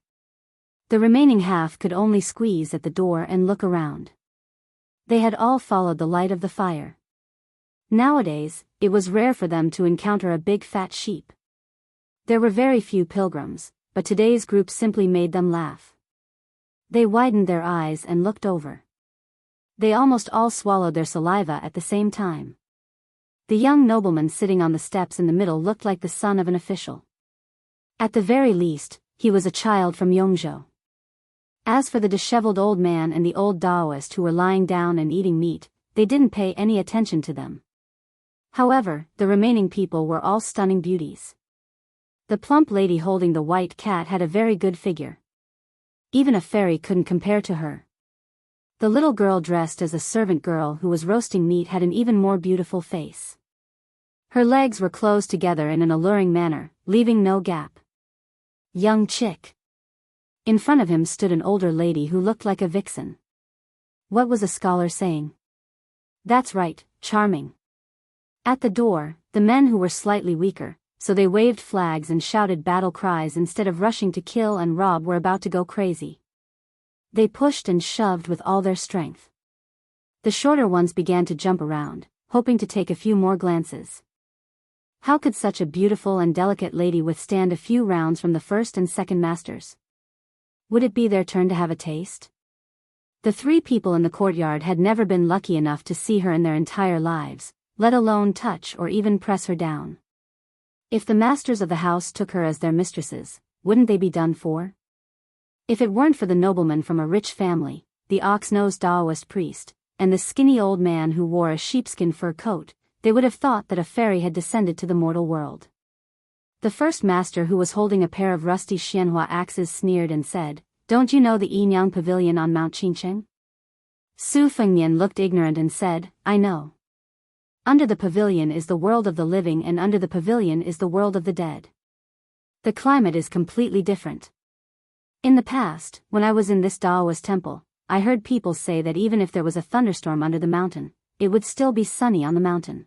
The remaining half could only squeeze at the door and look around. They had all followed the light of the fire. Nowadays, it was rare for them to encounter a big fat sheep. There were very few pilgrims, but today's group simply made them laugh. They widened their eyes and looked over. They almost all swallowed their saliva at the same time. The young nobleman sitting on the steps in the middle looked like the son of an official. At the very least, he was a child from Yongzhou. As for the disheveled old man and the old Taoist who were lying down and eating meat, they didn't pay any attention to them. However, the remaining people were all stunning beauties. The plump lady holding the white cat had a very good figure. Even a fairy couldn't compare to her. The little girl dressed as a servant girl who was roasting meat had an even more beautiful face. Her legs were closed together in an alluring manner, leaving no gap. Young chick. In front of him stood an older lady who looked like a vixen. What was a scholar saying? That's right, charming. At the door, the men who were slightly weaker, so they waved flags and shouted battle cries instead of rushing to kill and rob, were about to go crazy. They pushed and shoved with all their strength. The shorter ones began to jump around, hoping to take a few more glances. How could such a beautiful and delicate lady withstand a few rounds from the first and second masters? Would it be their turn to have a taste? The three people in the courtyard had never been lucky enough to see her in their entire lives, let alone touch or even press her down. If the masters of the house took her as their mistresses, wouldn't they be done for? If it weren't for the nobleman from a rich family, the ox-nosed Taoist priest, and the skinny old man who wore a sheepskin fur coat, they would have thought that a fairy had descended to the mortal world. The first master, who was holding a pair of rusty xianhua axes, sneered and said, "Don't you know the Yinyang Pavilion on Mount Qingcheng?" Su Fengnian looked ignorant and said, "I know. Under the pavilion is the world of the living, and under the pavilion is the world of the dead. The climate is completely different. In the past, when I was in this Taoist temple, I heard people say that even if there was a thunderstorm under the mountain, it would still be sunny on the mountain."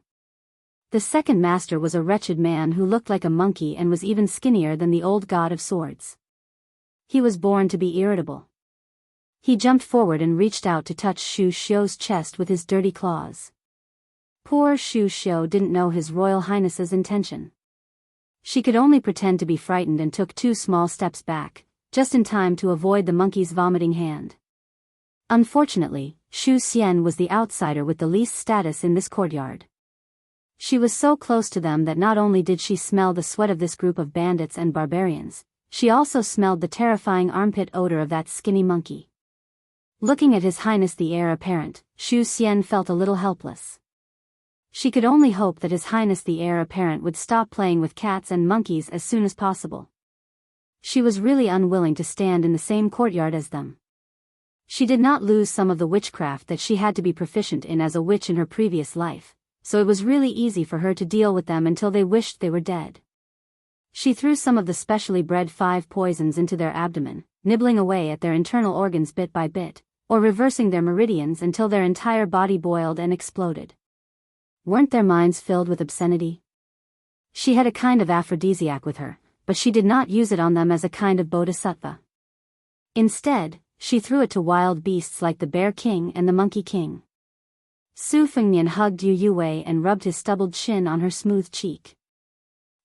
The second master was a wretched man who looked like a monkey and was even skinnier than the old god of swords. He was born to be irritable. He jumped forward and reached out to touch Shu Xiu's chest with his dirty claws. Poor Shu Xiu didn't know His Royal Highness's intention. She could only pretend to be frightened and took 2 small steps back, just in time to avoid the monkey's vomiting hand. Unfortunately, Shu Xian was the outsider with the least status in this courtyard. She was so close to them that not only did she smell the sweat of this group of bandits and barbarians, she also smelled the terrifying armpit odor of that skinny monkey. Looking at His Highness the Heir Apparent, Shu Xian felt a little helpless. She could only hope that His Highness the Heir Apparent would stop playing with cats and monkeys as soon as possible. She was really unwilling to stand in the same courtyard as them. She did not lose some of the witchcraft that she had to be proficient in as a witch in her previous life, so it was really easy for her to deal with them until they wished they were dead. She threw some of the specially bred 5 poisons into their abdomen, nibbling away at their internal organs bit by bit, or reversing their meridians until their entire body boiled and exploded. Weren't their minds filled with obscenity? She had a kind of aphrodisiac with her, but she did not use it on them as a kind of bodhisattva. Instead, she threw it to wild beasts like the Bear King and the Monkey King. Su Fengnian hugged Yu Yue and rubbed his stubbled chin on her smooth cheek.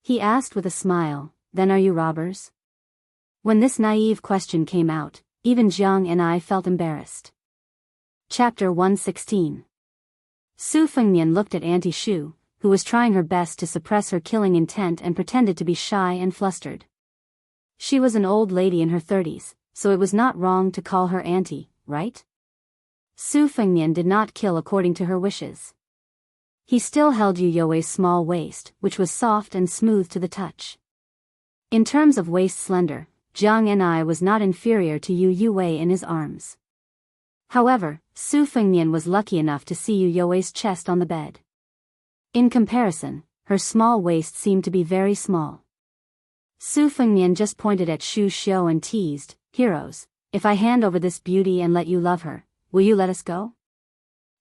He asked with a smile, "Then are you robbers?" When this naive question came out, even Jiang and I felt embarrassed. Chapter 116. Su Fengnian looked at Auntie Shu, who was trying her best to suppress her killing intent and pretended to be shy and flustered. She was an old lady in her 30s, so it was not wrong to call her auntie, right? Su Fengnian did not kill according to her wishes. He still held Yu Yue's small waist, which was soft and smooth to the touch. In terms of waist slender, Jiang and I was not inferior to Yu Yue in his arms. However, Su Fengnian was lucky enough to see Yu Yue's chest on the bed. In comparison, her small waist seemed to be very small. Su Fengnian just pointed at Shu Xiu and teased, "Heroes, if I hand over this beauty and let you love her, will you let us go?"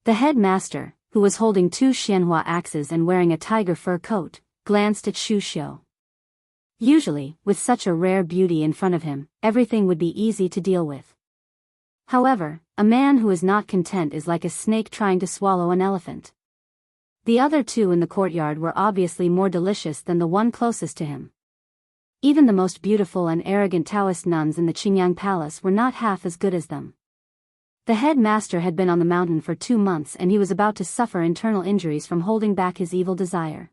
The headmaster, who was holding 2 xianhua axes and wearing a tiger fur coat, glanced at Shu Xiu. Usually, with such a rare beauty in front of him, everything would be easy to deal with. However, a man who is not content is like a snake trying to swallow an elephant. The other 2 in the courtyard were obviously more delicious than the one closest to him. Even the most beautiful and arrogant Taoist nuns in the Qingyang Palace were not half as good as them. The head master had been on the mountain for 2 months and he was about to suffer internal injuries from holding back his evil desire.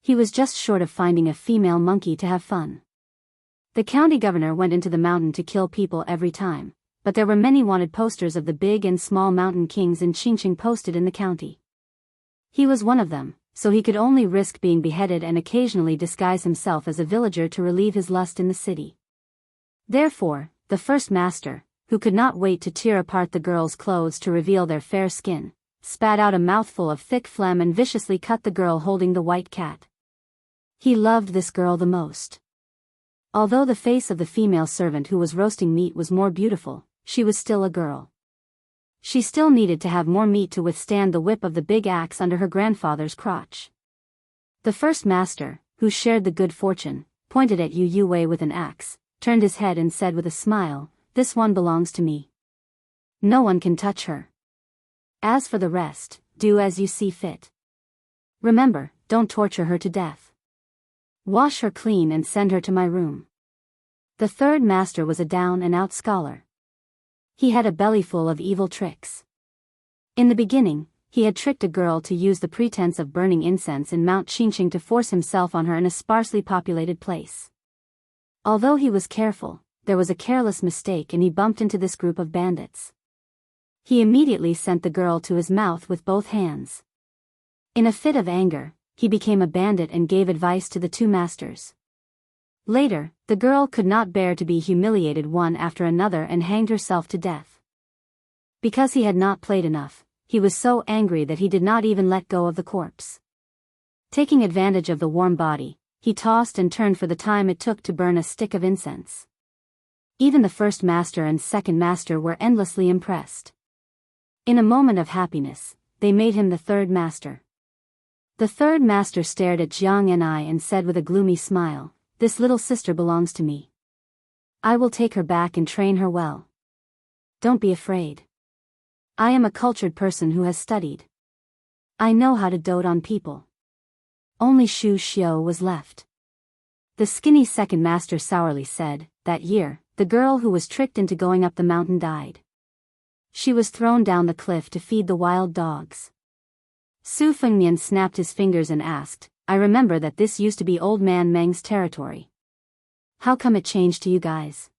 He was just short of finding a female monkey to have fun. The county governor went into the mountain to kill people every time, but there were many wanted posters of the big and small mountain kings in Qingqing posted in the county. He was one of them, so he could only risk being beheaded and occasionally disguise himself as a villager to relieve his lust in the city. Therefore, the first master, who could not wait to tear apart the girl's clothes to reveal their fair skin, spat out a mouthful of thick phlegm and viciously cut the girl holding the white cat. He loved this girl the most. Although the face of the female servant who was roasting meat was more beautiful, she was still a girl. She still needed to have more meat to withstand the whip of the big axe under her grandfather's crotch. The first master, who shared the good fortune, pointed at Yu Wei with an axe, turned his head and said with a smile, "This one belongs to me. No one can touch her. As for the rest, do as you see fit. Remember, don't torture her to death. Wash her clean and send her to my room." The third master was a down-and-out scholar. He had a bellyful of evil tricks. In the beginning, he had tricked a girl to use the pretense of burning incense in Mount Qingqing to force himself on her in a sparsely populated place. Although he was careful, there was a careless mistake and he bumped into this group of bandits. He immediately sent the girl to his mouth with both hands. In a fit of anger, he became a bandit and gave advice to the 2 masters. Later, the girl could not bear to be humiliated one after another and hanged herself to death. Because he had not played enough, he was so angry that he did not even let go of the corpse. Taking advantage of the warm body, he tossed and turned for the time it took to burn a stick of incense. Even the first master and second master were endlessly impressed. In a moment of happiness, they made him the third master. The third master stared at Jiang Ni and said with a gloomy smile, "This little sister belongs to me. I will take her back and train her well. Don't be afraid. I am a cultured person who has studied. I know how to dote on people." Only Shu Xiu was left. The skinny second master sourly said, "That year, the girl who was tricked into going up the mountain died. She was thrown down the cliff to feed the wild dogs." Su Fengnian snapped his fingers and asked, "I remember that this used to be Old Man Meng's territory. How come it changed to you guys?"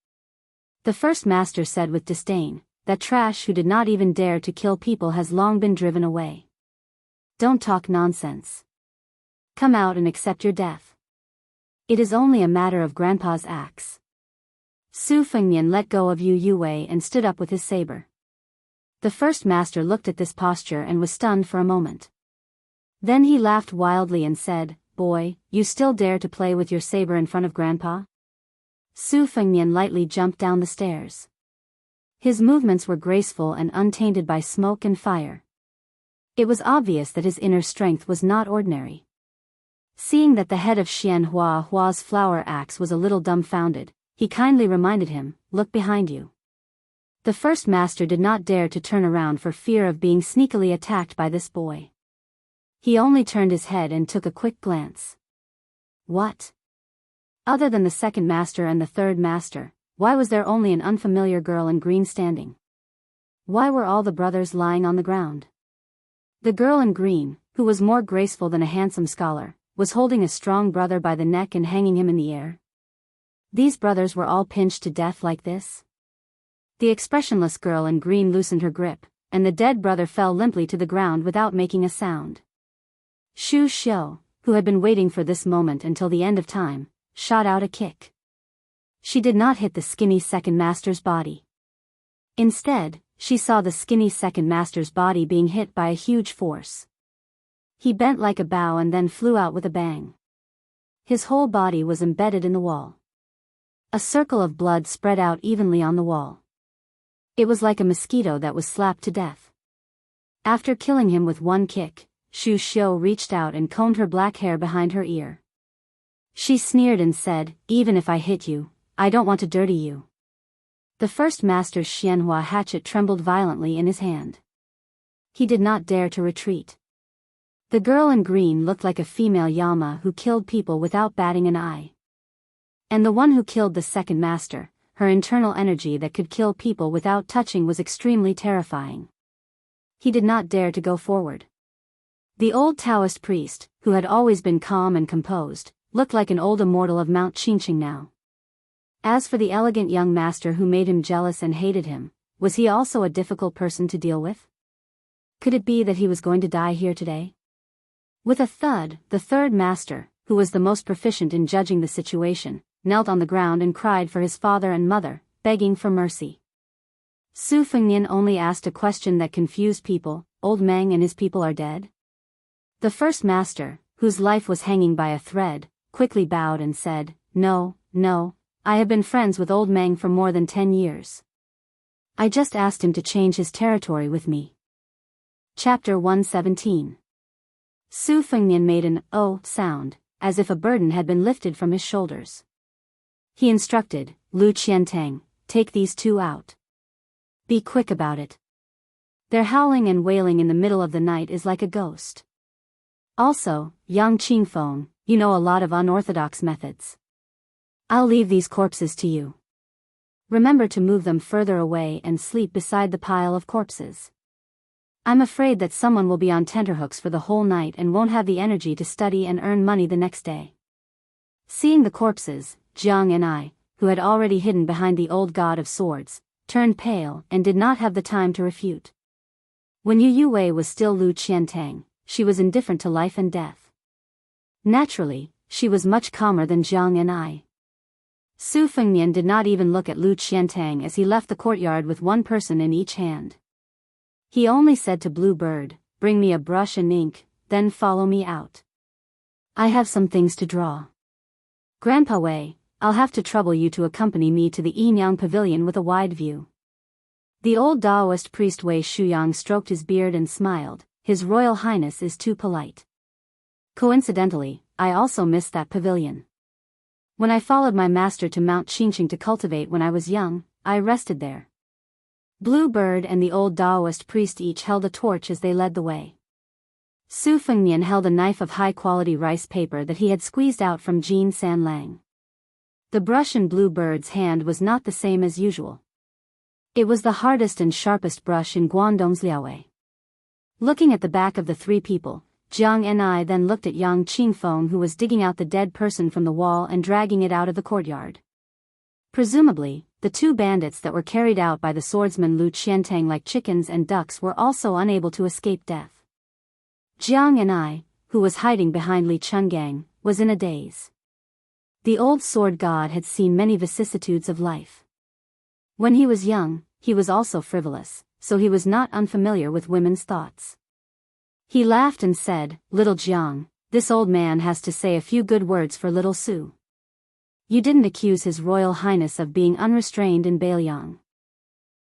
The first master said with disdain, "That trash who did not even dare to kill people has long been driven away. Don't talk nonsense. Come out and accept your death. It is only a matter of Grandpa's axe." Su Fengnian let go of Yu Wei and stood up with his saber. The first master looked at this posture and was stunned for a moment. Then he laughed wildly and said, "Boy, you still dare to play with your saber in front of Grandpa?" Su Fengnian lightly jumped down the stairs. His movements were graceful and untainted by smoke and fire. It was obvious that his inner strength was not ordinary. Seeing that the head of Xian Hua's flower axe was a little dumbfounded, he kindly reminded him, "Look behind you." The first master did not dare to turn around for fear of being sneakily attacked by this boy. He only turned his head and took a quick glance. What? Other than the second master and the third master, why was there only an unfamiliar girl in green standing? Why were all the brothers lying on the ground? The girl in green, who was more graceful than a handsome scholar, was holding a strong brother by the neck and hanging him in the air. These brothers were all pinched to death like this? The expressionless girl in green loosened her grip, and the dead brother fell limply to the ground without making a sound. Shu Xiu, who had been waiting for this moment until the end of time, shot out a kick. She did not hit the skinny second master's body. Instead, she saw the skinny second master's body being hit by a huge force. He bent like a bow and then flew out with a bang. His whole body was embedded in the wall. A circle of blood spread out evenly on the wall. It was like a mosquito that was slapped to death. After killing him with one kick, Shu Xiu reached out and combed her black hair behind her ear. She sneered and said, "Even if I hit you, I don't want to dirty you." The first master's Xianhua hatchet trembled violently in his hand. He did not dare to retreat. The girl in green looked like a female Yama who killed people without batting an eye. And the one who killed the second master, her internal energy that could kill people without touching was extremely terrifying. He did not dare to go forward. The old Taoist priest, who had always been calm and composed, looked like an old immortal of Mount Qingqing now. As for the elegant young master who made him jealous and hated him, was he also a difficult person to deal with? Could it be that he was going to die here today? With a thud, the third master, who was the most proficient in judging the situation, knelt on the ground and cried for his father and mother, begging for mercy. Su Fengnian only asked a question that confused people: Old Meng and his people are dead? The first master, whose life was hanging by a thread, quickly bowed and said, No, I have been friends with Old Meng for more than 10 years. I just asked him to change his territory with me. Chapter 117. Su Fengnian made an "oh" sound, as if a burden had been lifted from his shoulders. He instructed, Lu Qiantang, take these two out. Be quick about it. Their howling and wailing in the middle of the night is like a ghost. Also, Yang Qingfeng, you know a lot of unorthodox methods. I'll leave these corpses to you. Remember to move them further away and sleep beside the pile of corpses. I'm afraid that someone will be on tenterhooks for the whole night and won't have the energy to study and earn money the next day. Seeing the corpses, Jiang and I, who had already hidden behind the old god of swords, turned pale and did not have the time to refute. When Yu Wei was still Lu Qiantang, she was indifferent to life and death. Naturally, she was much calmer than Jiang and I. Su Fengnian did not even look at Lu Qiantang as he left the courtyard with one person in each hand. He only said to Blue Bird, bring me a brush and ink, then follow me out. I have some things to draw. Grandpa Wei, I'll have to trouble you to accompany me to the Yinyang Pavilion with a wide view. The old Taoist priest Wei Shuyang stroked his beard and smiled. His Royal Highness is too polite. Coincidentally, I also missed that pavilion. When I followed my master to Mount Qingqing to cultivate when I was young, I rested there. Blue Bird and the old Taoist priest each held a torch as they led the way. Su Fengnian held a knife of high-quality rice paper that he had squeezed out from Jin Sanlang. The brush in Blue Bird's hand was not the same as usual. It was the hardest and sharpest brush in Guangdong's Liaowei. Looking at the back of the three people, Jiang and I then looked at Yang Qingfeng, who was digging out the dead person from the wall and dragging it out of the courtyard. Presumably, the two bandits that were carried out by the swordsman Lu Qiantang like chickens and ducks were also unable to escape death. Jiang and I, who was hiding behind Li Chungang, was in a daze. The old sword god had seen many vicissitudes of life. When he was young, he was also frivolous, so he was not unfamiliar with women's thoughts. He laughed and said, Little Jiang, this old man has to say a few good words for little Su. You didn't accuse His Royal Highness of being unrestrained in Bailiang.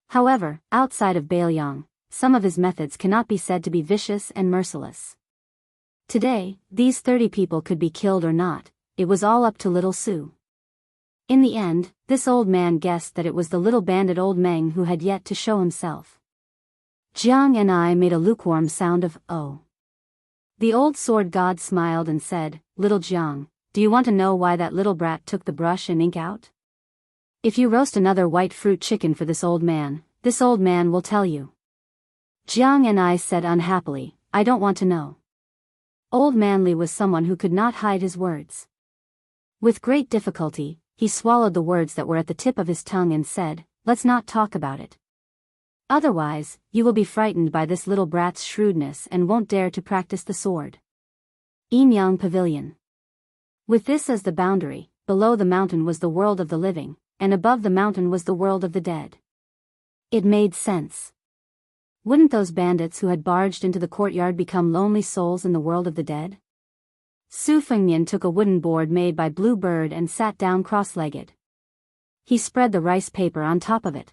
However, outside of Bailiang, some of his methods cannot be said to be vicious and merciless. Today, these 30 people could be killed or not, it was all up to little Su. In the end, this old man guessed that it was the little bandit Old Meng who had yet to show himself. Jiang and I made a lukewarm sound of "oh." The old sword god smiled and said, Little Jiang, do you want to know why that little brat took the brush and ink out? If you roast another white fruit chicken for this old man will tell you. Jiang and I said unhappily, I don't want to know. Old Manly was someone who could not hide his words. With great difficulty, he swallowed the words that were at the tip of his tongue and said, Let's not talk about it. Otherwise, you will be frightened by this little brat's shrewdness and won't dare to practice the sword. Yinyang Pavilion. With this as the boundary, below the mountain was the world of the living, and above the mountain was the world of the dead. It made sense. Wouldn't those bandits who had barged into the courtyard become lonely souls in the world of the dead? Su Fengnian took a wooden board made by Blue Bird and sat down cross-legged. He spread the rice paper on top of it.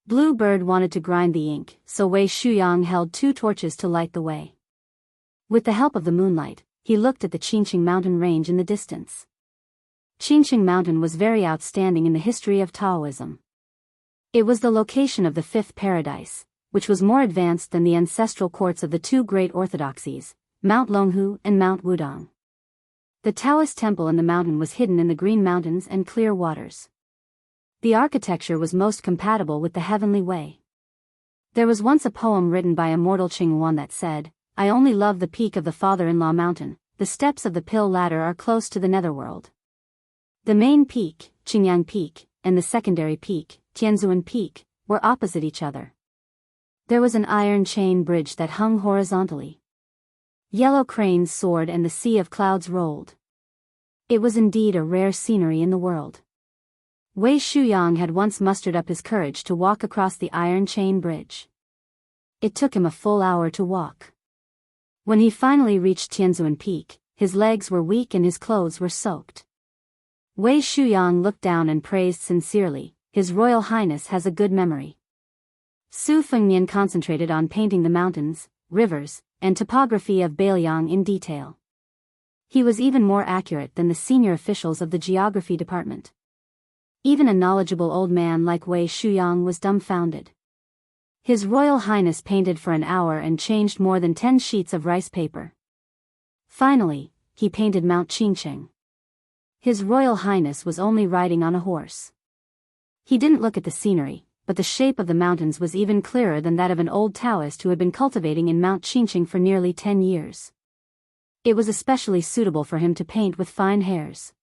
Blue Bird wanted to grind the ink, so Wei Shuyang held 2 torches to light the way. With the help of the moonlight, he looked at the Qingqing mountain range in the distance. Qingqing mountain was very outstanding in the history of Taoism. It was the location of the 5th paradise, which was more advanced than the ancestral courts of the 2 great orthodoxies, Mount Longhu and Mount Wudong. The Taoist temple in the mountain was hidden in the green mountains and clear waters. The architecture was most compatible with the heavenly way. There was once a poem written by immortal Qingyuan that said, "I only love the peak of the father-in-law mountain, the steps of the pill ladder are close to the netherworld." The main peak, Qingyang Peak, and the secondary peak, Tianzuan Peak, were opposite each other. There was an iron chain bridge that hung horizontally. Yellow cranes soared and the sea of clouds rolled. It was indeed a rare scenery in the world. Wei Shuyang had once mustered up his courage to walk across the iron chain bridge. It took him a full hour to walk. When he finally reached Tianzuan Peak, his legs were weak and his clothes were soaked. Wei Shuyang looked down and praised sincerely, "His Royal Highness has a good memory." Su Fengnian concentrated on painting the mountains, rivers, and topography of Beiliang in detail. He was even more accurate than the senior officials of the geography department. Even a knowledgeable old man like Wei Shuyang was dumbfounded. His Royal Highness painted for an hour and changed more than 10 sheets of rice paper. Finally, he painted Mount Qingcheng. His Royal Highness was only riding on a horse. He didn't look at the scenery, but the shape of the mountains was even clearer than that of an old Taoist who had been cultivating in Mount Qingcheng for nearly 10 years. It was especially suitable for him to paint with fine hairs.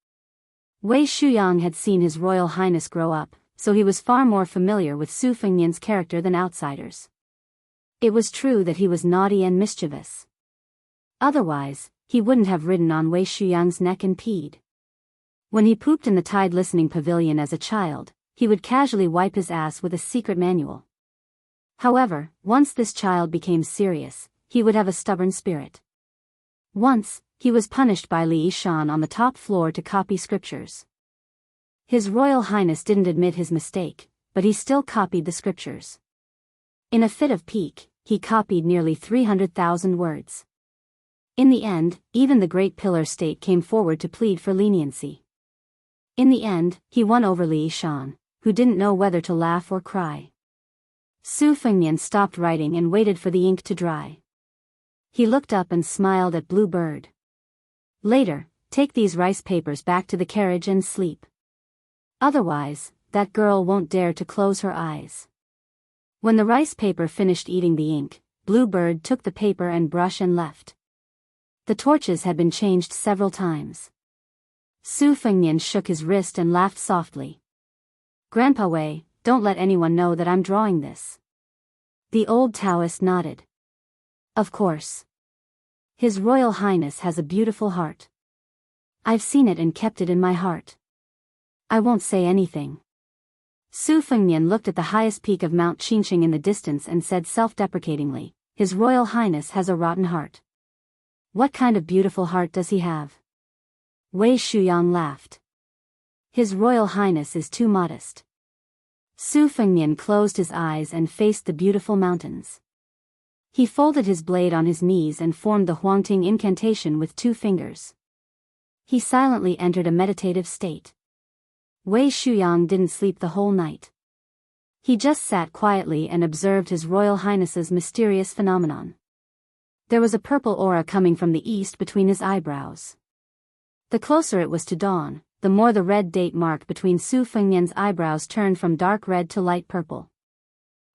Wei Shuyang had seen His Royal Highness grow up, so he was far more familiar with Su Fengnian's character than outsiders. It was true that he was naughty and mischievous. Otherwise, he wouldn't have ridden on Wei Shuyang's neck and peed. When he pooped in the tide listening pavilion as a child, he would casually wipe his ass with a secret manual. However, once this child became serious, he would have a stubborn spirit. Once, he was punished by Li Yishan on the top floor to copy scriptures. His Royal Highness didn't admit his mistake, but he still copied the scriptures. In a fit of pique, he copied nearly 300,000 words. In the end, even the Great Pillar State came forward to plead for leniency. In the end, he won over Li Yishan, who didn't know whether to laugh or cry. Su Fengnian stopped writing and waited for the ink to dry. He looked up and smiled at Blue Bird. "Later, take these rice papers back to the carriage and sleep. Otherwise, that girl won't dare to close her eyes." When the rice paper finished eating the ink, Blue Bird took the paper and brush and left. The torches had been changed several times. Su Fengnian shook his wrist and laughed softly. "Grandpa Wei, don't let anyone know that I'm drawing this." The old Taoist nodded. "Of course. His Royal Highness has a beautiful heart. I've seen it and kept it in my heart. I won't say anything." Su Fengnian looked at the highest peak of Mount Qingcheng in the distance and said self-deprecatingly, "His Royal Highness has a rotten heart." "What kind of beautiful heart does he have?" Wei Shuyang laughed. "His Royal Highness is too modest." Su Fengnian closed his eyes and faced the beautiful mountains. He folded his blade on his knees and formed the Huangting incantation with 2 fingers. He silently entered a meditative state. Wei Shuyang didn't sleep the whole night. He just sat quietly and observed His Royal Highness's mysterious phenomenon. There was a purple aura coming from the east between his eyebrows. The closer it was to dawn, the more the red date mark between Su Fengnian's eyebrows turned from dark red to light purple.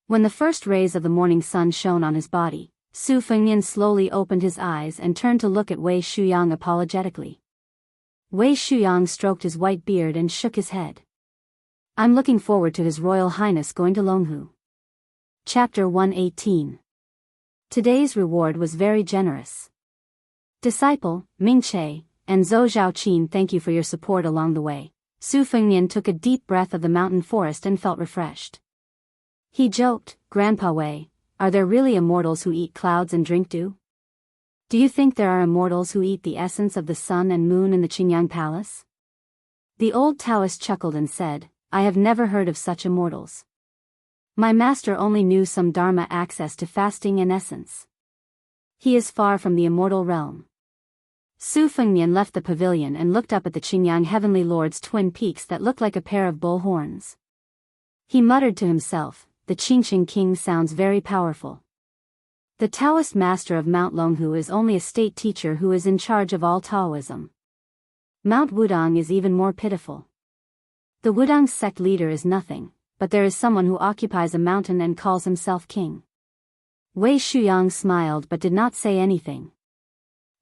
When the first rays of the morning sun shone on his body, Su Fengnian slowly opened his eyes and turned to look at Wei Shuyang apologetically. Wei Shuyang stroked his white beard and shook his head. "I'm looking forward to His Royal Highness going to Longhu." Chapter 118. Today's reward was very generous. Disciple, Ming Che, and Zhou Zhaoqin, thank you for your support along the way. Su Fengnian took a deep breath of the mountain forest and felt refreshed. He joked, "Grandpa Wei, are there really immortals who eat clouds and drink dew? Do you think there are immortals who eat the essence of the sun and moon in the Qingyang Palace?" The old Taoist chuckled and said, "I have never heard of such immortals. My master only knew some Dharma access to fasting and essence. He is far from the immortal realm." Su Fengnian left the pavilion and looked up at the Qingyang Heavenly Lord's twin peaks that looked like a pair of bull horns. He muttered to himself, "The Qingcheng King sounds very powerful." The Taoist master of Mount Longhu is only a state teacher who is in charge of all Taoism. Mount Wudang is even more pitiful. The Wudang sect leader is nothing, but there is someone who occupies a mountain and calls himself king. Wei Shuyang smiled but did not say anything.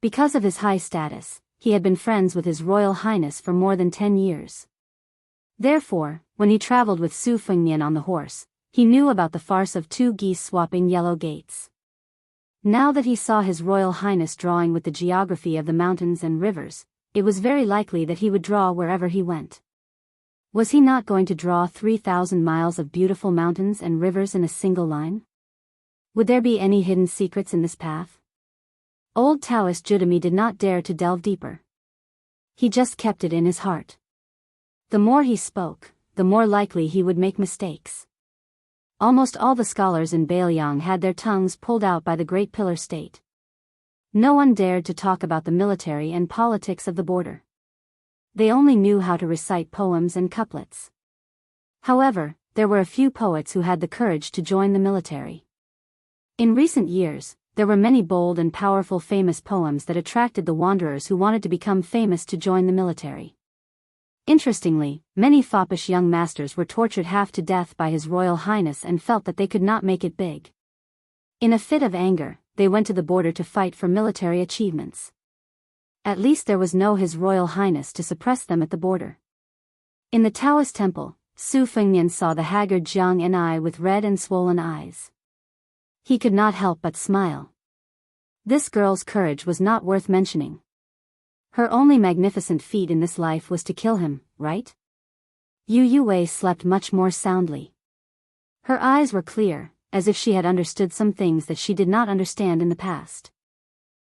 Because of his high status, he had been friends with His Royal Highness for more than 10 years. Therefore, when he traveled with Su Fengnian on the horse, he knew about the farce of 2 geese swapping yellow gates. Now that he saw His Royal Highness drawing with the geography of the mountains and rivers, it was very likely that he would draw wherever he went. Was he not going to draw 3,000 miles of beautiful mountains and rivers in a single line? Would there be any hidden secrets in this path? Old Taoist Judami did not dare to delve deeper. He just kept it in his heart. The more he spoke, the more likely he would make mistakes. Almost all the scholars in Bailiang had their tongues pulled out by the Great Pillar State. No one dared to talk about the military and politics of the border. They only knew how to recite poems and couplets. However, there were a few poets who had the courage to join the military. In recent years, there were many bold and powerful famous poems that attracted the wanderers who wanted to become famous to join the military. Interestingly, many foppish young masters were tortured half to death by His Royal Highness and felt that they could not make it big. In a fit of anger, they went to the border to fight for military achievements. At least there was no His Royal Highness to suppress them at the border. In the Taoist temple, Su Fengnian saw the haggard Jiang Enai with red and swollen eyes. He could not help but smile. This girl's courage was not worth mentioning. Her only magnificent feat in this life was to kill him, right? Yu Yue slept much more soundly. Her eyes were clear, as if she had understood some things that she did not understand in the past.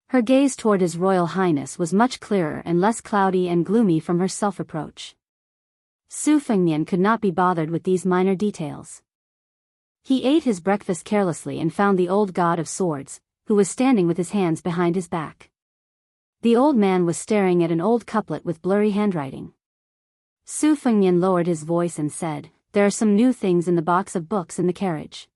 Her gaze toward His Royal Highness was much clearer and less cloudy and gloomy from her self-reproach. Su Fengnian could not be bothered with these minor details. He ate his breakfast carelessly and found the old god of swords, who was standing with his hands behind his back. The old man was staring at an old couplet with blurry handwriting. Su Fengnian lowered his voice and said, "There are some new things in the box of books in the carriage.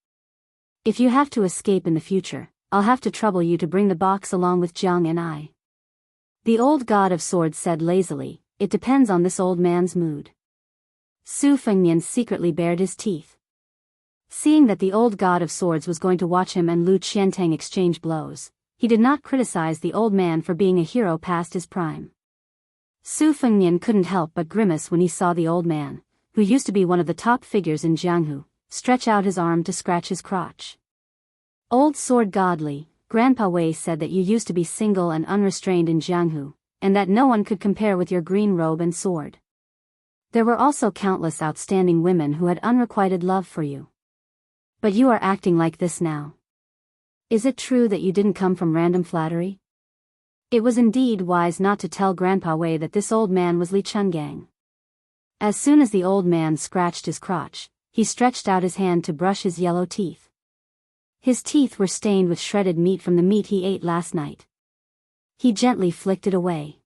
If you have to escape in the future, I'll have to trouble you to bring the box along with Jiang and I." The old god of swords said lazily, "It depends on this old man's mood." Su Fengnian secretly bared his teeth. Seeing that the old god of swords was going to watch him and Lu Qiantang exchange blows, he did not criticize the old man for being a hero past his prime. Su Fengnian couldn't help but grimace when he saw the old man, who used to be one of the top figures in Jianghu, stretch out his arm to scratch his crotch. "Old sword godly, Grandpa Wei said that you used to be single and unrestrained in Jianghu, and that no one could compare with your green robe and sword. There were also countless outstanding women who had unrequited love for you. But you are acting like this now. Is it true that you didn't come from random flattery?" It was indeed wise not to tell Grandpa Wei that this old man was Li Chungang. As soon as the old man scratched his crotch, he stretched out his hand to brush his yellow teeth. His teeth were stained with shredded meat from the meat he ate last night. He gently flicked it away.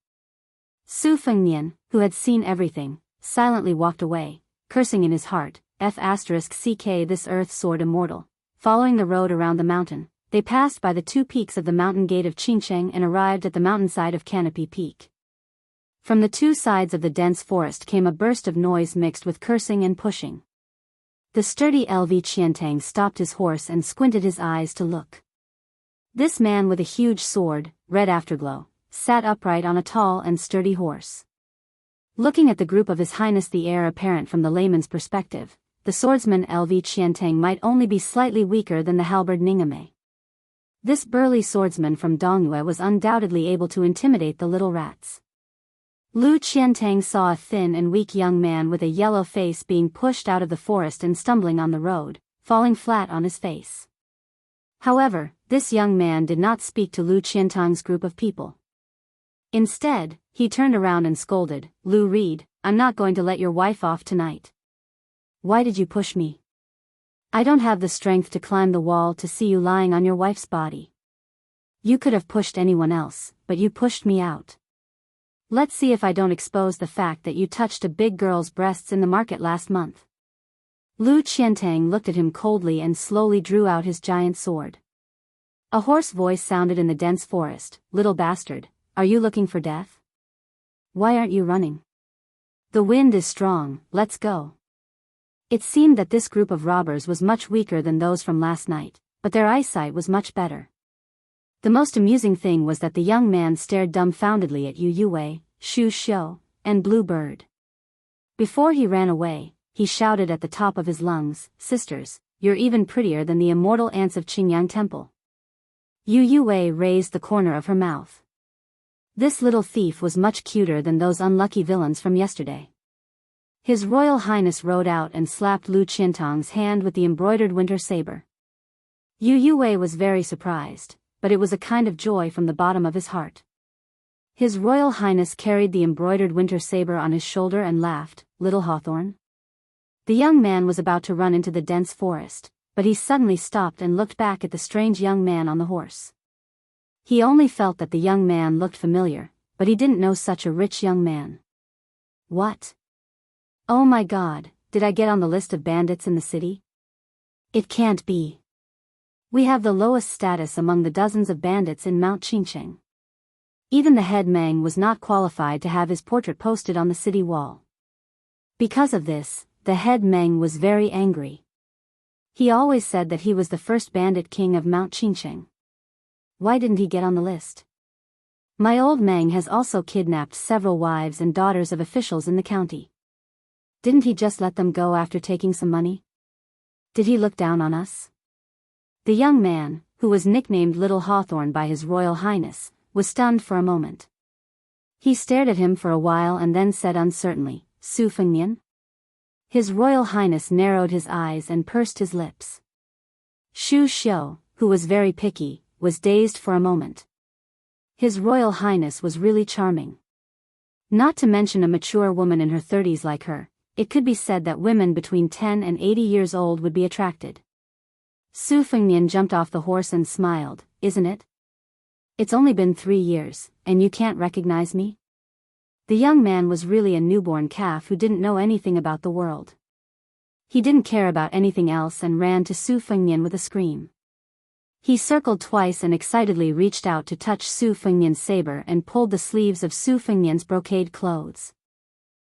Su Fengnian, who had seen everything, silently walked away, cursing in his heart, F***ck this earth sword immortal. Following the road around the mountain, they passed by the 2 peaks of the mountain gate of Qingcheng and arrived at the mountainside of Canopy Peak. From the 2 sides of the dense forest came a burst of noise mixed with cursing and pushing. The sturdy Lv Qiantang stopped his horse and squinted his eyes to look. This man with a huge sword, red afterglow, sat upright on a tall and sturdy horse. Looking at the group of His Highness, the heir apparent from the layman's perspective, the swordsman Lv Qiantang might only be slightly weaker than the halberd Ningame. This burly swordsman from Dongyue was undoubtedly able to intimidate the little rats. Lu Qiantang saw a thin and weak young man with a yellow face being pushed out of the forest and stumbling on the road, falling flat on his face. However, this young man did not speak to Lu Qiantang's group of people. Instead, he turned around and scolded, "Lu Reed, I'm not going to let your wife off tonight. Why did you push me? I don't have the strength to climb the wall to see you lying on your wife's body. You could have pushed anyone else, but you pushed me out. Let's see if I don't expose the fact that you touched a big girl's breasts in the market last month." Lu Qiantang looked at him coldly and slowly drew out his giant sword. A hoarse voice sounded in the dense forest, "Little bastard, are you looking for death?" Why aren't you running? The wind is strong, let's go. It seemed that this group of robbers was much weaker than those from last night, but their eyesight was much better. The most amusing thing was that the young man stared dumbfoundedly at Yu Yue, Shu Xiu, and Blue Bird. Before he ran away, he shouted at the top of his lungs, "Sisters, you're even prettier than the immortal ants of Qingyang Temple." Yu Yue raised the corner of her mouth. This little thief was much cuter than those unlucky villains from yesterday. His Royal Highness rode out and slapped Lu Qiantong's hand with the embroidered winter saber. Yu Yue was very surprised, but it was a kind of joy from the bottom of his heart. His Royal Highness carried the embroidered winter saber on his shoulder and laughed, "Little Hawthorne?" The young man was about to run into the dense forest, but he suddenly stopped and looked back at the strange young man on the horse. He only felt that the young man looked familiar, but he didn't know such a rich young man. What? Oh my God, did I get on the list of bandits in the city? It can't be. We have the lowest status among the dozens of bandits in Mount Qingcheng. Even the head Meng was not qualified to have his portrait posted on the city wall. Because of this, the head Meng was very angry. He always said that he was the first bandit king of Mount Qingcheng. Why didn't he get on the list? My old Meng has also kidnapped several wives and daughters of officials in the county. Didn't he just let them go after taking some money? Did he look down on us? The young man, who was nicknamed Little Hawthorne by his Royal Highness, was stunned for a moment. He stared at him for a while and then said uncertainly, "Su Fengnian?" His Royal Highness narrowed his eyes and pursed his lips. Shu Xiu, who was very picky, was dazed for a moment. His Royal Highness was really charming. Not to mention a mature woman in her 30s like her, it could be said that women between 10 and 80 years old would be attracted. Su Fengnian jumped off the horse and smiled, "Isn't it? It's only been 3 years, and you can't recognize me?" The young man was really a newborn calf who didn't know anything about the world. He didn't care about anything else and ran to Su Fengnian with a scream. He circled twice and excitedly reached out to touch Su Fengnian's saber and pulled the sleeves of Su Fengnian's brocade clothes.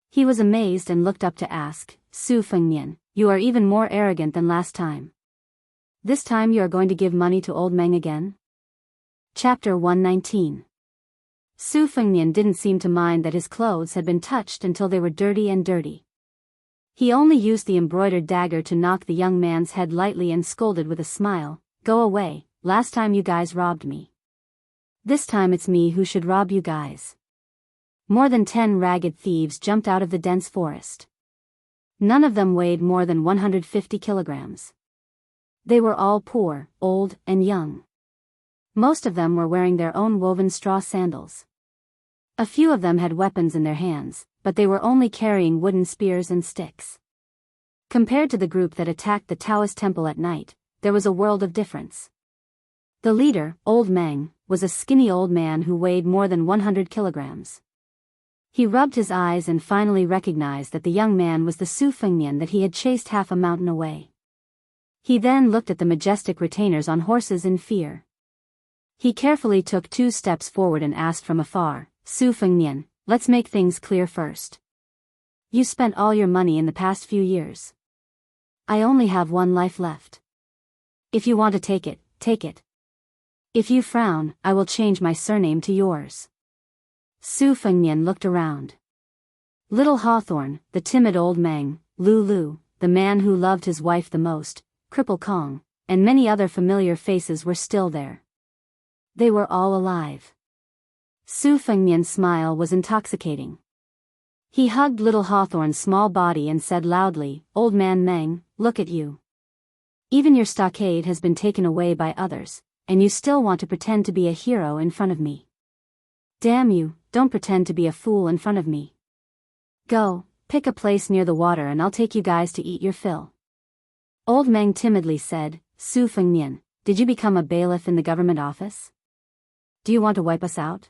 He was amazed and looked up to ask, "Su Fengnian, you are even more arrogant than last time. This time you are going to give money to old Meng again?" Chapter 119. Su Fengnian didn't seem to mind that his clothes had been touched until they were dirty. He only used the embroidered dagger to knock the young man's head lightly and scolded with a smile, "Go away, last time you guys robbed me. This time it's me who should rob you guys." More than 10 ragged thieves jumped out of the dense forest. None of them weighed more than 150 kilograms. They were all poor, old, and young. Most of them were wearing their own woven straw sandals. A few of them had weapons in their hands, but they were only carrying wooden spears and sticks. Compared to the group that attacked the Taoist temple at night, there was a world of difference. The leader, Old Meng, was a skinny old man who weighed more than 100 kilograms. He rubbed his eyes and finally recognized that the young man was the Su Fengnian that he had chased half a mountain away. He then looked at the majestic retainers on horses in fear. He carefully took 2 steps forward and asked from afar, "Su Fengnian, let's make things clear first. You spent all your money in the past few years. I only have 1 life left. If you want to take it, take it. If you frown, I will change my surname to yours." Su Fengnian looked around. Little Hawthorne, the timid old Meng, Lu, the man who loved his wife the most, Cripple Kong, and many other familiar faces were still there. They were all alive. Su Fengnian's smile was intoxicating. He hugged Little Hawthorne's small body and said loudly, "Old man Meng, look at you. Even your stockade has been taken away by others, and you still want to pretend to be a hero in front of me. Damn you, don't pretend to be a fool in front of me. Go, pick a place near the water and I'll take you guys to eat your fill." Old Meng timidly said, "Su Fengnian, did you become a bailiff in the government office? Do you want to wipe us out?"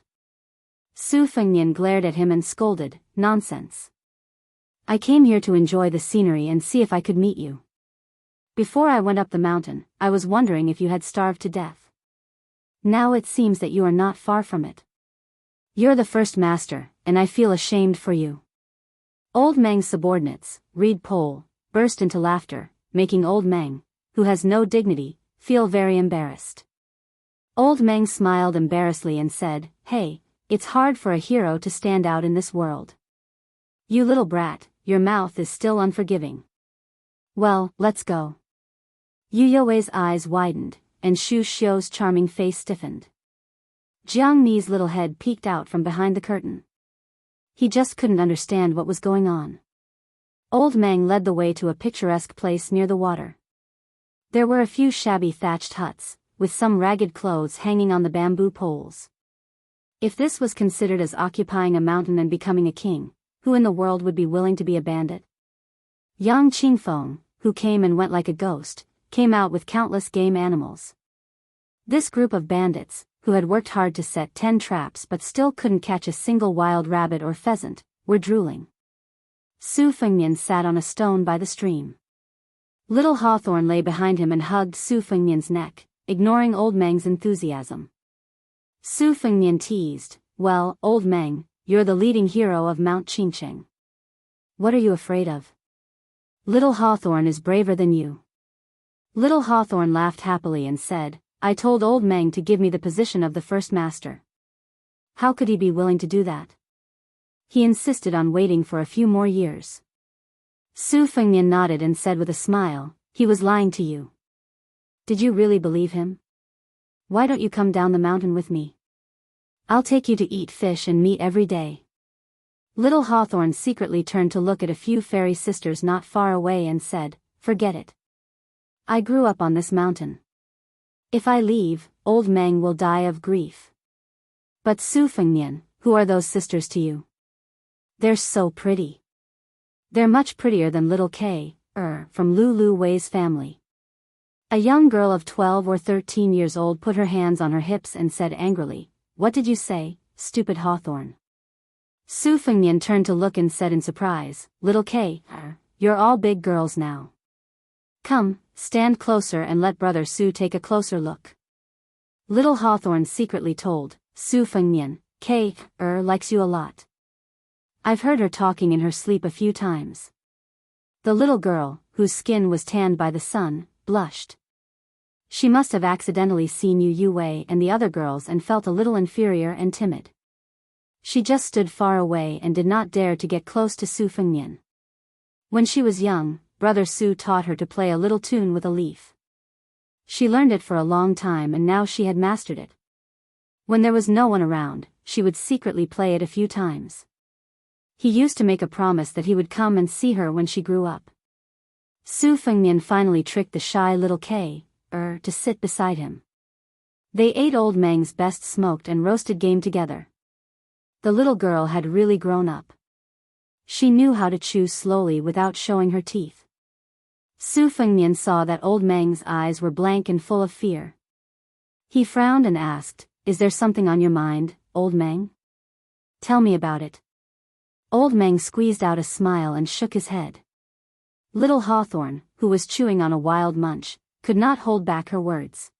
Su Fengnian glared at him and scolded, "Nonsense. I came here to enjoy the scenery and see if I could meet you. Before I went up the mountain, I was wondering if you had starved to death. Now it seems that you are not far from it. You're the first master, and I feel ashamed for you. Old Meng's subordinates, Reed Pole, burst into laughter, making Old Meng, who has no dignity, feel very embarrassed. Old Meng smiled embarrassedly and said, "Hey, it's hard for a hero to stand out in this world. You little brat, your mouth is still unforgiving. Well, let's go." Yu You's eyes widened, and Xu Xiu's charming face stiffened. Jiang Mi's little head peeked out from behind the curtain. He just couldn't understand what was going on. Old Meng led the way to a picturesque place near the water. There were a few shabby thatched huts, with some ragged clothes hanging on the bamboo poles. If this was considered as occupying a mountain and becoming a king, who in the world would be willing to be a bandit? Yang Qingfeng, who came and went like a ghost, came out with countless game animals. This group of bandits, who had worked hard to set 10 traps but still couldn't catch a single wild rabbit or pheasant, were drooling. Su Fengnian sat on a stone by the stream. Little Hawthorne lay behind him and hugged Su Fengnian's neck, ignoring Old Meng's enthusiasm. Su Fengnian teased, "Well, Old Meng, you're the leading hero of Mount Qingcheng. What are you afraid of? Little Hawthorne is braver than you." Little Hawthorne laughed happily and said, "I told Old Meng to give me the position of the first master. How could he be willing to do that? He insisted on waiting for a few more years." Su Fengnian nodded and said with a smile, "He was lying to you. Did you really believe him? Why don't you come down the mountain with me? I'll take you to eat fish and meat every day." Little Hawthorne secretly turned to look at a few fairy sisters not far away and said, "Forget it. I grew up on this mountain. If I leave, Old Meng will die of grief." "But Su Fengnian, who are those sisters to you? They're so pretty. They're much prettier than little Kay, from Lu Wei's family." A young girl of 12 or 13 years old put her hands on her hips and said angrily, "What did you say, stupid Hawthorne?" Su Fengnian turned to look and said in surprise, "Little Kay, you're all big girls now. Come, stand closer and let Brother Su take a closer look." Little Hawthorne secretly told Su Fengnian, "Kay, likes you a lot. I've heard her talking in her sleep a few times." The little girl, whose skin was tanned by the sun, blushed. She must have accidentally seen Yu Yue and the other girls and felt a little inferior and timid. She just stood far away and did not dare to get close to Su Fengnian. When she was young, Brother Su taught her to play a little tune with a leaf. She learned it for a long time and now she had mastered it. When there was no one around, she would secretly play it a few times. He used to make a promise that he would come and see her when she grew up. Su Fengnian finally tricked the shy little Kay, to sit beside him. They ate Old Meng's best smoked and roasted game together. The little girl had really grown up. She knew how to chew slowly without showing her teeth. Su Fengnian saw that Old Meng's eyes were blank and full of fear. He frowned and asked, "Is there something on your mind, Old Meng? Tell me about it." Old Meng squeezed out a smile and shook his head. Little Hawthorne, who was chewing on a wild munch, could not hold back her words.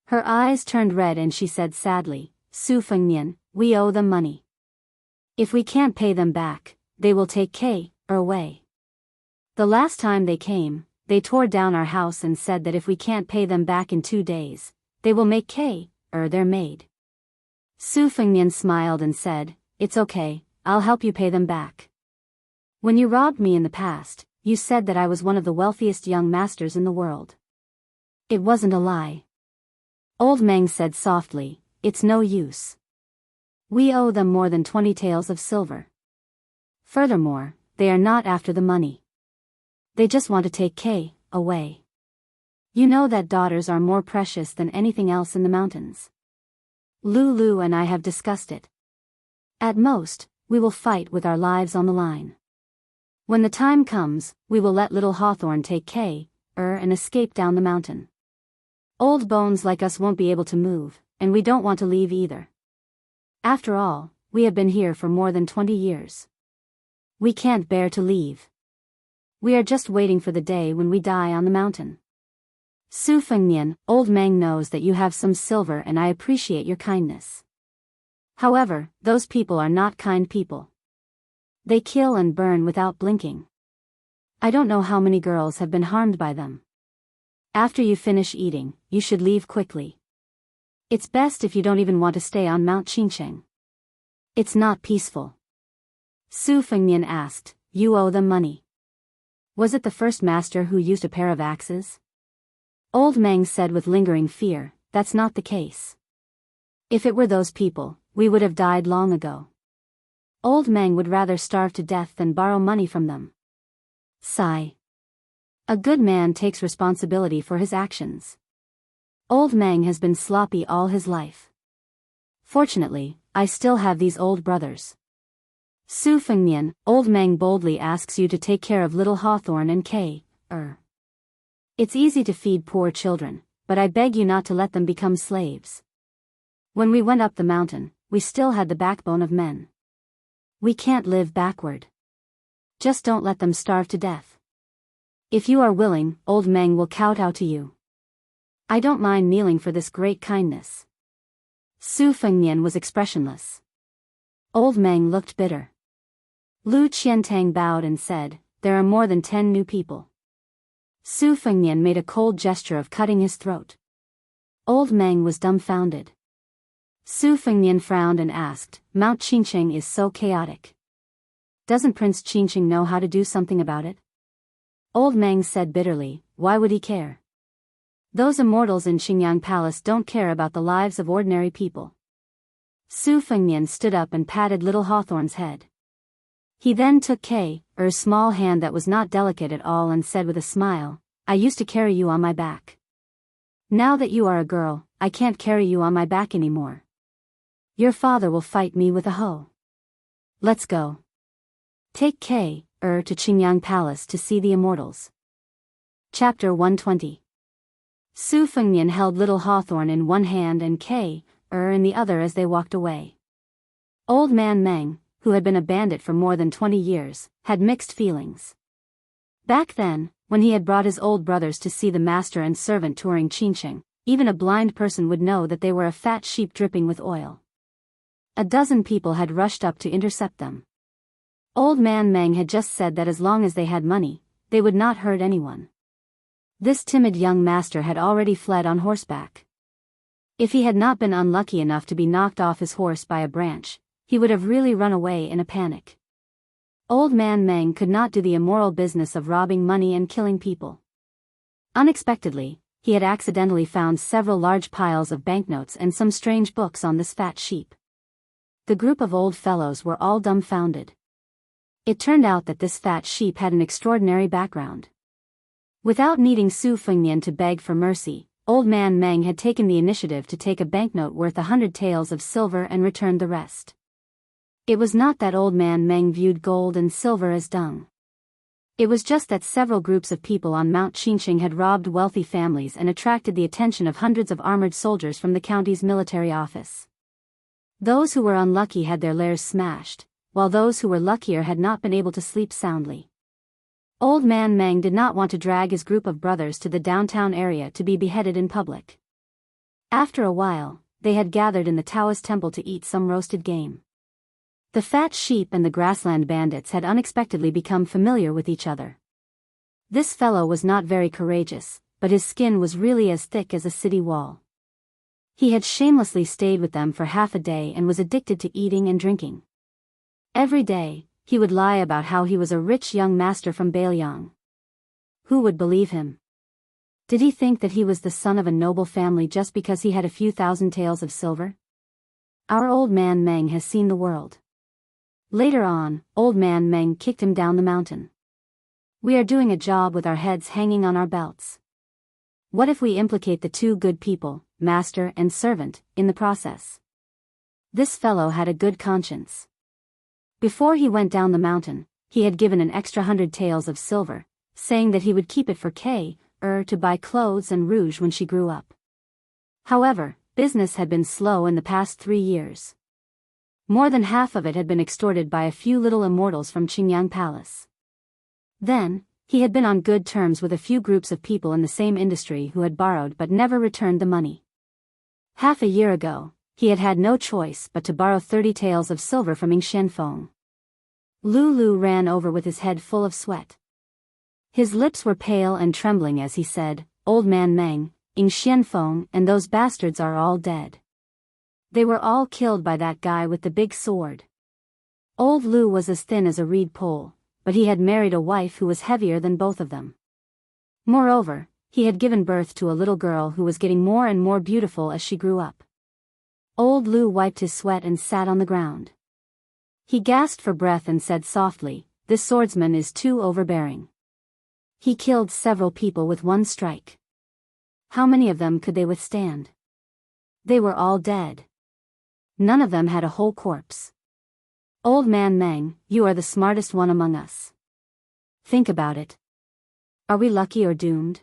Her eyes turned red and she said sadly, "Su Fengnian, we owe them money. If we can't pay them back, they will take Kay away. The last time they came, they tore down our house and said that if we can't pay them back in 2 days, they will make Kay their maid." Su Fengnian smiled and said, "It's okay, I'll help you pay them back. When you robbed me in the past, you said that I was one of the wealthiest young masters in the world. It wasn't a lie." Old Meng said softly, "It's no use. We owe them more than 20 taels of silver. Furthermore, they are not after the money. They just want to take Kay away. You know that daughters are more precious than anything else in the mountains. Lu and I have discussed it. At most, we will fight with our lives on the line. When the time comes, we will let little Hawthorne take Kay and escape down the mountain. Old bones like us won't be able to move, and we don't want to leave either. After all, we have been here for more than 20 years. We can't bear to leave. We are just waiting for the day when we die on the mountain. Su Fengnian, Old Meng knows that you have some silver and I appreciate your kindness. However, those people are not kind people. They kill and burn without blinking. I don't know how many girls have been harmed by them. After you finish eating, you should leave quickly. It's best if you don't even want to stay on Mount Qingcheng. It's not peaceful. Su Fengnian asked, you owe them money. Was it the first master who used a pair of axes? Old Meng said with lingering fear, that's not the case. If it were those people, we would have died long ago. Old Meng would rather starve to death than borrow money from them. Sigh. A good man takes responsibility for his actions. Old Meng has been sloppy all his life. Fortunately, I still have these old brothers. Su Fengnian, Old Meng boldly asks you to take care of little Hawthorne and Kay. It's easy to feed poor children, but I beg you not to let them become slaves. When we went up the mountain, we still had the backbone of men. We can't live backward. Just don't let them starve to death. If you are willing, Old Meng will kowtow to you. I don't mind kneeling for this great kindness. Su Fengnian was expressionless. Old Meng looked bitter. Lu Qiantang bowed and said, there are more than 10 new people. Su Fengnian made a cold gesture of cutting his throat. Old Meng was dumbfounded. Su Fengnian frowned and asked, Mount Qingcheng is so chaotic. Doesn't Prince Qingcheng know how to do something about it? Old Meng said bitterly, why would he care? Those immortals in Qingyang Palace don't care about the lives of ordinary people. Su Fengnian stood up and patted little Hawthorne's head. He then took K's small hand that was not delicate at all and said with a smile, I used to carry you on my back. Now that you are a girl, I can't carry you on my back anymore. Your father will fight me with a hoe. Let's go. Take to Qingyang Palace to see the immortals. Chapter 120. Su Fengnian held little Hawthorne in one hand and in the other as they walked away. Old Man Meng, who had been a bandit for more than 20 years, had mixed feelings. Back then, when he had brought his old brothers to see the master and servant touring Qingcheng, even a blind person would know that they were a fat sheep dripping with oil. A dozen people had rushed up to intercept them. Old Man Meng had just said that as long as they had money, they would not hurt anyone. This timid young master had already fled on horseback. If he had not been unlucky enough to be knocked off his horse by a branch, he would have really run away in a panic. Old Man Meng could not do the immoral business of robbing money and killing people. Unexpectedly, he had accidentally found several large piles of banknotes and some strange books on this fat sheep. The group of old fellows were all dumbfounded. It turned out that this fat sheep had an extraordinary background. Without needing Su Fengnian to beg for mercy, Old Man Meng had taken the initiative to take a banknote worth 100 taels of silver and returned the rest. It was not that Old Man Meng viewed gold and silver as dung. It was just that several groups of people on Mount Qingcheng had robbed wealthy families and attracted the attention of hundreds of armored soldiers from the county's military office. Those who were unlucky had their lairs smashed, while those who were luckier had not been able to sleep soundly. Old Man Meng did not want to drag his group of brothers to the downtown area to be beheaded in public. After a while, they had gathered in the Taoist temple to eat some roasted game. The fat sheep and the grassland bandits had unexpectedly become familiar with each other. This fellow was not very courageous, but his skin was really as thick as a city wall. He had shamelessly stayed with them for half a day and was addicted to eating and drinking. Every day, he would lie about how he was a rich young master from Bailiang. Who would believe him? Did he think that he was the son of a noble family just because he had a few thousand taels of silver? Our Old Man Meng has seen the world. Later on, Old Man Meng kicked him down the mountain. We are doing a job with our heads hanging on our belts. What if we implicate the two good people, master and servant, in the process? This fellow had a good conscience. Before he went down the mountain, he had given an extra 100 taels of silver, saying that he would keep it for to buy clothes and rouge when she grew up. However, business had been slow in the past 3 years. More than half of it had been extorted by a few little immortals from Qingyang Palace. Then, he had been on good terms with a few groups of people in the same industry who had borrowed but never returned the money. Half a year ago, he had had no choice but to borrow 30 taels of silver from Enchanting. Lu ran over with his head full of sweat. His lips were pale and trembling as he said, "Old man Meng, Enchanting and those bastards are all dead. They were all killed by that guy with the big sword." Old Lu was as thin as a reed pole, but he had married a wife who was heavier than both of them. Moreover, he had given birth to a little girl who was getting more and more beautiful as she grew up. Old Lu wiped his sweat and sat on the ground. He gasped for breath and said softly, "This swordsman is too overbearing. He killed several people with one strike. How many of them could they withstand? They were all dead. None of them had a whole corpse. Old man Meng, you are the smartest one among us. Think about it. Are we lucky or doomed?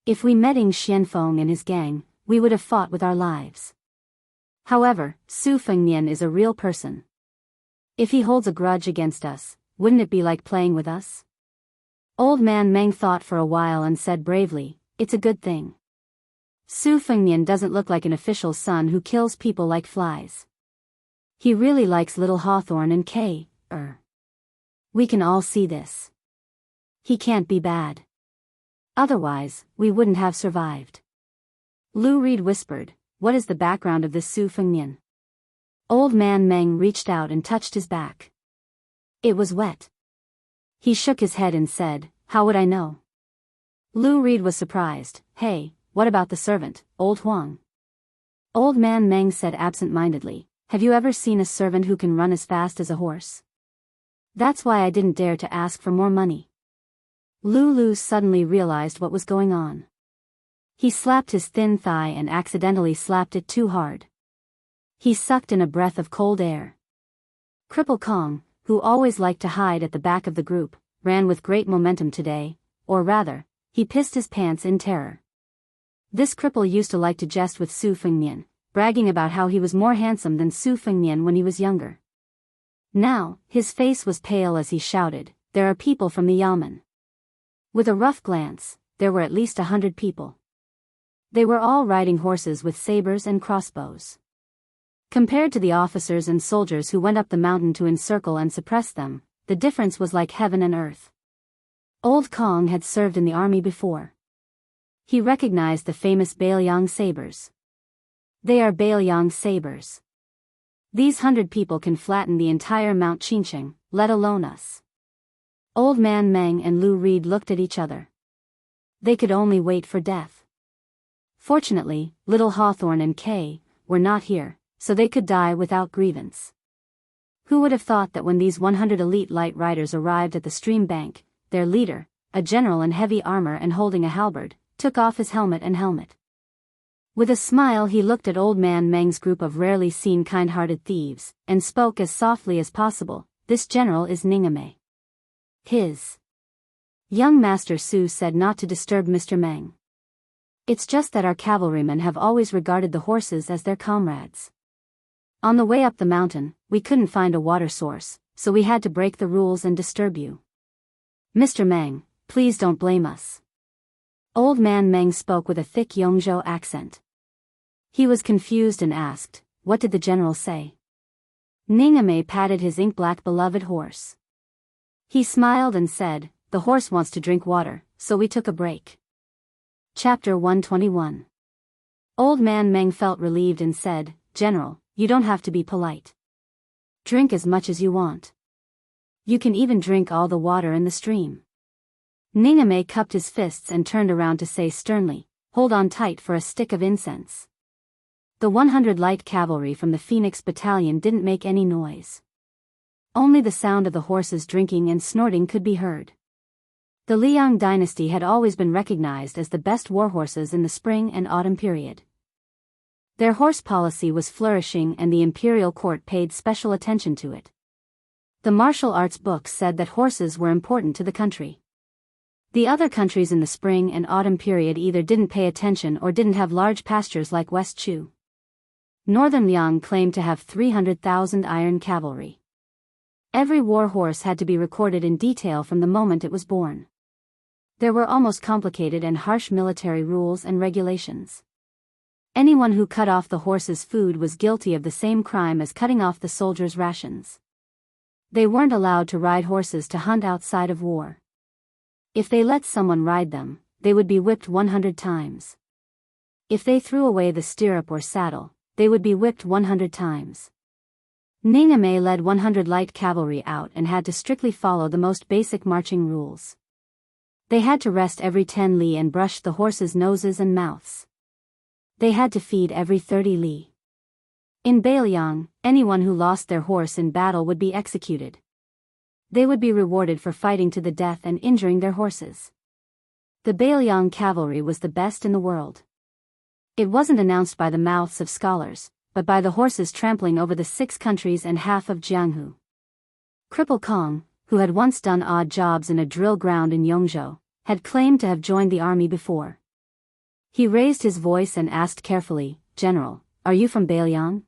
If we met Enchanting and his gang, we would have fought with our lives. However, Su Fengnian is a real person. If he holds a grudge against us, wouldn't it be like playing with us?" Old man Meng thought for a while and said bravely, "It's a good thing. Su Fengnian doesn't look like an official's son who kills people like flies. He really likes little Hawthorne and Kay. We can all see this. He can't be bad. Otherwise, we wouldn't have survived." Lu Reed whispered, "What is the background of this Su Fengnian?" Old man Meng reached out and touched his back. It was wet. He shook his head and said, "How would I know?" Lu Reed was surprised. "Hey, what about the servant, old Huang?" Old man Meng said absent-mindedly, "Have you ever seen a servant who can run as fast as a horse? That's why I didn't dare to ask for more money." Lu suddenly realized what was going on. He slapped his thin thigh and accidentally slapped it too hard. He sucked in a breath of cold air. Cripple Kong, who always liked to hide at the back of the group, ran with great momentum today, or rather, he pissed his pants in terror. This cripple used to like to jest with Su Fengnian, bragging about how he was more handsome than Su Fengnian when he was younger. Now, his face was pale as he shouted, "There are people from the Yamen." With a rough glance, there were at least 100 people. They were all riding horses with sabers and crossbows. Compared to the officers and soldiers who went up the mountain to encircle and suppress them, the difference was like heaven and earth. Old Kong had served in the army before. He recognized the famous Baoyang sabers. They are Baoyang sabers. These 100 people can flatten the entire Mount Qingcheng, let alone us. Old man Meng and Lu Reed looked at each other. They could only wait for death. Fortunately, little Hawthorne and Kay were not here, so they could die without grievance. Who would have thought that when these 100 elite light riders arrived at the stream bank, their leader, a general in heavy armor and holding a halberd, took off his helmet and helmet. With a smile he looked at old man Meng's group of rarely seen kind-hearted thieves, and spoke as softly as possible, "This general is Ningame. His young master Su said not to disturb Mr. Meng. It's just that our cavalrymen have always regarded the horses as their comrades. On the way up the mountain, we couldn't find a water source, so we had to break the rules and disturb you. Mr. Meng, please don't blame us." Old man Meng spoke with a thick Yongzhou accent. He was confused and asked, "What did the general say?" Ningame patted his ink-black beloved horse. He smiled and said, "The horse wants to drink water, so we took a break." Chapter 121. Old man Meng felt relieved and said, "General, you don't have to be polite. Drink as much as you want. You can even drink all the water in the stream." Ningame cupped his fists and turned around to say sternly, "Hold on tight for a stick of incense." The 100 light cavalry from the Phoenix Battalion didn't make any noise. Only the sound of the horses drinking and snorting could be heard. The Liang dynasty had always been recognized as the best warhorses in the spring and autumn period. Their horse policy was flourishing and the imperial court paid special attention to it. The martial arts books said that horses were important to the country. The other countries in the spring and autumn period either didn't pay attention or didn't have large pastures like West Chu. Northern Liang claimed to have 300,000 iron cavalry. Every war horse had to be recorded in detail from the moment it was born. There were almost complicated and harsh military rules and regulations. Anyone who cut off the horse's food was guilty of the same crime as cutting off the soldiers' rations. They weren't allowed to ride horses to hunt outside of war. If they let someone ride them, they would be whipped 100 times. If they threw away the stirrup or saddle, they would be whipped 100 times. Ningame led 100 light cavalry out and had to strictly follow the most basic marching rules. They had to rest every 10 li and brush the horses' noses and mouths. They had to feed every 30 li. In Bailiang, anyone who lost their horse in battle would be executed. They would be rewarded for fighting to the death and injuring their horses. The Bailiang cavalry was the best in the world. It wasn't announced by the mouths of scholars, but by the horses trampling over the 6 countries and half of Jianghu. Cripple Kong, who had once done odd jobs in a drill ground in Yongzhou, had claimed to have joined the army before. He raised his voice and asked carefully, "General, are you from Bailiang?"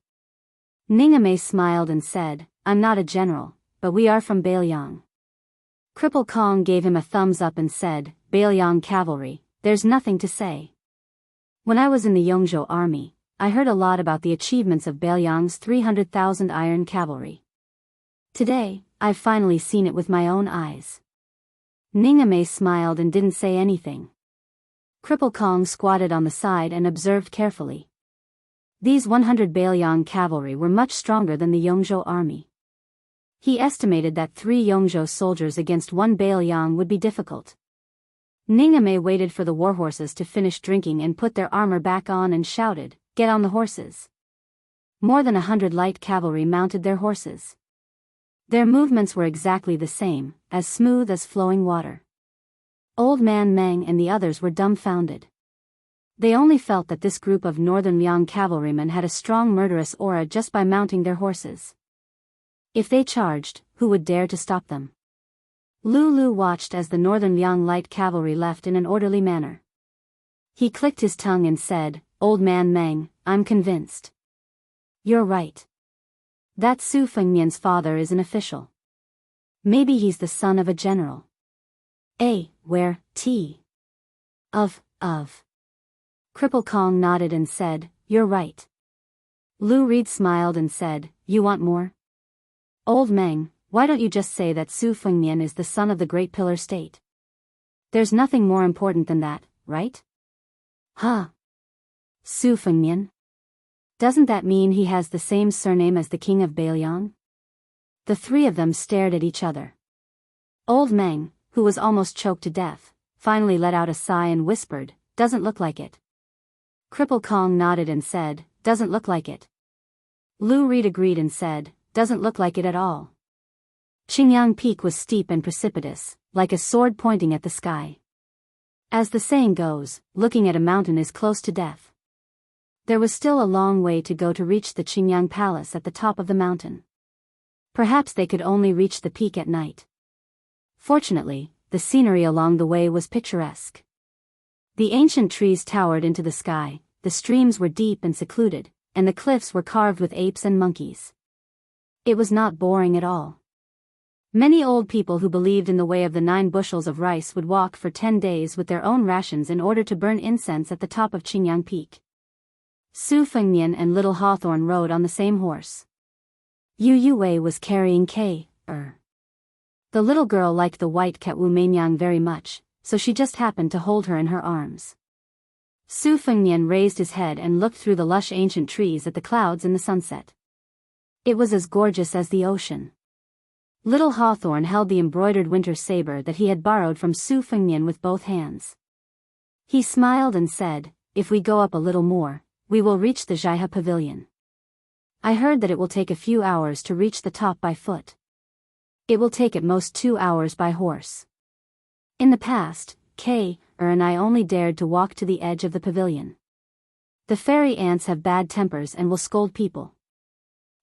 Ningame smiled and said, "I'm not a general, but we are from Bailiang." Cripple Kong gave him a thumbs up and said, "Bailiang cavalry, there's nothing to say. When I was in the Yongzhou army, I heard a lot about the achievements of Bailiang's 300,000 iron cavalry. Today, I've finally seen it with my own eyes." Ningame smiled and didn't say anything. Cripple Kong squatted on the side and observed carefully. These 100 Bailiang cavalry were much stronger than the Yongzhou army. He estimated that 3 Yongzhou soldiers against 1 Bailiang would be difficult. Ningame waited for the warhorses to finish drinking and put their armor back on and shouted, "Get on the horses." More than 100 light cavalry mounted their horses. Their movements were exactly the same, as smooth as flowing water. Old Man Meng and the others were dumbfounded. They only felt that this group of Northern Liang cavalrymen had a strong murderous aura just by mounting their horses. If they charged, who would dare to stop them? Lulu watched as the Northern Liang light cavalry left in an orderly manner. He clicked his tongue and said, "Old Man Meng, I'm convinced. You're right. That Su Fengmian's father is an official. Maybe he's the son of a general. Where, T. Of. Cripple Kong nodded and said, "You're right." Lu Reed smiled and said, "You want more? Old Meng, why don't you just say that Su Fengmian is the son of the Great Pillar State? There's nothing more important than that, right?" "Huh? Su Fengmian? Doesn't that mean he has the same surname as the king of Bailiang?" The 3 of them stared at each other. Old Meng, who was almost choked to death, finally let out a sigh and whispered, "Doesn't look like it." Cripple Kong nodded and said, "Doesn't look like it." Lu Reed agreed and said, "Doesn't look like it at all." Qingyang Peak was steep and precipitous, like a sword pointing at the sky. As the saying goes, looking at a mountain is close to death. There was still a long way to go to reach the Qingyang Palace at the top of the mountain. Perhaps they could only reach the peak at night. Fortunately, the scenery along the way was picturesque. The ancient trees towered into the sky, the streams were deep and secluded, and the cliffs were carved with apes and monkeys. It was not boring at all. Many old people who believed in the way of the 9 bushels of rice would walk for 10 days with their own rations in order to burn incense at the top of Qingyang Peak. Su Fengmian and Little Hawthorne rode on the same horse. Yu Yue was carrying K.er. The little girl liked the white cat Wu Mainyang very much, so she just happened to hold her in her arms. Su Fengmian raised his head and looked through the lush ancient trees at the clouds in the sunset. It was as gorgeous as the ocean. Little Hawthorne held the embroidered winter saber that he had borrowed from Su Fengmian with both hands. He smiled and said, "If we go up a little more, we will reach the Jaiha Pavilion. I heard that it will take a few hours to reach the top by foot. It will take at most 2 hours by horse. In the past, K.er and I only dared to walk to the edge of the pavilion. The fairy ants have bad tempers and will scold people."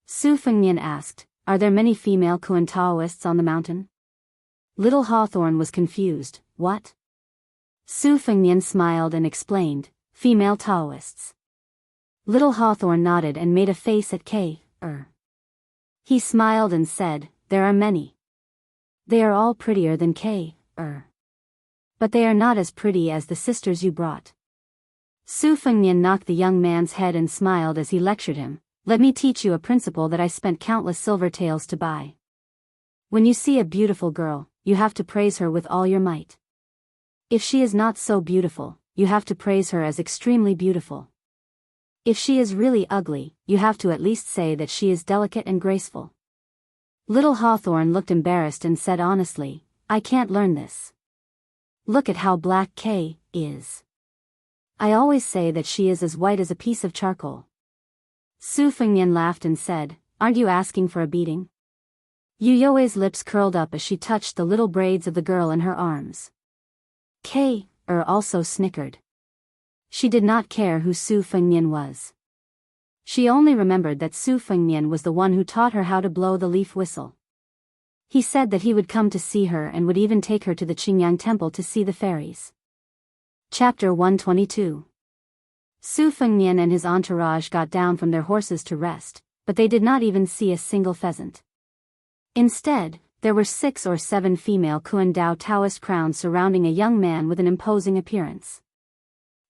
Su Fengmian asked, "Are there many female Kuan Taoists on the mountain?" Little Hawthorne was confused. "What?" Su Fengmian smiled and explained, "Female Taoists." Little Hawthorne nodded and made a face at K.er. He smiled and said, "There are many. They are all prettier than K.er. But they are not as pretty as the sisters you brought." Su Fengnian knocked the young man's head and smiled as he lectured him. Let me teach you a principle that I spent countless silver taels to buy. When you see a beautiful girl, you have to praise her with all your might. If she is not so beautiful, you have to praise her as extremely beautiful. If she is really ugly, you have to at least say that she is delicate and graceful. Little Hawthorne looked embarrassed and said honestly, I can't learn this. Look at how black Kay is. I always say that she is as white as a piece of charcoal. Su Fengnian laughed and said, aren't you asking for a beating? Yu You's lips curled up as she touched the little braids of the girl in her arms. Kay also snickered. She did not care who Su Fengnian was. She only remembered that Su Fengnian was the one who taught her how to blow the leaf whistle. He said that he would come to see her and would even take her to the Qingyang temple to see the fairies. Chapter 122. Su Fengnian and his entourage got down from their horses to rest, but they did not even see a single pheasant. Instead, there were 6 or 7 female Kuan-Dao Taoist crowns surrounding a young man with an imposing appearance.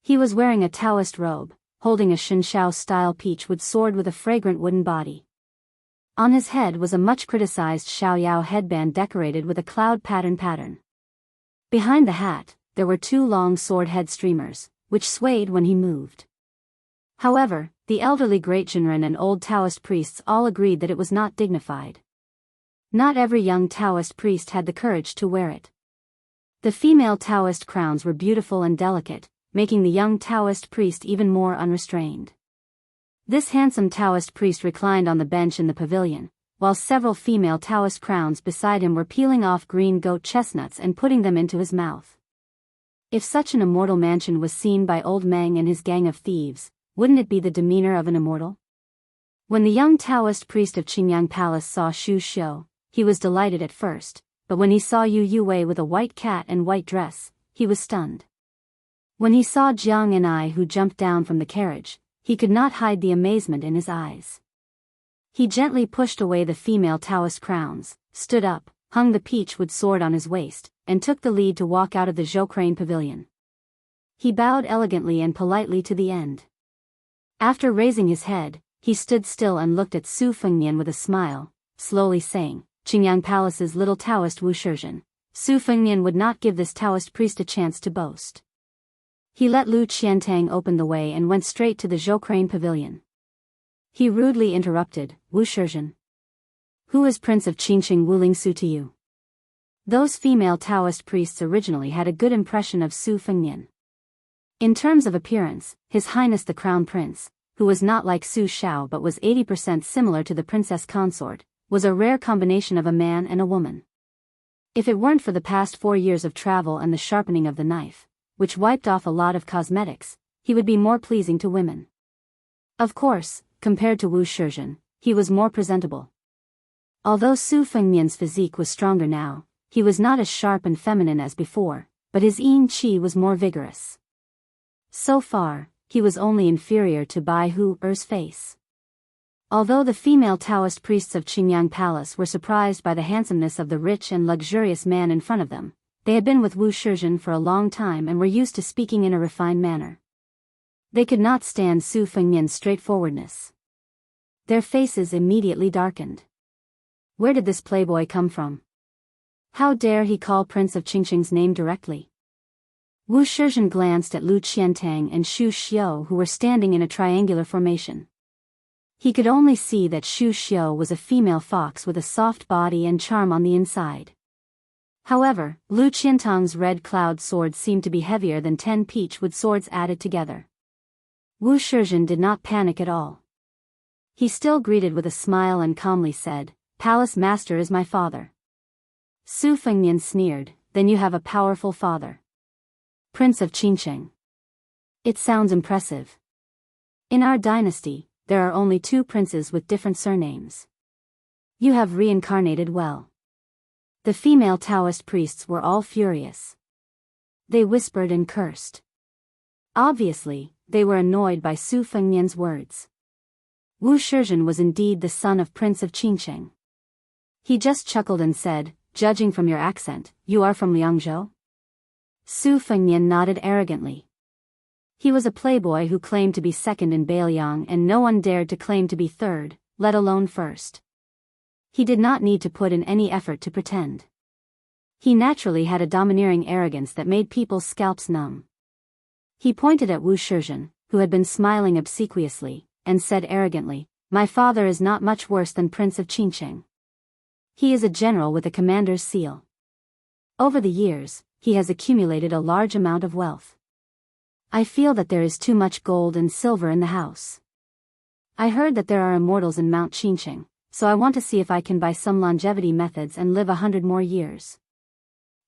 He was wearing a Taoist robe, holding a Shenshao-style peachwood sword with a fragrant wooden body. On his head was a much-criticized Xiaoyao headband decorated with a cloud pattern. Behind the hat, there were 2 long sword head streamers, which swayed when he moved. However, the elderly Great Jinren and old Taoist priests all agreed that it was not dignified. Not every young Taoist priest had the courage to wear it. The female Taoist crowns were beautiful and delicate, making the young Taoist priest even more unrestrained. This handsome Taoist priest reclined on the bench in the pavilion, while several female Taoist crowns beside him were peeling off green goat chestnuts and putting them into his mouth. If such an immortal mansion was seen by old Meng and his gang of thieves, wouldn't it be the demeanor of an immortal? When the young Taoist priest of Qingyang Palace saw Xu Xiu, he was delighted at first, but when he saw Yu Yue with a white cat and white dress, he was stunned. When he saw Jiang and I who jumped down from the carriage, he could not hide the amazement in his eyes. He gently pushed away the female Taoist crowns, stood up, hung the peachwood sword on his waist, and took the lead to walk out of the Zhokrane pavilion. He bowed elegantly and politely to the end. After raising his head, he stood still and looked at Su Fengnian with a smile, slowly saying, Qingyang Palace's little Taoist Wu Shizhen. Su Fengnian would not give this Taoist priest a chance to boast. He let Lu Qiantang open the way and went straight to the Zhokrane pavilion. He rudely interrupted, Wu Shizhen. Who is Prince of Qingqing Wu Lingsu to you? Those female Taoist priests originally had a good impression of Su Fengnian. In terms of appearance, His Highness the Crown Prince, who was not like Su Xiao but was 80% similar to the princess consort, was a rare combination of a man and a woman. If it weren't for the past 4 years of travel and the sharpening of the knife, which wiped off a lot of cosmetics, he would be more pleasing to women. Of course, compared to Wu Shizhen, he was more presentable. Although Su Fengnian's physique was stronger now, he was not as sharp and feminine as before, but his yin qi was more vigorous. So far, he was only inferior to Bai Hu Er's face. Although the female Taoist priests of Qingyang Palace were surprised by the handsomeness of the rich and luxurious man in front of them, they had been with Wu Shizhen for a long time and were used to speaking in a refined manner. They could not stand Su Fengnian's straightforwardness. Their faces immediately darkened. Where did this playboy come from? How dare he call Prince of Qingqing's name directly? Wu Shizhen glanced at Lu Qiantang and Xu Xiu who were standing in a triangular formation. He could only see that Xu Xiu was a female fox with a soft body and charm on the inside. However, Lu Qiantang's red cloud sword seemed to be heavier than 10 peachwood swords added together. Wu Shizhen did not panic at all. He still greeted with a smile and calmly said, Palace Master is my father. Su Fengnian sneered, then you have a powerful father. Prince of Qingqing. It sounds impressive. In our dynasty, there are only 2 princes with different surnames. You have reincarnated well. The female Taoist priests were all furious. They whispered and cursed. Obviously, they were annoyed by Su Fengnian's words. Wu Shizhen was indeed the son of Prince of Qingqing. He just chuckled and said, judging from your accent, you are from Liangzhou? Su Fengnian nodded arrogantly. He was a playboy who claimed to be second in Bailiang, and no one dared to claim to be third, let alone first. He did not need to put in any effort to pretend. He naturally had a domineering arrogance that made people's scalps numb. He pointed at Wu Shizhen, who had been smiling obsequiously, and said arrogantly, "My father is not much worse than Prince of Qingcheng. He is a general with a commander's seal. Over the years, he has accumulated a large amount of wealth. I feel that there is too much gold and silver in the house. I heard that there are immortals in Mount Qingcheng, so I want to see if I can buy some longevity methods and live 100 more years.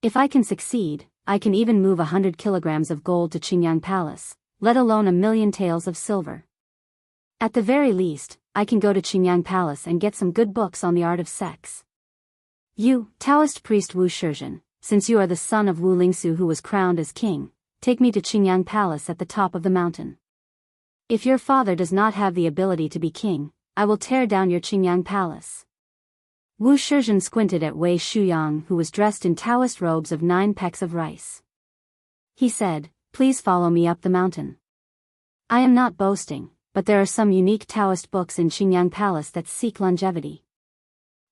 If I can succeed, I can even move 100 kilograms of gold to Qingyang Palace, let alone 1,000,000 taels of silver. At the very least, I can go to Qingyang Palace and get some good books on the art of sex. You, Taoist priest Wu Shizhen, since you are the son of Wu Lingsu who was crowned as king, take me to Qingyang Palace at the top of the mountain. If your father does not have the ability to be king, I will tear down your Qingyang Palace." Wu Shizhen squinted at Wei Shuyang, who was dressed in Taoist robes of 9 pecks of rice. He said, "Please follow me up the mountain. I am not boasting, but there are some unique Taoist books in Qingyang Palace that seek longevity.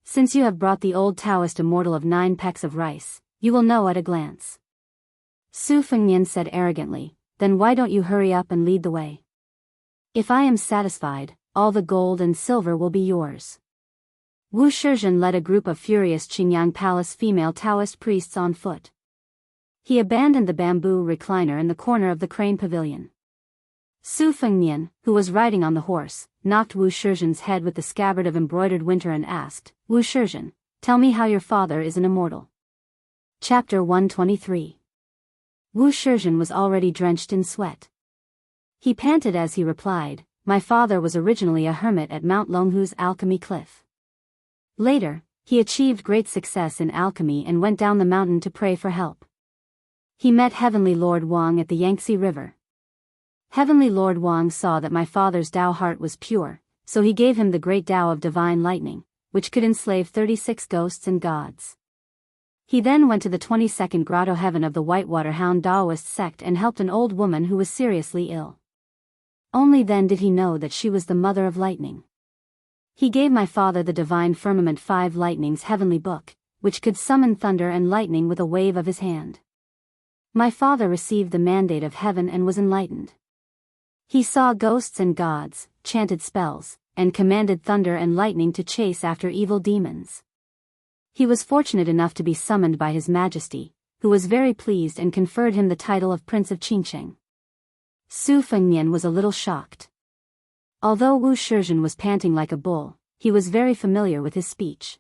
Since you have brought the old Taoist immortal of 9 pecks of rice, you will know at a glance." Su Fengnian said arrogantly, "Then why don't you hurry up and lead the way? If I am satisfied, all the gold and silver will be yours." Wu Shizhen led a group of furious Qingyang Palace female Taoist priests on foot. He abandoned the bamboo recliner in the corner of the crane pavilion. Su Fengnian, who was riding on the horse, knocked Wu Shizhen's head with the scabbard of embroidered winter and asked, "Wu Shizhen, tell me how your father is an immortal." Chapter 123. Wu Shizhen was already drenched in sweat. He panted as he replied, "My father was originally a hermit at Mount Longhu's alchemy cliff. Later, he achieved great success in alchemy and went down the mountain to pray for help. He met Heavenly Lord Wang at the Yangtze River. Heavenly Lord Wang saw that my father's Tao heart was pure, so he gave him the great Tao of divine lightning, which could enslave 36 ghosts and gods. He then went to the 22nd grotto heaven of the Whitewater Hound Taoist sect and helped an old woman who was seriously ill. Only then did he know that she was the mother of lightning. He gave my father the divine firmament 5 lightnings heavenly book, which could summon thunder and lightning with a wave of his hand. My father received the mandate of heaven and was enlightened. He saw ghosts and gods, chanted spells, and commanded thunder and lightning to chase after evil demons. He was fortunate enough to be summoned by His Majesty, who was very pleased and conferred him the title of Prince of Qingcheng. Su Fengnian was a little shocked. Although Wu Shizhen was panting like a bull, he was very familiar with his speech.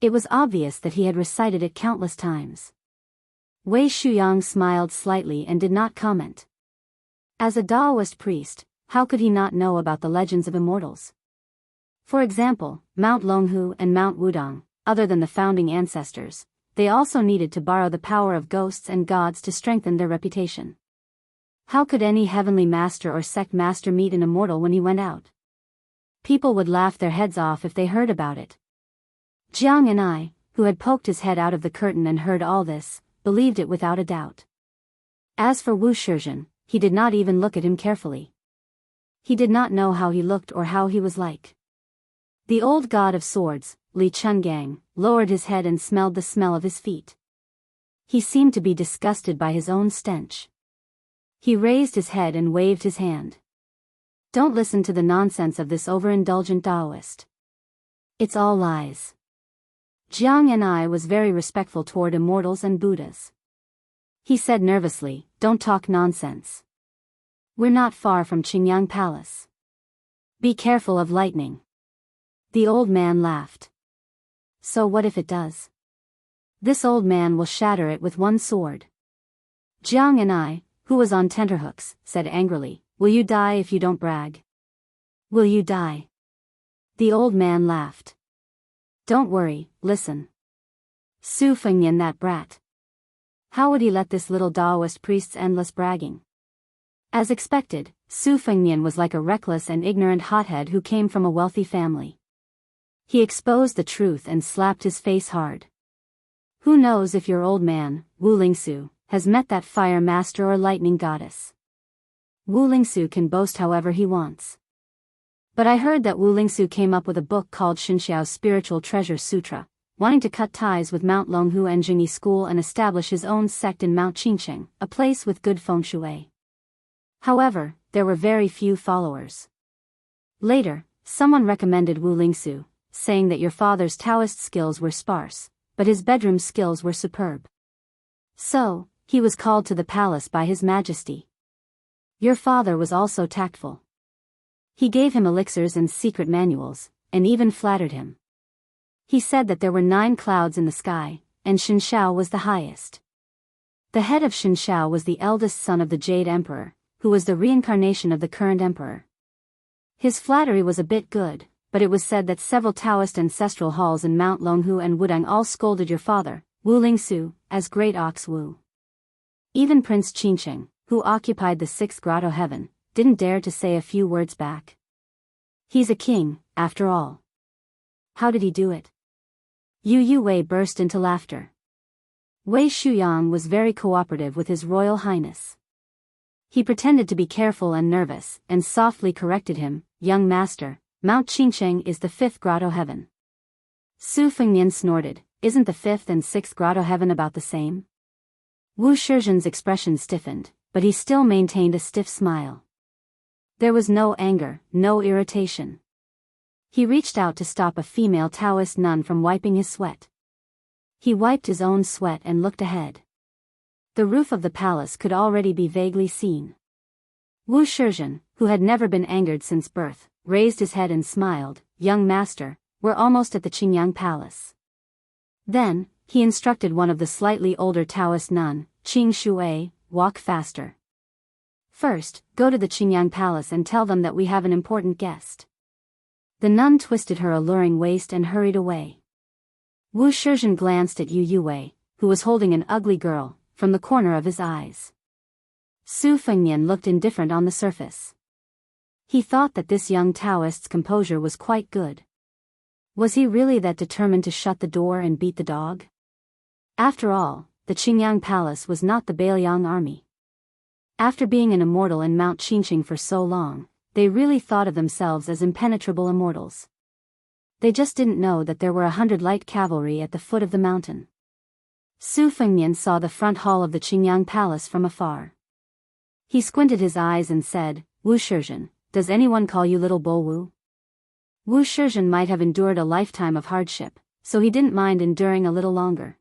It was obvious that he had recited it countless times. Wei Shuyang smiled slightly and did not comment. As a Taoist priest, how could he not know about the legends of immortals? For example, Mount Longhu and Mount Wudong, other than the founding ancestors, they also needed to borrow the power of ghosts and gods to strengthen their reputation. How could any heavenly master or sect master meet an immortal when he went out? People would laugh their heads off if they heard about it. Jiang and I, who had poked his head out of the curtain and heard all this, believed it without a doubt. As for Wu Shizhen, he did not even look at him carefully. He did not know how he looked or how he was like. The old god of swords, Li Chungang, lowered his head and smelled the smell of his feet. He seemed to be disgusted by his own stench. He raised his head and waved his hand. "Don't listen to the nonsense of this overindulgent Taoist. It's all lies." Jiang and I was very respectful toward immortals and Buddhas. He said nervously, "Don't talk nonsense. We're not far from Qingyang Palace. Be careful of lightning." The old man laughed. "So what if it does? This old man will shatter it with one sword." Jiang and I, who was on tenterhooks, said angrily, "Will you die if you don't brag? Will you die?" The old man laughed. "Don't worry, listen. Su Fengnian, that brat. How would he let this little Taoist priest's endless bragging?" As expected, Su Fengnian was like a reckless and ignorant hothead who came from a wealthy family. He exposed the truth and slapped his face hard. "Who knows if your old man, Wu Lingsu, has met that fire master or lightning goddess? Wu Lingsu can boast however he wants. But I heard that Wu Lingsu came up with a book called Xinxiao's Spiritual Treasure Sutra, wanting to cut ties with Mount Longhu and Jingyi School and establish his own sect in Mount Qingqing, a place with good feng shui. However, there were very few followers. Later, someone recommended Wu Lingsu, saying that your father's Taoist skills were sparse, but his bedroom skills were superb. So, he was called to the palace by His Majesty. Your father was also tactful. He gave him elixirs and secret manuals, and even flattered him. He said that there were 9 clouds in the sky, and Xinxiao was the highest. The head of Xinxiao was the eldest son of the Jade Emperor, who was the reincarnation of the current emperor. His flattery was a bit good, but it was said that several Taoist ancestral halls in Mount Longhu and Wudang all scolded your father, Wu Lingsu, as Great Ox Wu. Even Prince Qingqing, who occupied the 6th grotto heaven, didn't dare to say a few words back. He's a king, after all. How did he do it? Yu Wei burst into laughter. Wei Shuyang was very cooperative with His Royal Highness. He pretended to be careful and nervous, and softly corrected him, young master, Mount Qingqing is the 5th grotto heaven. Su Fengnian snorted, isn't the 5th and 6th grotto heaven about the same? Wu Shizhen's expression stiffened, but he still maintained a stiff smile. There was no anger, no irritation. He reached out to stop a female Taoist nun from wiping his sweat. He wiped his own sweat and looked ahead. The roof of the palace could already be vaguely seen. Wu Shizhen, who had never been angered since birth, raised his head and smiled, young master, we're almost at the Qingyang Palace. Then, he instructed one of the slightly older Taoist nun, Qing Shui, walk faster. First, go to the Qingyang Palace and tell them that we have an important guest. The nun twisted her alluring waist and hurried away. Wu Shizhen glanced at Yu Wei, who was holding an ugly girl, from the corner of his eyes. Su Fengnian looked indifferent on the surface. He thought that this young Taoist's composure was quite good. Was he really that determined to shut the door and beat the dog? After all, the Qingyang Palace was not the Bailiang army. After being an immortal in Mount Qingqing for so long, they really thought of themselves as impenetrable immortals. They just didn't know that there were 100 light cavalry at the foot of the mountain. Su Fengnian saw the front hall of the Qingyang Palace from afar. He squinted his eyes and said, Wu Shizhen, does anyone call you Little Bull Wu? Wu Shizhen might have endured a lifetime of hardship, so he didn't mind enduring a little longer.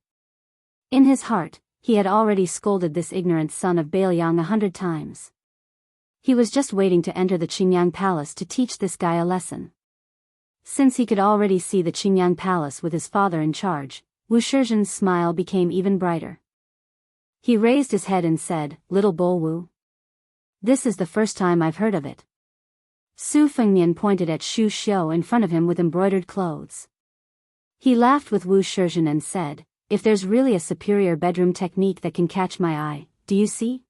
In his heart, he had already scolded this ignorant son of Bailiang 100 times. He was just waiting to enter the Qingyang Palace to teach this guy a lesson. Since he could already see the Qingyang Palace with his father in charge, Wu Shizhen's smile became even brighter. He raised his head and said, Little Bull Wu? This is the first time I've heard of it. Su Fengnian pointed at Shu Xiu in front of him with embroidered clothes. He laughed with Wu Shizhen and said, if there's really a superior bedroom technique that can catch my eye, do you see?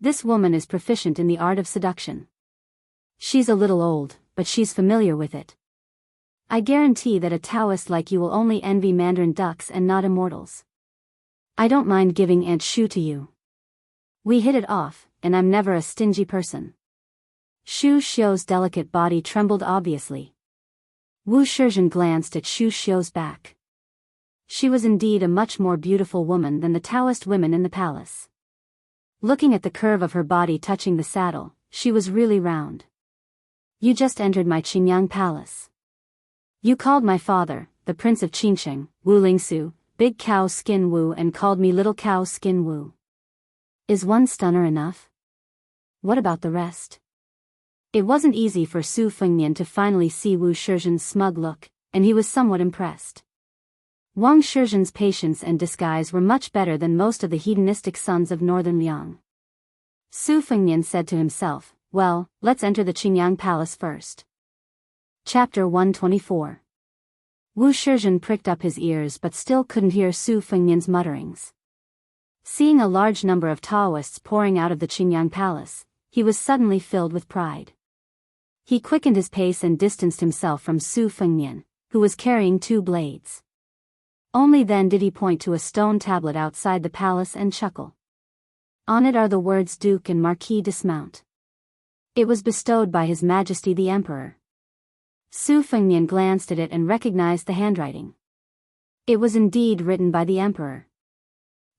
This woman is proficient in the art of seduction. She's a little old, but she's familiar with it. I guarantee that a Taoist like you will only envy mandarin ducks and not immortals. I don't mind giving Aunt Shu to you. We hit it off, and I'm never a stingy person. Shu Xiu's delicate body trembled obviously. Wu Shizhen glanced at Shu Xiu's back. She was indeed a much more beautiful woman than the Taoist women in the palace. Looking at the curve of her body touching the saddle, she was really round. You just entered my Qingyang Palace. You called my father, the Prince of Qingqing, Wu Lingsu, Big Cow Skin Wu, and called me Little Cow Skin Wu. Is one stunner enough? What about the rest? It wasn't easy for Su Fengnian to finally see Wu Shizhen's smug look, and he was somewhat impressed. Wang Shizhen's patience and disguise were much better than most of the hedonistic sons of Northern Liang. Su Fengnian said to himself, well, let's enter the Qingyang Palace first. Chapter 124. Wu Shizhen pricked up his ears but still couldn't hear Su Fengnian's mutterings. Seeing a large number of Taoists pouring out of the Qingyang Palace, he was suddenly filled with pride. He quickened his pace and distanced himself from Su Fengnian, who was carrying 2 blades. Only then did he point to a stone tablet outside the palace and chuckle. On it are the words Duke and Marquis dismount. It was bestowed by His Majesty the Emperor. Su Fengnian glanced at it and recognized the handwriting. It was indeed written by the Emperor.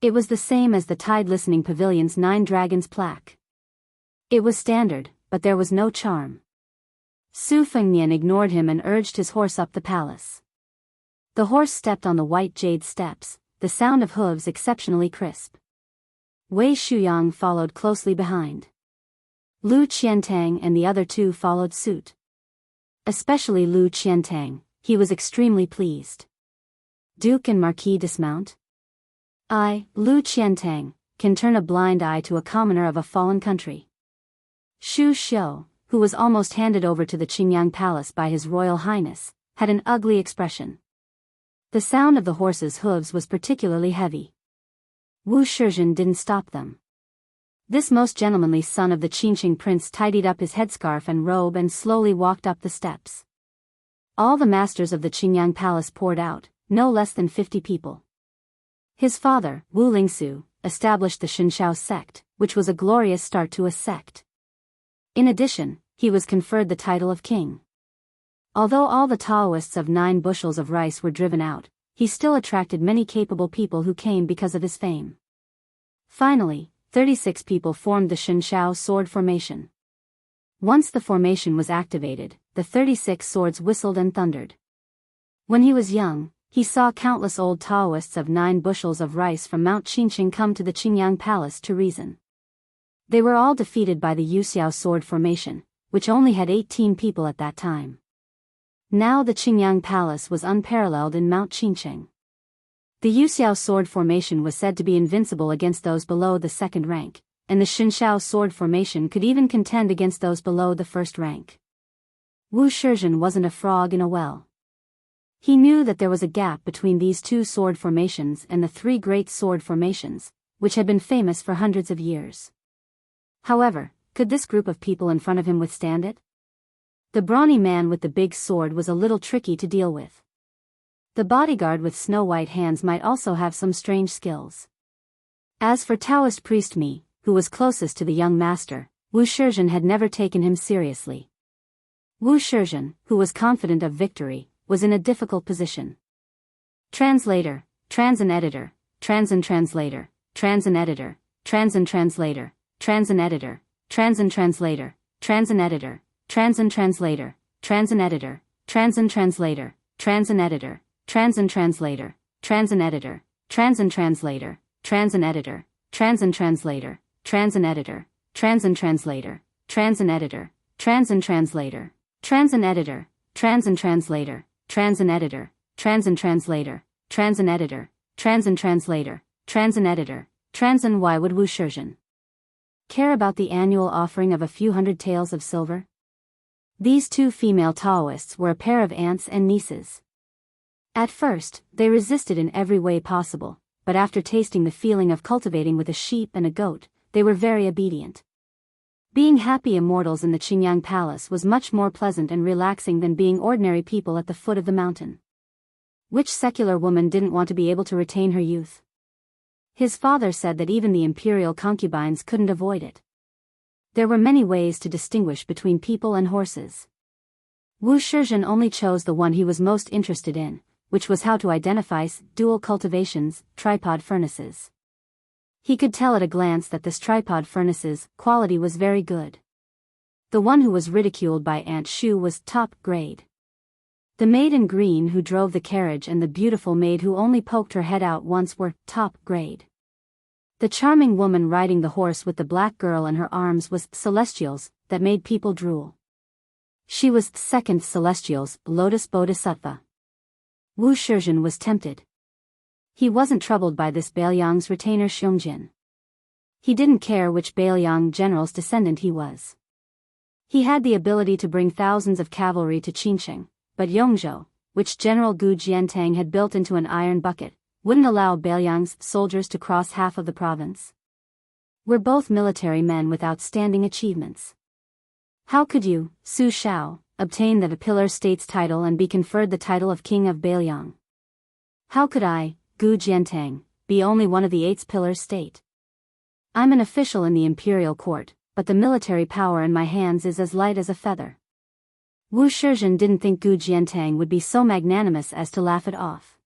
It was the same as the Tide Listening Pavilion's 9 dragons plaque. It was standard, but there was no charm. Su Fengnian ignored him and urged his horse up the palace. The horse stepped on the white jade steps, the sound of hooves exceptionally crisp. Wei Shuyang followed closely behind. Lu Qiantang and the other 2 followed suit. Especially Lu Qiantang, he was extremely pleased. Duke and Marquis dismount? I, Lu Qiantang, can turn a blind eye to a commoner of a fallen country. Xu Xiu, who was almost handed over to the Qingyang Palace by His Royal Highness, had an ugly expression. The sound of the horse's hooves was particularly heavy. Wu Shizhen didn't stop them. This most gentlemanly son of the Qinqing prince tidied up his headscarf and robe and slowly walked up the steps. All the masters of the Qingyang Palace poured out, no less than 50 people. His father, Wu Lingsu, established the Shenshao sect, which was a glorious start to a sect. In addition, he was conferred the title of king. Although all the Taoists of 9 bushels of rice were driven out, he still attracted many capable people who came because of his fame. Finally, 36 people formed the Shenshao sword formation. Once the formation was activated, the 36 swords whistled and thundered. When he was young, he saw countless old Taoists of 9 bushels of rice from Mount Qinqing come to the Qingyang Palace to reason. They were all defeated by the Yuxiao sword formation, which only had 18 people at that time. Now the Qingyang Palace was unparalleled in Mount Qinqing. The Yuxiao sword formation was said to be invincible against those below the 2nd rank, and the Shenshao sword formation could even contend against those below the 1st rank. Wu Shizhen wasn't a frog in a well. He knew that there was a gap between these 2 sword formations and the 3 great sword formations, which had been famous for hundreds of years. However, could this group of people in front of him withstand it? The brawny man with the big sword was a little tricky to deal with. The bodyguard with snow-white hands might also have some strange skills. As for Taoist priest Mi, who was closest to the young master, Wu Shizhen had never taken him seriously. Wu Shizhen, who was confident of victory, was in a difficult position. Translator, Transin editor, Transin translator, Transin editor, Transin translator, Transin editor, Transin translator, Transin editor, Transin translator, Transin editor, Transin translator, Transin editor, Transin translator, Transin editor, Transin translator, Transin editor, Transin translator, Transin editor, Transin translator, Transin editor, Transin translator, Transin editor, Transin translator, Transin editor, Transin translator, Transin editor, Transin translator, Transin editor, Transin. Why would Wu Shizhen care about the annual offering of a few hundred taels of silver? These 2 female Taoists were a pair of aunts and nieces. At first, they resisted in every way possible, but after tasting the feeling of cultivating with a sheep and a goat, they were very obedient. Being happy immortals in the Qingyang Palace was much more pleasant and relaxing than being ordinary people at the foot of the mountain. Which secular woman didn't want to be able to retain her youth? His father said that even the imperial concubines couldn't avoid it. There were many ways to distinguish between people and horses. Wu Shizhen only chose the one he was most interested in, which was how to identify dual cultivations, tripod furnaces. He could tell at a glance that this tripod furnace's quality was very good. The one who was ridiculed by Aunt Shu was top grade. The maid in green who drove the carriage and the beautiful maid who only poked her head out once were top grade. The charming woman riding the horse with the black girl in her arms was celestials, that made people drool. She was second celestials, Lotus Bodhisattva. Wu Shizhen was tempted. He wasn't troubled by this Bailiang's retainer Xiongjin. He didn't care which Bailiang general's descendant he was. He had the ability to bring thousands of cavalry to Qinqing, but Yongzhou, which General Gu Jiantang had built into an iron bucket, wouldn't allow Bailiang's soldiers to cross half of the province. We're both military men with outstanding achievements. How could you, Su Shao, obtain the Pillar State's title and be conferred the title of King of Bailiang? How could I, Gu Jiantang, be only one of the 8 Pillars State? I'm an official in the imperial court, but the military power in my hands is as light as a feather. Wu Shizhen didn't think Gu Jiantang would be so magnanimous as to laugh it off.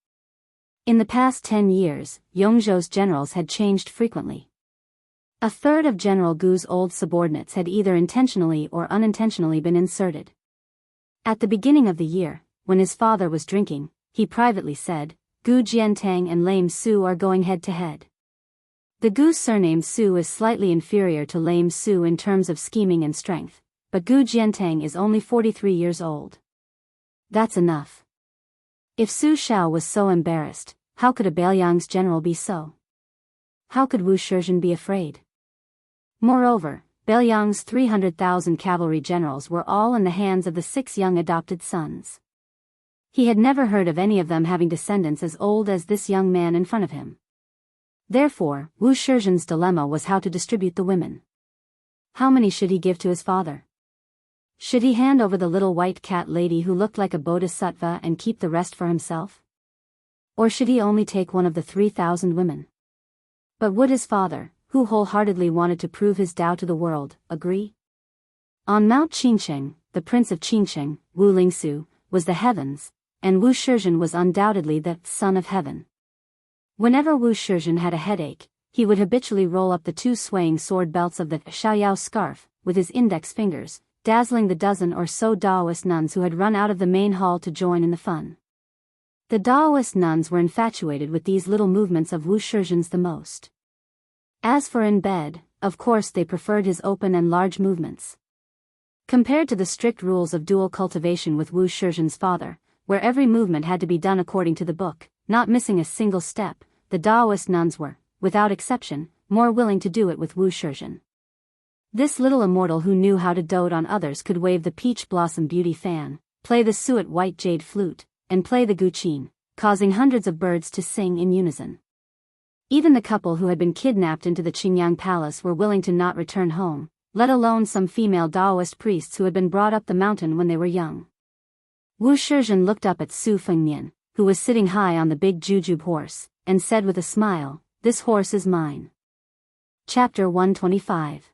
In the past 10 years, Yongzhou's generals had changed frequently. A third of General Gu's old subordinates had either intentionally or unintentionally been inserted. At the beginning of the year, when his father was drinking, he privately said, Gu Jiantang and Lame Su are going head to head. The Gu surname Su is slightly inferior to Lame Su in terms of scheming and strength, but Gu Jiantang is only 43 years old. That's enough. If Su Xiao was so embarrassed, how could a Bailiang's general be so? How could Wu Shizhen be afraid? Moreover, Bailiang's 300,000 cavalry generals were all in the hands of the 6 young adopted sons. He had never heard of any of them having descendants as old as this young man in front of him. Therefore, Wu Shizhen's dilemma was how to distribute the women. How many should he give to his father? Should he hand over the little white cat lady who looked like a bodhisattva and keep the rest for himself? Or should he only take one of the 3,000 women? But would his father, who wholeheartedly wanted to prove his Tao to the world, agree? On Mount Qingcheng, the prince of Qingcheng, Wu Lingsu, was the heavens, and Wu Shizhen was undoubtedly the son of heaven. Whenever Wu Shizhen had a headache, he would habitually roll up the 2 swaying sword belts of the Xiaoyao scarf with his index fingers, dazzling the dozen or so Taoist nuns who had run out of the main hall to join in the fun. The Taoist nuns were infatuated with these little movements of Wu Shizhen's the most. As for in bed, of course they preferred his open and large movements. Compared to the strict rules of dual cultivation with Wu Shizhen's father, where every movement had to be done according to the book, not missing a single step, the Taoist nuns were, without exception, more willing to do it with Wu Shizhen. This little immortal who knew how to dote on others could wave the peach blossom beauty fan, play the suet white jade flute, and play the guqin, causing hundreds of birds to sing in unison. Even the couple who had been kidnapped into the Qingyang palace were willing to not return home, let alone some female Taoist priests who had been brought up the mountain when they were young. Wu Shizhen looked up at Su Fengnian, who was sitting high on the big jujube horse, and said with a smile, "This horse is mine." Chapter 125.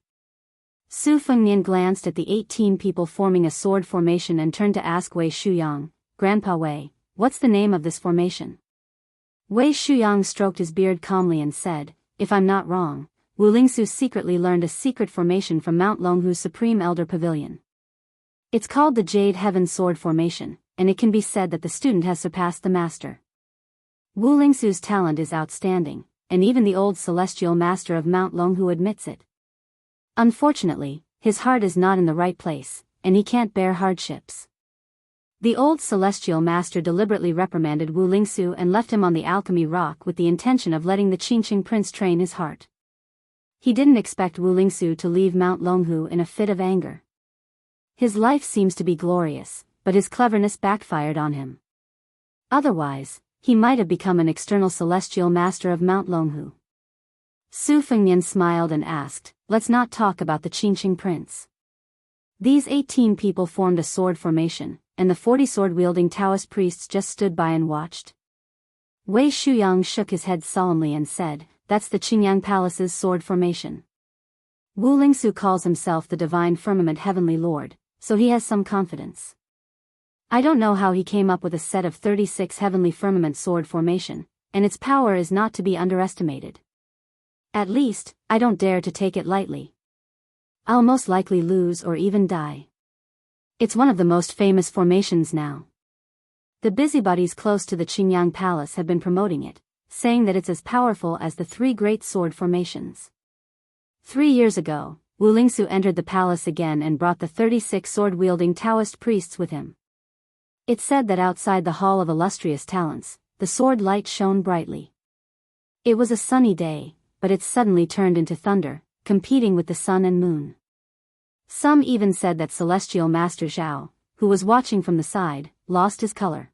Su Fengnian glanced at the 18 people forming a sword formation and turned to ask Wei Shuyang, "Grandpa Wei, what's the name of this formation?" Wei Shuyang stroked his beard calmly and said, "If I'm not wrong, Wu Lingsu secretly learned a secret formation from Mount Longhu's Supreme Elder Pavilion. It's called the Jade Heaven Sword Formation, and it can be said that the student has surpassed the master. Wu Lingsu's talent is outstanding, and even the old celestial master of Mount Longhu admits it. Unfortunately, his heart is not in the right place, and he can't bear hardships." The old celestial master deliberately reprimanded Wu Lingsu and left him on the alchemy rock with the intention of letting the Qingqing prince train his heart. He didn't expect Wu Lingsu to leave Mount Longhu in a fit of anger. His life seems to be glorious, but his cleverness backfired on him. Otherwise, he might have become an external celestial master of Mount Longhu. Su Fengnian smiled and asked, "Let's not talk about the Qingqing prince." These 18 people formed a sword formation, and the 40 sword-wielding Taoist priests just stood by and watched. Wei Shuyang shook his head solemnly and said, "That's the Qingyang Palace's sword formation. Wu Lingsu calls himself the Divine Firmament Heavenly Lord, so he has some confidence. I don't know how he came up with a set of 36 Heavenly Firmament sword formation, and its power is not to be underestimated. At least, I don't dare to take it lightly. I'll most likely lose or even die. It's one of the most famous formations now. The busybodies close to the Qingyang Palace have been promoting it, saying that it's as powerful as the 3 great sword formations. 3 years ago, Wu Lingsu entered the palace again and brought the 36 sword-wielding Taoist priests with him. It's said that outside the Hall of Illustrious Talents, the sword light shone brightly. It was a sunny day, but it suddenly turned into thunder, competing with the sun and moon. Some even said that Celestial Master Zhao, who was watching from the side, lost his color.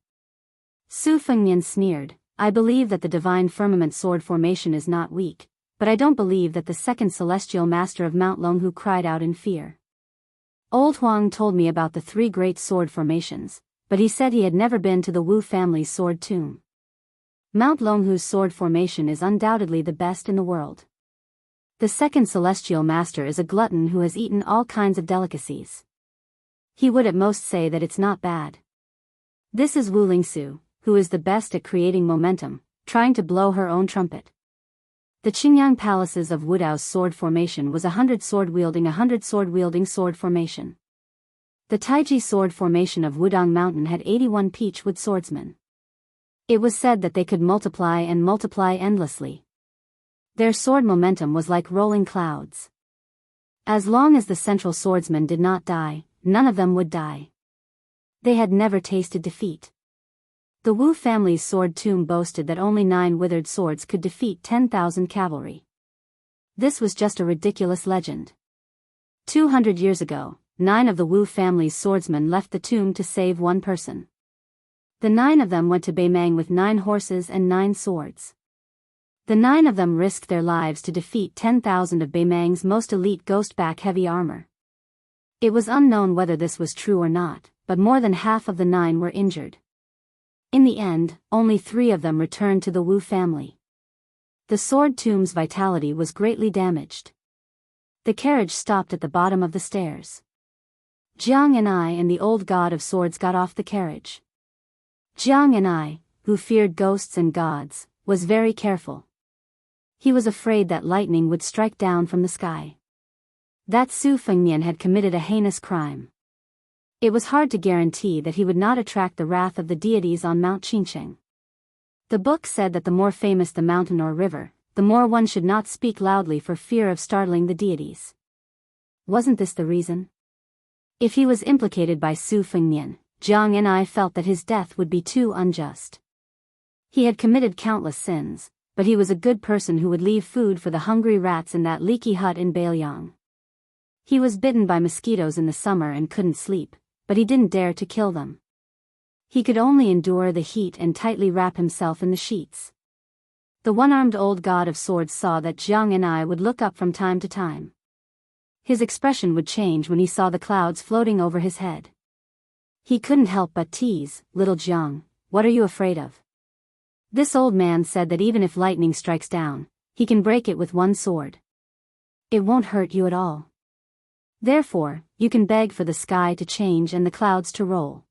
Su Fengnian sneered, "I believe that the Divine Firmament sword formation is not weak, but I don't believe that the second Celestial Master of Mount Longhu cried out in fear. Old Huang told me about the 3 great sword formations, but he said he had never been to the Wu family's sword tomb. Mount Longhu's sword formation is undoubtedly the best in the world. The second celestial master is a glutton who has eaten all kinds of delicacies. He would at most say that it's not bad. This is Wu Lingsu, who is the best at creating momentum, trying to blow her own trumpet. The Qingyang palaces of Wudao's sword formation was 100 sword-wielding sword formation. The Taiji sword formation of Wudang Mountain had 81 peach wood swordsmen. It was said that they could multiply and multiply endlessly. Their sword momentum was like rolling clouds. As long as the central swordsman did not die, none of them would die. They had never tasted defeat. The Wu family's sword tomb boasted that only 9 withered swords could defeat 10,000 cavalry. This was just a ridiculous legend. 200 years ago, 9 of the Wu family's swordsmen left the tomb to save one person. The 9 of them went to Beimang with 9 horses and 9 swords. The 9 of them risked their lives to defeat 10,000 of Beimang's most elite ghost-back heavy armor. It was unknown whether this was true or not, but more than half of the 9 were injured. In the end, only 3 of them returned to the Wu family. The sword tomb's vitality was greatly damaged. The carriage stopped at the bottom of the stairs. Jiang and the old god of swords got off the carriage. Jiang, who feared ghosts and gods, was very careful. He was afraid that lightning would strike down from the sky. That Su Fengnian had committed a heinous crime. It was hard to guarantee that he would not attract the wrath of the deities on Mount Qincheng. The book said that the more famous the mountain or river, the more one should not speak loudly for fear of startling the deities. Wasn't this the reason? If he was implicated by Su Fengnian, Jiang felt that his death would be too unjust. He had committed countless sins, but he was a good person who would leave food for the hungry rats in that leaky hut in Beiliang. He was bitten by mosquitoes in the summer and couldn't sleep, but he didn't dare to kill them. He could only endure the heat and tightly wrap himself in the sheets. The one-armed old god of swords saw that Jiang would look up from time to time. His expression would change when he saw the clouds floating over his head. He couldn't help but tease, "Little Jiang, what are you afraid of?" This old man said that even if lightning strikes down, he can break it with one sword. It won't hurt you at all. Therefore, you can beg for the sky to change and the clouds to roll.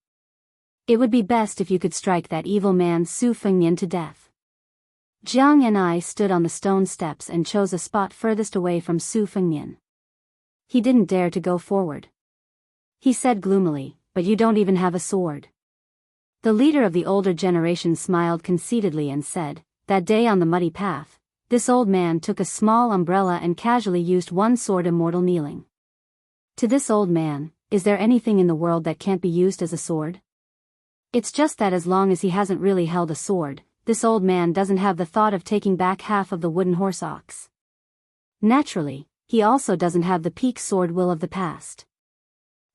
It would be best if you could strike that evil man Su Fengnian to death. Jiang stood on the stone steps and chose a spot furthest away from Su Fengnian. He didn't dare to go forward. He said gloomily, "But you don't even have a sword." The leader of the older generation smiled conceitedly and said, "That day on the muddy path, this old man took a small umbrella and casually used one sword, immortal kneeling." To this old man, is there anything in the world that can't be used as a sword? It's just that as long as he hasn't really held a sword, this old man doesn't have the thought of taking back half of the wooden horse ox. Naturally, he also doesn't have the peak sword will of the past.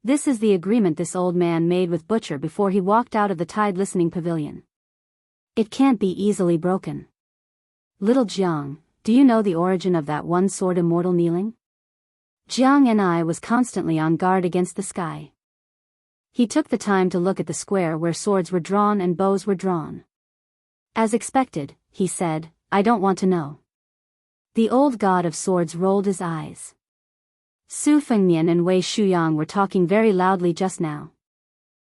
This is the agreement this old man made with Butcher before he walked out of the Tide Listening Pavilion. It can't be easily broken. Little Jiang, do you know the origin of that one sword, immortal kneeling? Jiang was constantly on guard against the sky. He took the time to look at the square where swords were drawn and bows were drawn. As expected, he said, "I don't want to know." The old god of swords rolled his eyes. Su Fengnian and Wei Shuyang were talking very loudly just now.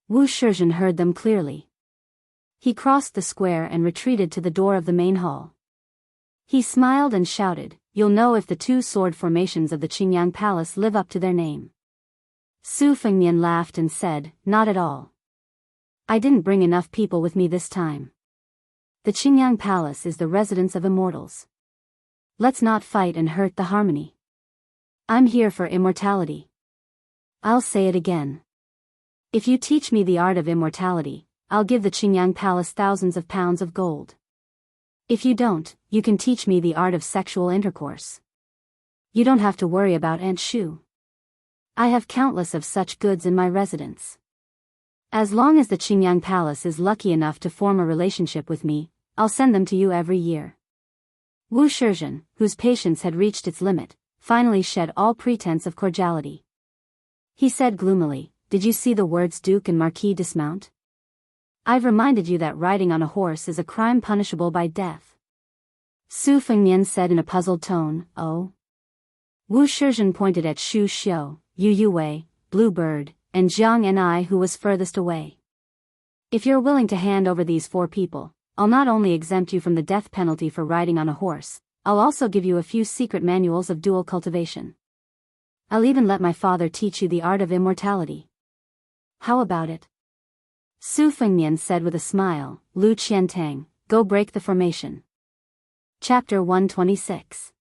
Wu Shizhen heard them clearly. He crossed the square and retreated to the door of the main hall. He smiled and shouted, "You'll know if the 2 sword formations of the Qingyang Palace live up to their name." Su Fengnian laughed and said, "Not at all. I didn't bring enough people with me this time. The Qingyang Palace is the residence of immortals. Let's not fight and hurt the harmony. I'm here for immortality. I'll say it again. If you teach me the art of immortality, I'll give the Qingyang Palace thousands of pounds of gold. If you don't, you can teach me the art of sexual intercourse. You don't have to worry about Aunt Shu. I have countless of such goods in my residence. As long as the Qingyang Palace is lucky enough to form a relationship with me, I'll send them to you every year." Wu Shizhen, whose patience had reached its limit, finally shed all pretense of cordiality. He said gloomily, "Did you see the words Duke and Marquis dismount? I've reminded you that riding on a horse is a crime punishable by death." Su Fengnian said in a puzzled tone, "Oh? Wu Shizhen pointed at Shu Xiu, Yu Yuwei, Blue Bird, and Jiang Ni, who was furthest away. If you're willing to hand over these 4 people, I'll not only exempt you from the death penalty for riding on a horse, I'll also give you a few secret manuals of dual cultivation. I'll even let my father teach you the art of immortality. How about it? Su Fengnian said with a smile. Lu Qiantang, go break the formation. Chapter 126.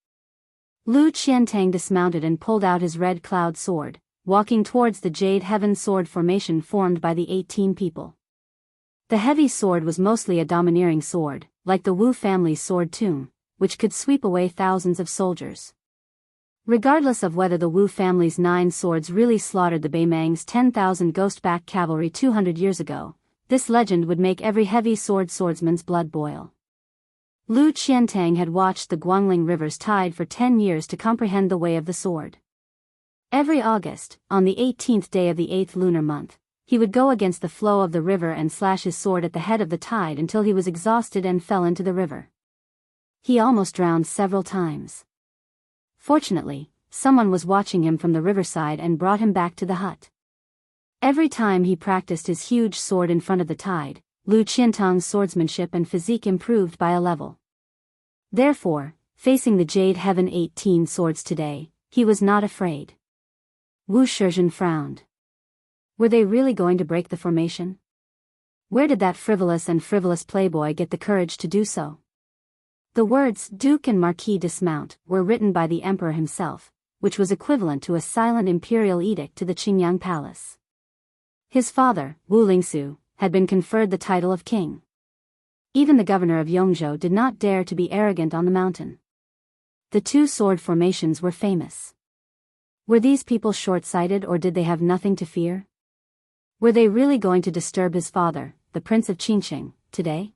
Lu Qiantang dismounted and pulled out his red cloud sword, walking towards the Jade Heaven sword formation formed by the 18 people. The heavy sword was mostly a domineering sword, like the Wu family's sword tomb, which could sweep away thousands of soldiers. Regardless of whether the Wu family's 9 swords really slaughtered the Beimang's 10,000 ghost-backed cavalry 200 years ago, this legend would make every heavy swordsman's blood boil. Lu Qiantang had watched the Guangling rivers tide for 10 years to comprehend the way of the sword. Every August, on the 18th day of the 8th lunar month, he would go against the flow of the river and slash his sword at the head of the tide until he was exhausted and fell into the river. He almost drowned several times. Fortunately, someone was watching him from the riverside and brought him back to the hut. Every time he practiced his huge sword in front of the tide, Lu Qiantang's swordsmanship and physique improved by a level. Therefore, facing the Jade Heaven 18 swords today, he was not afraid. Wu Shizhen frowned. Were they really going to break the formation? Where did that frivolous playboy get the courage to do so? The words Duke and Marquis dismount were written by the emperor himself, which was equivalent to a silent imperial edict to the Qingyang palace. His father, Wu Lingsu, had been conferred the title of king. Even the governor of Yongzhou did not dare to be arrogant on the mountain. The 2 sword formations were famous. Were these people short-sighted, or did they have nothing to fear? Were they really going to disturb his father, the Prince of Qinqing, today?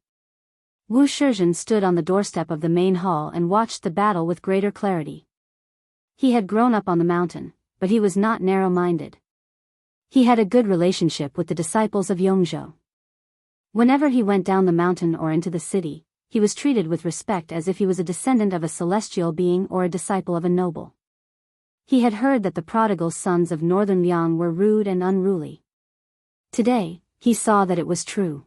Wu Shizhen stood on the doorstep of the main hall and watched the battle with greater clarity. He had grown up on the mountain, but he was not narrow-minded. He had a good relationship with the disciples of Yongzhou. Whenever he went down the mountain or into the city, he was treated with respect as if he was a descendant of a celestial being or a disciple of a noble. He had heard that the prodigal sons of northern Liang were rude and unruly. Today, he saw that it was true.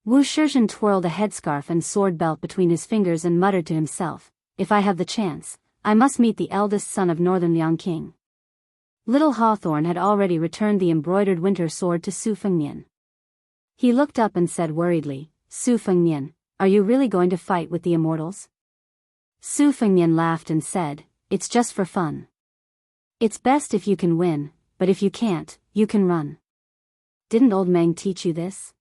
Wu Shizhen twirled a headscarf and sword belt between his fingers and muttered to himself, if I have the chance, I must meet the eldest son of northern Liang King. Little Hawthorne had already returned the embroidered winter sword to Su Fengnian. He looked up and said worriedly, Su Fengnian, are you really going to fight with the immortals? Su Fengnian laughed and said, it's just for fun. It's best if you can win, but if you can't, you can run. Didn't old Meng teach you this?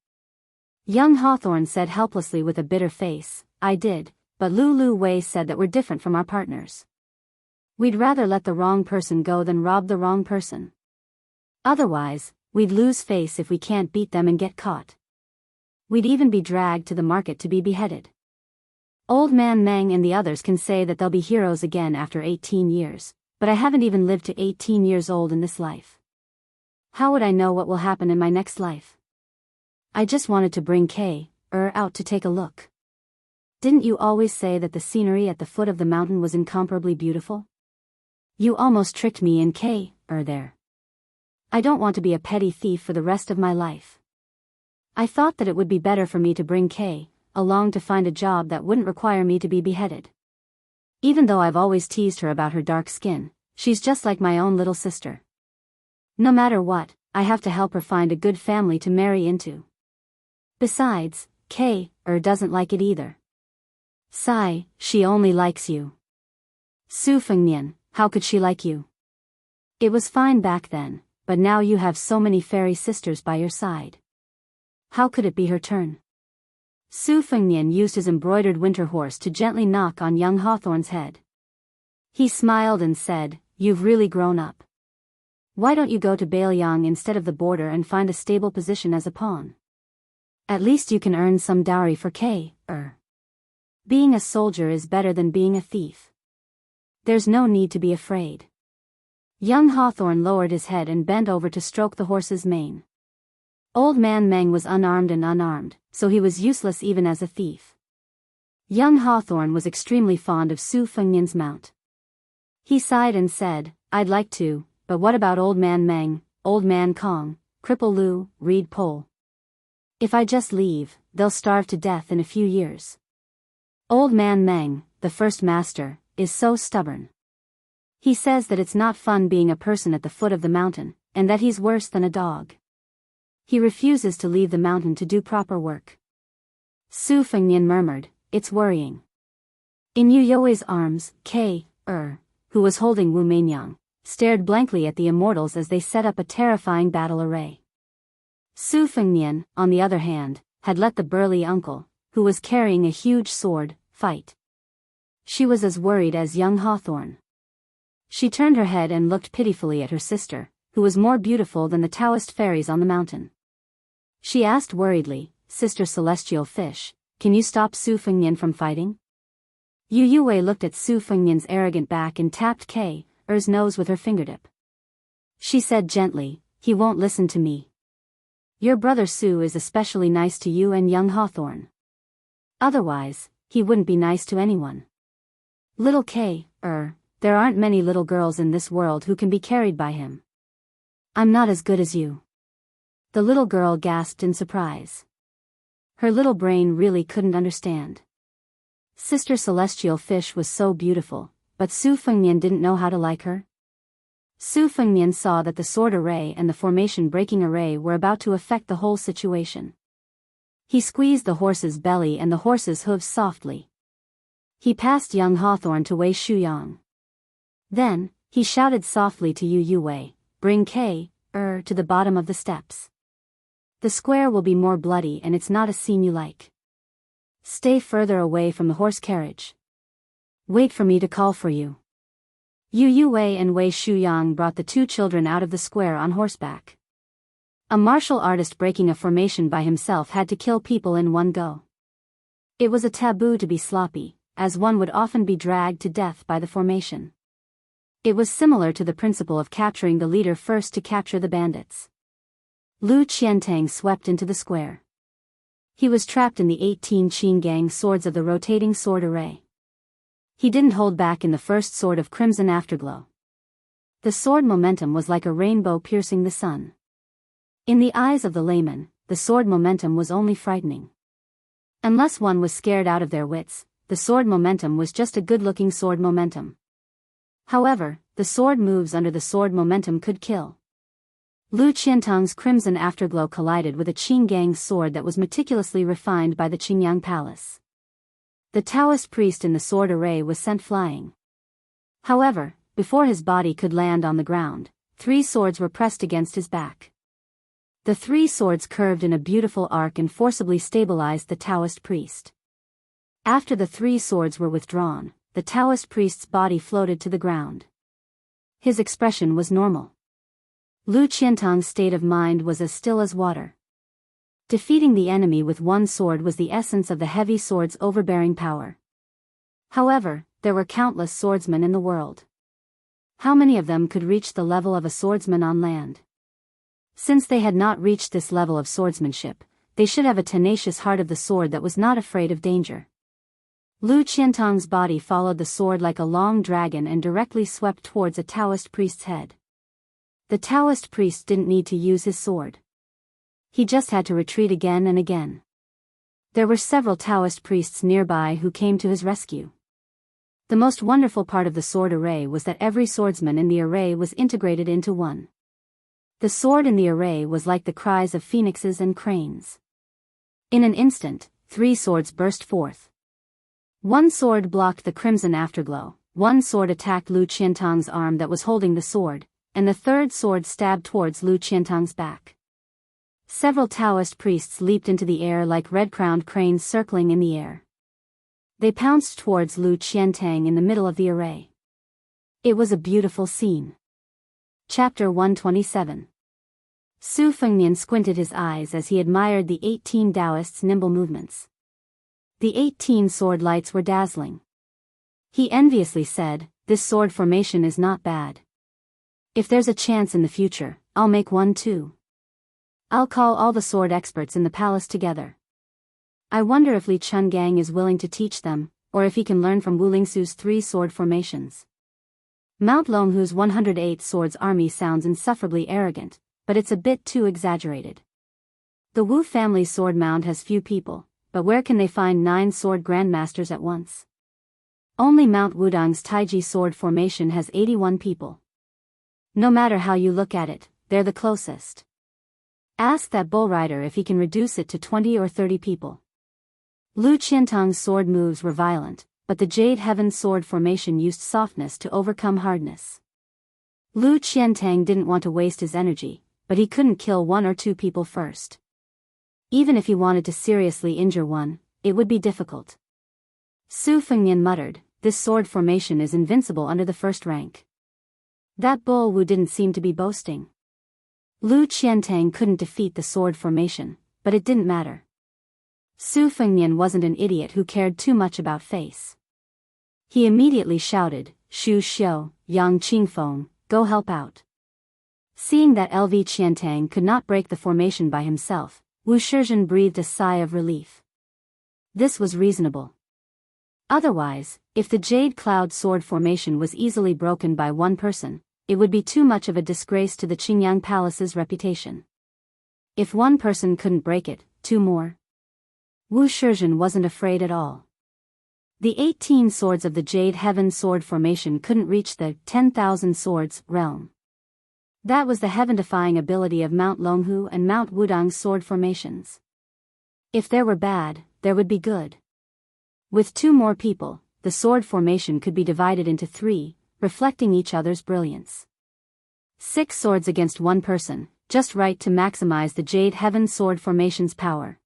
Young Hawthorne said helplessly with a bitter face, I did, but Lu Wei said that we're different from our partners. We'd rather let the wrong person go than rob the wrong person. Otherwise, we'd lose face if we can't beat them and get caught. We'd even be dragged to the market to be beheaded. Old Man Meng and the others can say that they'll be heroes again after 18 years, but I haven't even lived to 18 years old in this life. How would I know what will happen in my next life? I just wanted to bring out to take a look. Didn't you always say that the scenery at the foot of the mountain was incomparably beautiful? You almost tricked me in there. I don't want to be a petty thief for the rest of my life. I thought that it would be better for me to bring along to find a job that wouldn't require me to be beheaded. Even though I've always teased her about her dark skin, she's just like my own little sister. No matter what, I have to help her find a good family to marry into. Besides, doesn't like it either. Sigh, she only likes you. Su Fengnian, how could she like you? It was fine back then, but now you have so many fairy sisters by your side. How could it be her turn? Su Fengnian used his embroidered winter horse to gently knock on young Hawthorne's head. He smiled and said, you've really grown up. Why don't you go to Bailiang instead of the border and find a stable position as a pawn? At least you can earn some dowry for Being a soldier is better than being a thief. There's no need to be afraid. Young Hawthorne lowered his head and bent over to stroke the horse's mane. Old Man Meng was unarmed, so he was useless even as a thief. Young Hawthorne was extremely fond of Su Fengnian's mount. He sighed and said, I'd like to, but what about Old Man Meng, Old Man Kong, Cripple Lu, Reed Pole? If I just leave, they'll starve to death in a few years. Old Man Meng, the first master, is so stubborn. He says that it's not fun being a person at the foot of the mountain, and that he's worse than a dog. He refuses to leave the mountain to do proper work. Su Fengnian murmured, it's worrying. In Yu You's arms, who was holding Wu Meinyang, stared blankly at the immortals as they set up a terrifying battle array. Su Fengnian, on the other hand, had let the burly uncle, who was carrying a huge sword, fight. She was as worried as young Hawthorne. She turned her head and looked pitifully at her sister, who was more beautiful than the Taoist fairies on the mountain. She asked worriedly, Sister Celestial Fish, can you stop Su Fengnian from fighting? Yu Yue looked at Su Fengnian's arrogant back and tapped K.'s nose with her fingertip. She said gently, he won't listen to me. Your brother Su is especially nice to you and young Hawthorne. Otherwise, he wouldn't be nice to anyone. Little there aren't many little girls in this world who can be carried by him. I'm not as good as you. The little girl gasped in surprise. Her little brain really couldn't understand. Sister Celestial Fish was so beautiful, but Su Fengnian didn't know how to like her. Su Fengnian saw that the sword array and the formation breaking array were about to affect the whole situation. He squeezed the horse's belly and the horse's hooves softly. He passed young Hawthorne to Wei Shuyang. Then, he shouted softly to Yu Yue, bring to the bottom of the steps. The square will be more bloody and it's not a scene you like. Stay further away from the horse carriage. Wait for me to call for you. Yu Yue and Wei Shuyang brought the two children out of the square on horseback. A martial artist breaking a formation by himself had to kill people in one go. It was a taboo to be sloppy, as one would often be dragged to death by the formation. It was similar to the principle of capturing the leader first to capture the bandits. Lu Qiantang swept into the square. He was trapped in the 18 Qinggang swords of the rotating sword array. He didn't hold back in the first sword of crimson afterglow. The sword momentum was like a rainbow piercing the sun. In the eyes of the layman, the sword momentum was only frightening. Unless one was scared out of their wits, the sword momentum was just a good-looking sword momentum. However, the sword moves under the sword momentum could kill. Lu Qiantang's crimson afterglow collided with a Qinggang sword that was meticulously refined by the Qingyang Palace. The Taoist priest in the sword array was sent flying. However, before his body could land on the ground, 3 swords were pressed against his back. The 3 swords curved in a beautiful arc and forcibly stabilized the Taoist priest. After the 3 swords were withdrawn, the Taoist priest's body floated to the ground. His expression was normal. Lu Qiantang's state of mind was as still as water. Defeating the enemy with one sword was the essence of the heavy sword's overbearing power. However, there were countless swordsmen in the world. How many of them could reach the level of a swordsman on land? Since they had not reached this level of swordsmanship, they should have a tenacious heart of the sword that was not afraid of danger. Lu Qiantang's body followed the sword like a long dragon and directly swept towards a Taoist priest's head. The Taoist priest didn't need to use his sword. He just had to retreat again and again. There were several Taoist priests nearby who came to his rescue. The most wonderful part of the sword array was that every swordsman in the array was integrated into one. The sword in the array was like the cries of phoenixes and cranes. In an instant, 3 swords burst forth. One sword blocked the crimson afterglow, one sword attacked Lu Qiantang's arm that was holding the sword, and the third sword stabbed towards Lu Qiantang's back. Several Taoist priests leaped into the air like red-crowned cranes circling in the air. They pounced towards Lu Qiantang in the middle of the array. It was a beautiful scene. Chapter 127. Su Fengnian squinted his eyes as he admired the 18 Taoists' nimble movements. The 18 sword lights were dazzling. He enviously said, "This sword formation is not bad. If there's a chance in the future, I'll make one too. I'll call all the sword experts in the palace together. I wonder if Li Chungang is willing to teach them, or if he can learn from Wu Lingsu's 3 sword formations." Mount Longhu's 108 swords army sounds insufferably arrogant, but it's a bit too exaggerated. The Wu family's sword mound has few people, but where can they find 9 sword grandmasters at once? Only Mount Wudang's Taiji sword formation has 81 people. No matter how you look at it, they're the closest. Ask that bull rider if he can reduce it to 20 or 30 people. Lu Qiantang's sword moves were violent, but the Jade Heaven sword formation used softness to overcome hardness. Lu Qiantang didn't want to waste his energy, but he couldn't kill 1 or 2 people first. Even if he wanted to seriously injure one, it would be difficult. Su Fengnian muttered, "This sword formation is invincible under the first rank." That bull Wu didn't seem to be boasting. Lu Qiantang couldn't defeat the sword formation, but it didn't matter. Su Fengnian wasn't an idiot who cared too much about face. He immediately shouted, "Shu Xiu, Yang Qingfeng, go help out." Seeing that Lv Qiantang could not break the formation by himself, Wu Shizhen breathed a sigh of relief. This was reasonable. Otherwise, if the Jade Cloud sword formation was easily broken by one person, it would be too much of a disgrace to the Qingyang Palace's reputation. If one person couldn't break it, 2 more. Wu Shizhen wasn't afraid at all. The 18 swords of the Jade Heaven sword formation couldn't reach the 10,000 swords realm. That was the heaven-defying ability of Mount Longhu and Mount Wudang's sword formations. If there were bad, there would be good. With 2 more people, the sword formation could be divided into 3, reflecting each other's brilliance. 6 swords against 1 person, just right to maximize the Jade Heaven sword formation's power.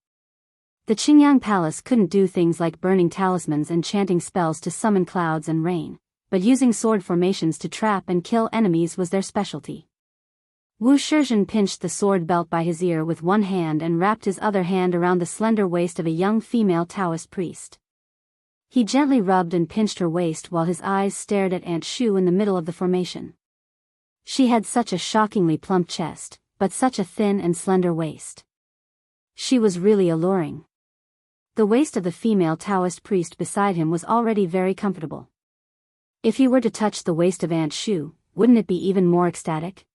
The Qingyang Palace couldn't do things like burning talismans and chanting spells to summon clouds and rain, but using sword formations to trap and kill enemies was their specialty. Wu Shizhen pinched the sword belt by his ear with one hand and wrapped his other hand around the slender waist of a young female Taoist priest. He gently rubbed and pinched her waist while his eyes stared at Aunt Shu in the middle of the formation. She had such a shockingly plump chest, but such a thin and slender waist. She was really alluring. The waist of the female Taoist priest beside him was already very comfortable. If he were to touch the waist of Aunt Shu, wouldn't it be even more ecstatic?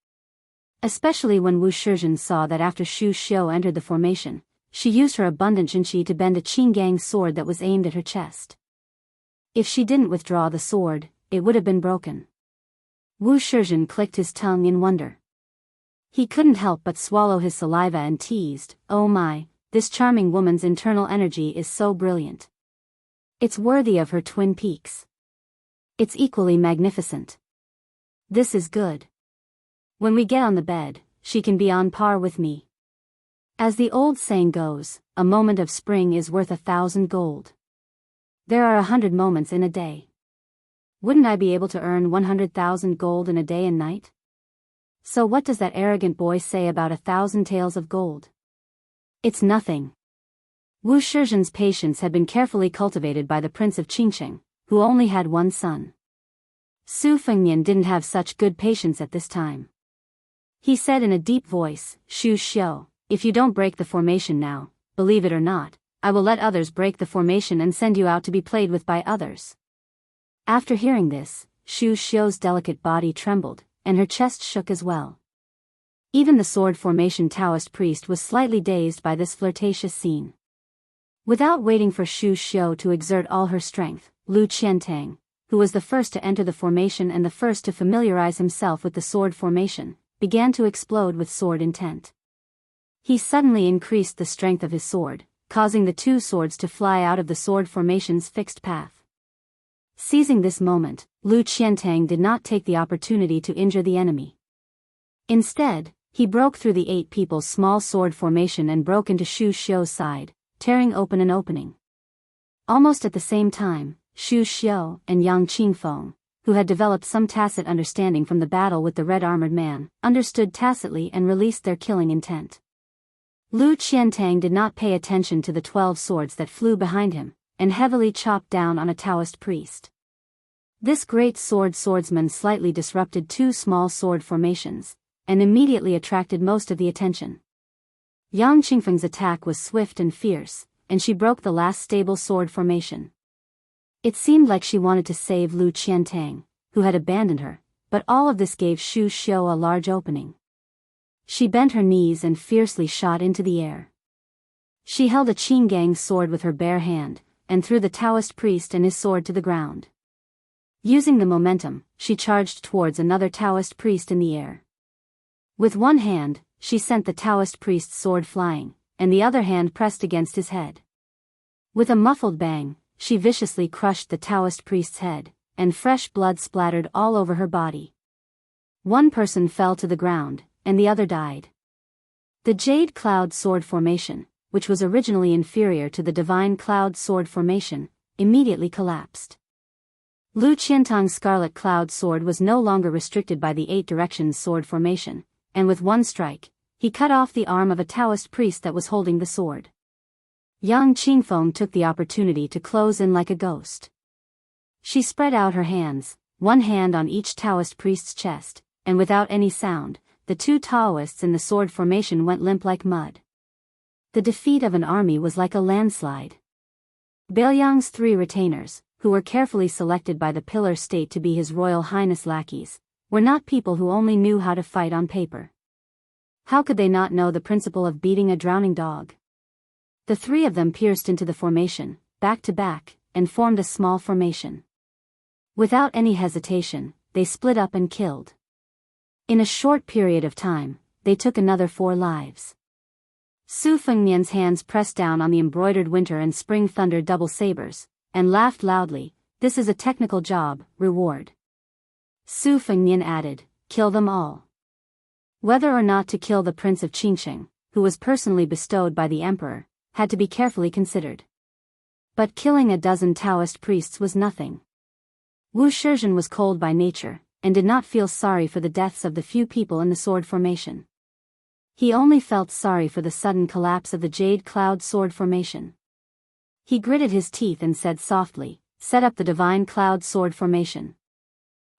Especially when Wu Shizhen saw that after Shu Xiu entered the formation, she used her abundant Jinqi to bend a Qingyang sword that was aimed at her chest. If she didn't withdraw the sword, it would have been broken. Wu Shizhen clicked his tongue in wonder. He couldn't help but swallow his saliva and teased, "Oh my, this charming woman's internal energy is so brilliant. It's worthy of her twin peaks. It's equally magnificent. This is good. When we get on the bed, she can be on par with me." As the old saying goes, a moment of spring is worth 1,000 gold. There are 100 moments in a day. Wouldn't I be able to earn 100,000 gold in a day and night? So what does that arrogant boy say about 1,000 taels of gold? It's nothing. Wu Shizhen's patience had been carefully cultivated by the Prince of Qingsheng, who only had 1 son. Su Fengnian didn't have such good patience at this time. He said in a deep voice, "Shu Xiu, if you don't break the formation now, believe it or not, I will let others break the formation and send you out to be played with by others." After hearing this, Shu Xiu's delicate body trembled, and her chest shook as well. Even the sword formation Taoist priest was slightly dazed by this flirtatious scene. Without waiting for Shu Xiu to exert all her strength, Lu Qiantang, who was the first to enter the formation and the first to familiarize himself with the sword formation, began to explode with sword intent. He suddenly increased the strength of his sword, causing the 2 swords to fly out of the sword formation's fixed path. Seizing this moment, Lu Qiantang did not take the opportunity to injure the enemy. Instead, he broke through the 8 people's small sword formation and broke into Shu Xiu's side, tearing open an opening. Almost at the same time, Shu Xiu and Yang Qingfeng, who had developed some tacit understanding from the battle with the red-armored man, understood tacitly and released their killing intent. Lu Qiantang did not pay attention to the 12 swords that flew behind him, and heavily chopped down on a Taoist priest. This great swordsman slightly disrupted 2 small sword formations, and immediately attracted most of the attention. Yang Qingfeng's attack was swift and fierce, and she broke the last stable sword formation. It seemed like she wanted to save Lu Qiantang, who had abandoned her, but all of this gave Xu Xiu a large opening. She bent her knees and fiercely shot into the air. She held a Qinggang sword with her bare hand, and threw the Taoist priest and his sword to the ground. Using the momentum, she charged towards another Taoist priest in the air. With one hand, she sent the Taoist priest's sword flying, and the other hand pressed against his head. With a muffled bang, she viciously crushed the Taoist priest's head, and fresh blood splattered all over her body. One person fell to the ground, and the other died. The Jade Cloud Sword Formation, which was originally inferior to the Divine Cloud Sword Formation, immediately collapsed. Lu Qiantang's Scarlet Cloud Sword was no longer restricted by the 8 Directions Sword Formation, and with one strike, he cut off the arm of a Taoist priest that was holding the sword. Yang Qingfeng took the opportunity to close in like a ghost. She spread out her hands, one hand on each Taoist priest's chest, and without any sound, the 2 Taoists in the sword formation went limp like mud. The defeat of an army was like a landslide. Bailiang's 3 retainers, who were carefully selected by the Pillar State to be His Royal Highness lackeys, were not people who only knew how to fight on paper. How could they not know the principle of beating a drowning dog? The 3 of them pierced into the formation, back to back, and formed a small formation. Without any hesitation, they split up and killed. In a short period of time, they took another 4 lives. Su Fengnian's hands pressed down on the embroidered winter and spring thunder double sabers, and laughed loudly. "This is a technical job, reward." Su Fengnian added, "Kill them all." Whether or not to kill the Prince of Qingsheng, who was personally bestowed by the Emperor, had to be carefully considered. But killing a dozen Taoist priests was nothing. Wu Shizhen was cold by nature, and did not feel sorry for the deaths of the few people in the sword formation. He only felt sorry for the sudden collapse of the Jade Cloud Sword Formation. He gritted his teeth and said softly, "Set up the Divine Cloud Sword Formation."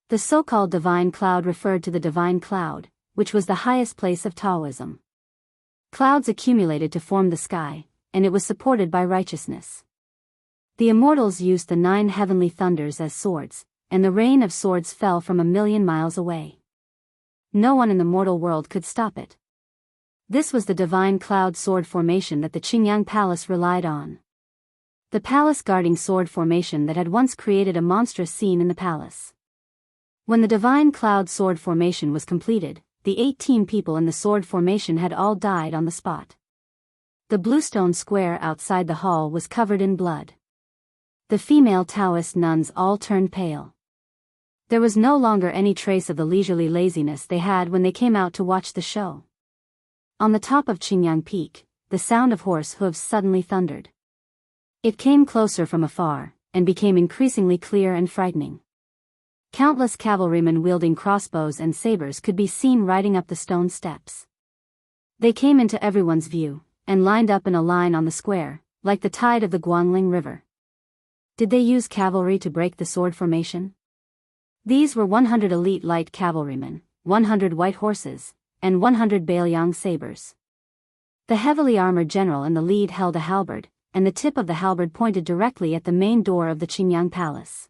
The so-called Divine Cloud referred to the Divine Cloud, which was the highest place of Taoism. Clouds accumulated to form the sky, and it was supported by righteousness. The immortals used the 9 heavenly thunders as swords, and the rain of swords fell from 1,000,000 miles away. No one in the mortal world could stop it. This was the Divine Cloud Sword Formation that the Qingyang Palace relied on. The palace guarding sword formation that had once created a monstrous scene in the palace. When the Divine Cloud Sword Formation was completed, the 18 people in the sword formation had all died on the spot. The bluestone square outside the hall was covered in blood. The female Taoist nuns all turned pale. There was no longer any trace of the leisurely laziness they had when they came out to watch the show. On the top of Qingyang Peak, the sound of horse hooves suddenly thundered. It came closer from afar, and became increasingly clear and frightening. Countless cavalrymen wielding crossbows and sabers could be seen riding up the stone steps. They came into everyone's view, and lined up in a line on the square, like the tide of the Guangling River. Did they use cavalry to break the sword formation? These were 100 elite light cavalrymen, 100 white horses, and 100 Bailiang sabers. The heavily armored general in the lead held a halberd, and the tip of the halberd pointed directly at the main door of the Qingyang Palace.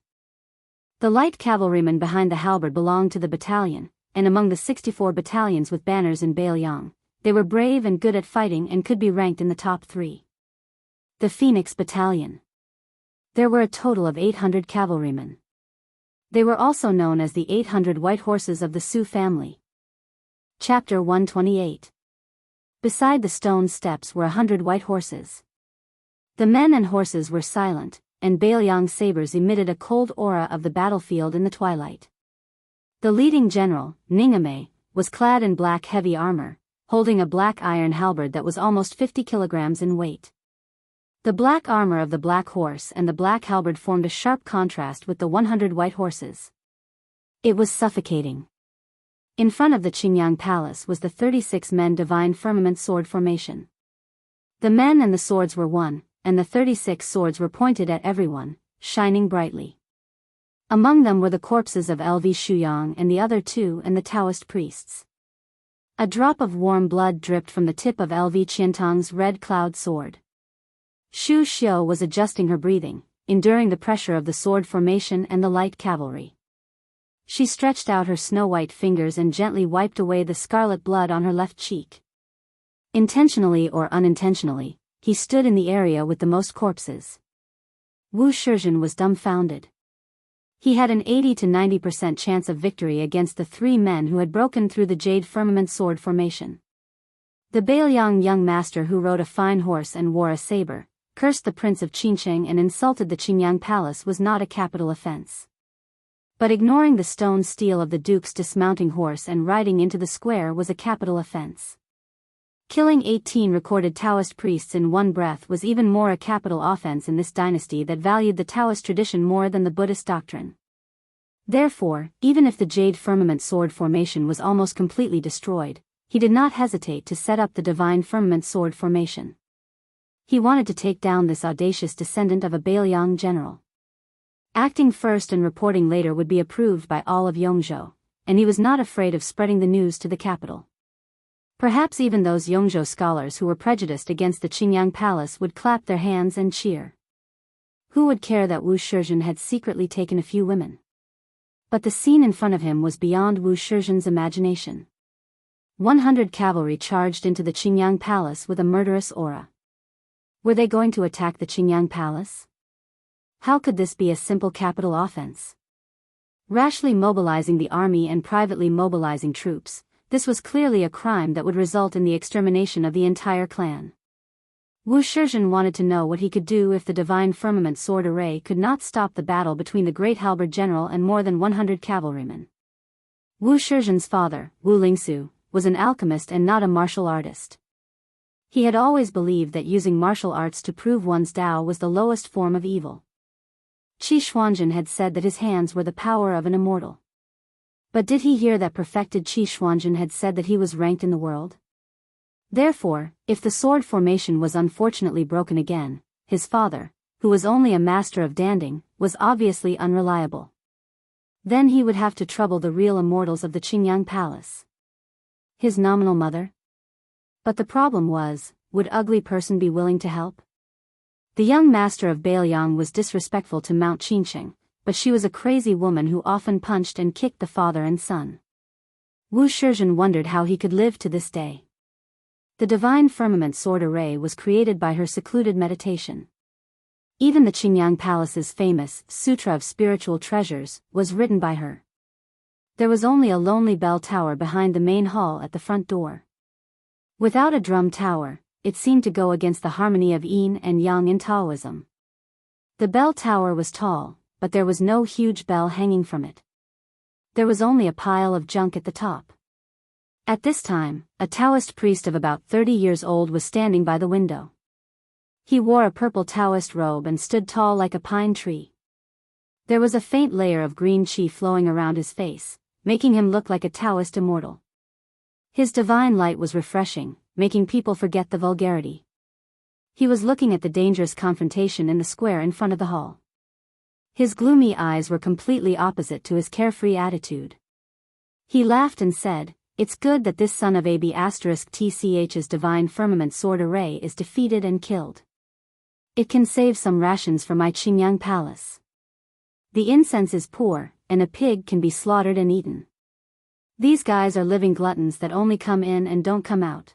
The light cavalrymen behind the halberd belonged to the battalion, and among the 64 battalions with banners in Bailiang, they were brave and good at fighting and could be ranked in the top 3. The Phoenix Battalion. There were a total of 800 cavalrymen. They were also known as the 800 White Horses of the Su family. Chapter 128. Beside the stone steps were 100 white horses. The men and horses were silent, and Bailiang sabers emitted a cold aura of the battlefield in the twilight. The leading general, Ningame, was clad in black heavy armor, holding a black iron halberd that was almost 50 kilograms in weight. The black armor of the black horse and the black halberd formed a sharp contrast with the 100 white horses. It was suffocating. In front of the Qingyang Palace was the 36-men Divine Firmament Sword Formation. The men and the swords were one, and the 36 swords were pointed at everyone, shining brightly. Among them were the corpses of LV Shuyang and the other 2 and the Taoist priests. A drop of warm blood dripped from the tip of LV Qiantang's red cloud sword. Xu Xiu was adjusting her breathing, enduring the pressure of the sword formation and the light cavalry. She stretched out her snow-white fingers and gently wiped away the scarlet blood on her left cheek. Intentionally or unintentionally, he stood in the area with the most corpses. Wu Shizhen was dumbfounded. He had an 80 to 90% chance of victory against the 3 men who had broken through the Jade Firmament sword formation. The Bailiang young master who rode a fine horse and wore a saber, cursed the Prince of Qincheng and insulted the Qingyang Palace was not a capital offense. But ignoring the stone steel of the Duke's dismounting horse and riding into the square was a capital offense. Killing 18 recorded Taoist priests in one breath was even more a capital offense in this dynasty that valued the Taoist tradition more than the Buddhist doctrine. Therefore, even if the Jade Firmament sword formation was almost completely destroyed, he did not hesitate to set up the Divine Firmament sword formation. He wanted to take down this audacious descendant of a Bailiang general. Acting first and reporting later would be approved by all of Yongzhou, and he was not afraid of spreading the news to the capital. Perhaps even those Yongzhou scholars who were prejudiced against the Qingyang Palace would clap their hands and cheer. Who would care that Wu Shizhen had secretly taken a few women? But the scene in front of him was beyond Wu Shizhen's imagination. 100 cavalry charged into the Qingyang Palace with a murderous aura. Were they going to attack the Qingyang Palace? How could this be a simple capital offense? Rashly mobilizing the army and privately mobilizing troops, this was clearly a crime that would result in the extermination of the entire clan. Wu Shizhen wanted to know what he could do if the Divine Firmament sword array could not stop the battle between the great halberd general and more than 100 cavalrymen. Wu Shizhen's father, Wu Lingsu, was an alchemist and not a martial artist. He had always believed that using martial arts to prove one's Tao was the lowest form of evil. Qi Xuanzhen had said that his hands were the power of an immortal. But did he hear that perfected Qi Xuanzhen had said that he was ranked in the world? Therefore, if the sword formation was unfortunately broken again, his father, who was only a master of danding, was obviously unreliable. Then he would have to trouble the real immortals of the Qingyang Palace. His nominal mother? But the problem was, would ugly person be willing to help? The young master of Bailiang was disrespectful to Mount Qincheng, but she was a crazy woman who often punched and kicked the father and son. Wu Shizhen wondered how he could live to this day. The Divine Firmament sword array was created by her secluded meditation. Even the Qingyang Palace's famous Sutra of Spiritual Treasures was written by her. There was only a lonely bell tower behind the main hall at the front door. Without a drum tower, it seemed to go against the harmony of yin and yang in Taoism. The bell tower was tall, but there was no huge bell hanging from it. There was only a pile of junk at the top. At this time, a Taoist priest of about 30 years old was standing by the window. He wore a purple Taoist robe and stood tall like a pine tree. There was a faint layer of green qi flowing around his face, making him look like a Taoist immortal. His divine light was refreshing, making people forget the vulgarity. He was looking at the dangerous confrontation in the square in front of the hall. His gloomy eyes were completely opposite to his carefree attitude. He laughed and said, "It's good that this son of AB*TCH's Divine Firmament sword array is defeated and killed. It can save some rations for my Qingyang Palace. The incense is poor, and a pig can be slaughtered and eaten. These guys are living gluttons that only come in and don't come out.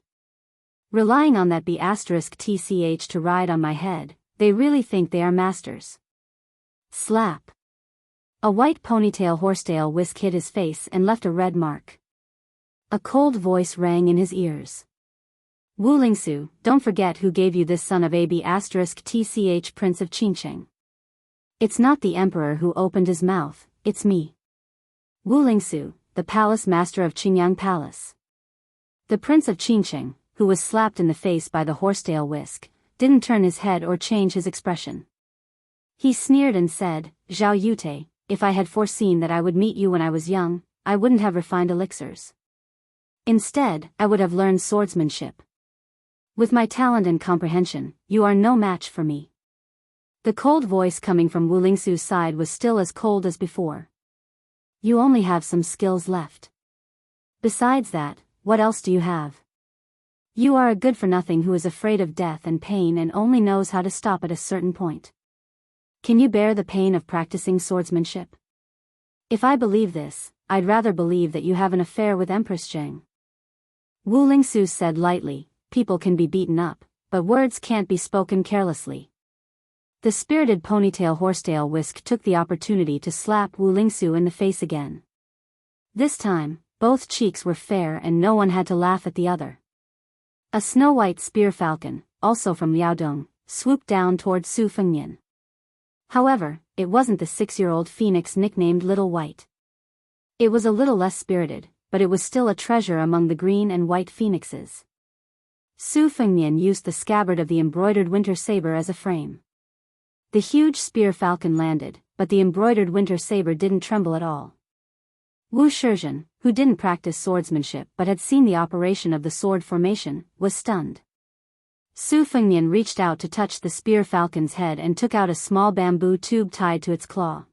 Relying on that B*TCH to ride on my head, they really think they are masters." Slap. A white ponytail horsetail whisk hit his face and left a red mark. A cold voice rang in his ears. "Wu Lingsu, don't forget who gave you this son of AB*TCH Prince of Qincheng. It's not the emperor who opened his mouth, it's me. Wu Lingsu, the palace master of Qingyang Palace." The Prince of Qincheng, who was slapped in the face by the horsetail whisk, didn't turn his head or change his expression. He sneered and said, "Zhao Yute, if I had foreseen that I would meet you when I was young, I wouldn't have refined elixirs. Instead, I would have learned swordsmanship. With my talent and comprehension, you are no match for me." The cold voice coming from Wu Lingsu's side was still as cold as before. "You only have some skills left. Besides that, what else do you have? You are a good-for-nothing who is afraid of death and pain and only knows how to stop at a certain point. Can you bear the pain of practicing swordsmanship? If I believe this, I'd rather believe that you have an affair with Empress Zheng. Wu Lingsu said lightly, people can be beaten up, but words can't be spoken carelessly. The spirited ponytail horsetail whisk took the opportunity to slap Wu Lingsu in the face again. This time, both cheeks were fair and no one had to laugh at the other. A snow-white spear falcon, also from Liaodong, swooped down toward Su Fengnian. However, it wasn't the 6-year-old phoenix nicknamed Little White. It was a little less spirited, but it was still a treasure among the green and white phoenixes. Su Fengnian used the scabbard of the embroidered winter saber as a frame. The huge spear falcon landed, but the embroidered winter saber didn't tremble at all. Wu Shizhen, who didn't practice swordsmanship but had seen the operation of the sword formation, was stunned. Su Fengnian reached out to touch the spear falcon's head and took out a small bamboo tube tied to its claw.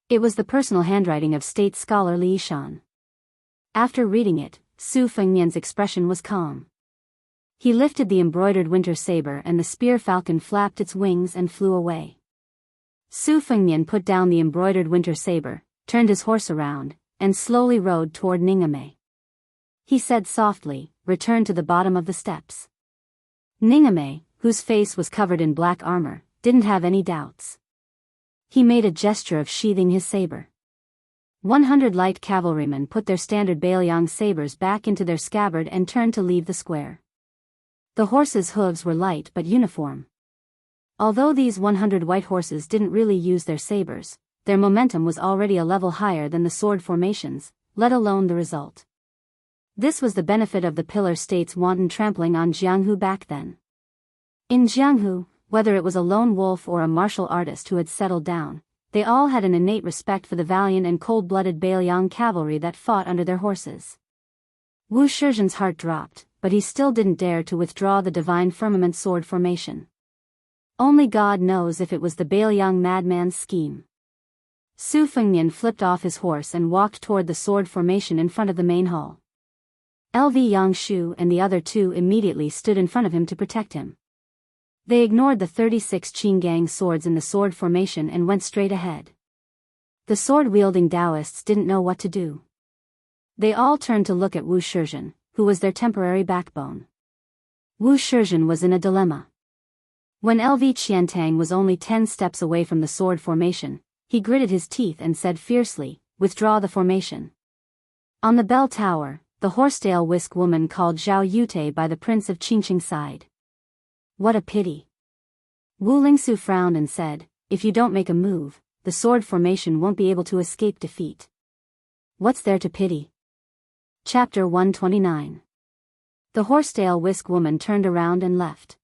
It was the personal handwriting of state scholar Li Shan. After reading it, Su Fengnian's expression was calm. He lifted the embroidered winter saber and the spear falcon flapped its wings and flew away. Su Fengnian put down the embroidered winter saber, turned his horse around, and slowly rode toward Ningame. He said softly, "Return to the bottom of the steps." Ningame, whose face was covered in black armor, didn't have any doubts. He made a gesture of sheathing his saber. 100 light cavalrymen put their standard Bailiang sabers back into their scabbard and turned to leave the square. The horses' hooves were light but uniform. Although these 100 white horses didn't really use their sabers, their momentum was already a level higher than the sword formations, let alone the result. This was the benefit of the Pillar State's wanton trampling on Jianghu back then. In Jianghu, whether it was a lone wolf or a martial artist who had settled down, they all had an innate respect for the valiant and cold-blooded Bailiang cavalry that fought under their horses. Wu Shizhen's heart dropped, but he still didn't dare to withdraw the divine firmament sword formation. Only God knows if it was the Bailiang madman's scheme. Su Fengnian flipped off his horse and walked toward the sword formation in front of the main hall. LV Yangshu and the other two immediately stood in front of him to protect him. They ignored the 36 Qinggang swords in the sword formation and went straight ahead. The sword-wielding Taoists didn't know what to do. They all turned to look at Wu Shizhen, who was their temporary backbone. Wu Shizhen was in a dilemma. When LV Qiantang was only 10 steps away from the sword formation, he gritted his teeth and said fiercely, "Withdraw the formation." On the bell tower, the horsetail whisk woman called Zhao Yute by the Prince of Qingqing sighed. "What a pity." Wu Lingsu frowned and said, "If you don't make a move, the sword formation won't be able to escape defeat." What's there to pity? Chapter 129. The horsetail whisk woman turned around and left.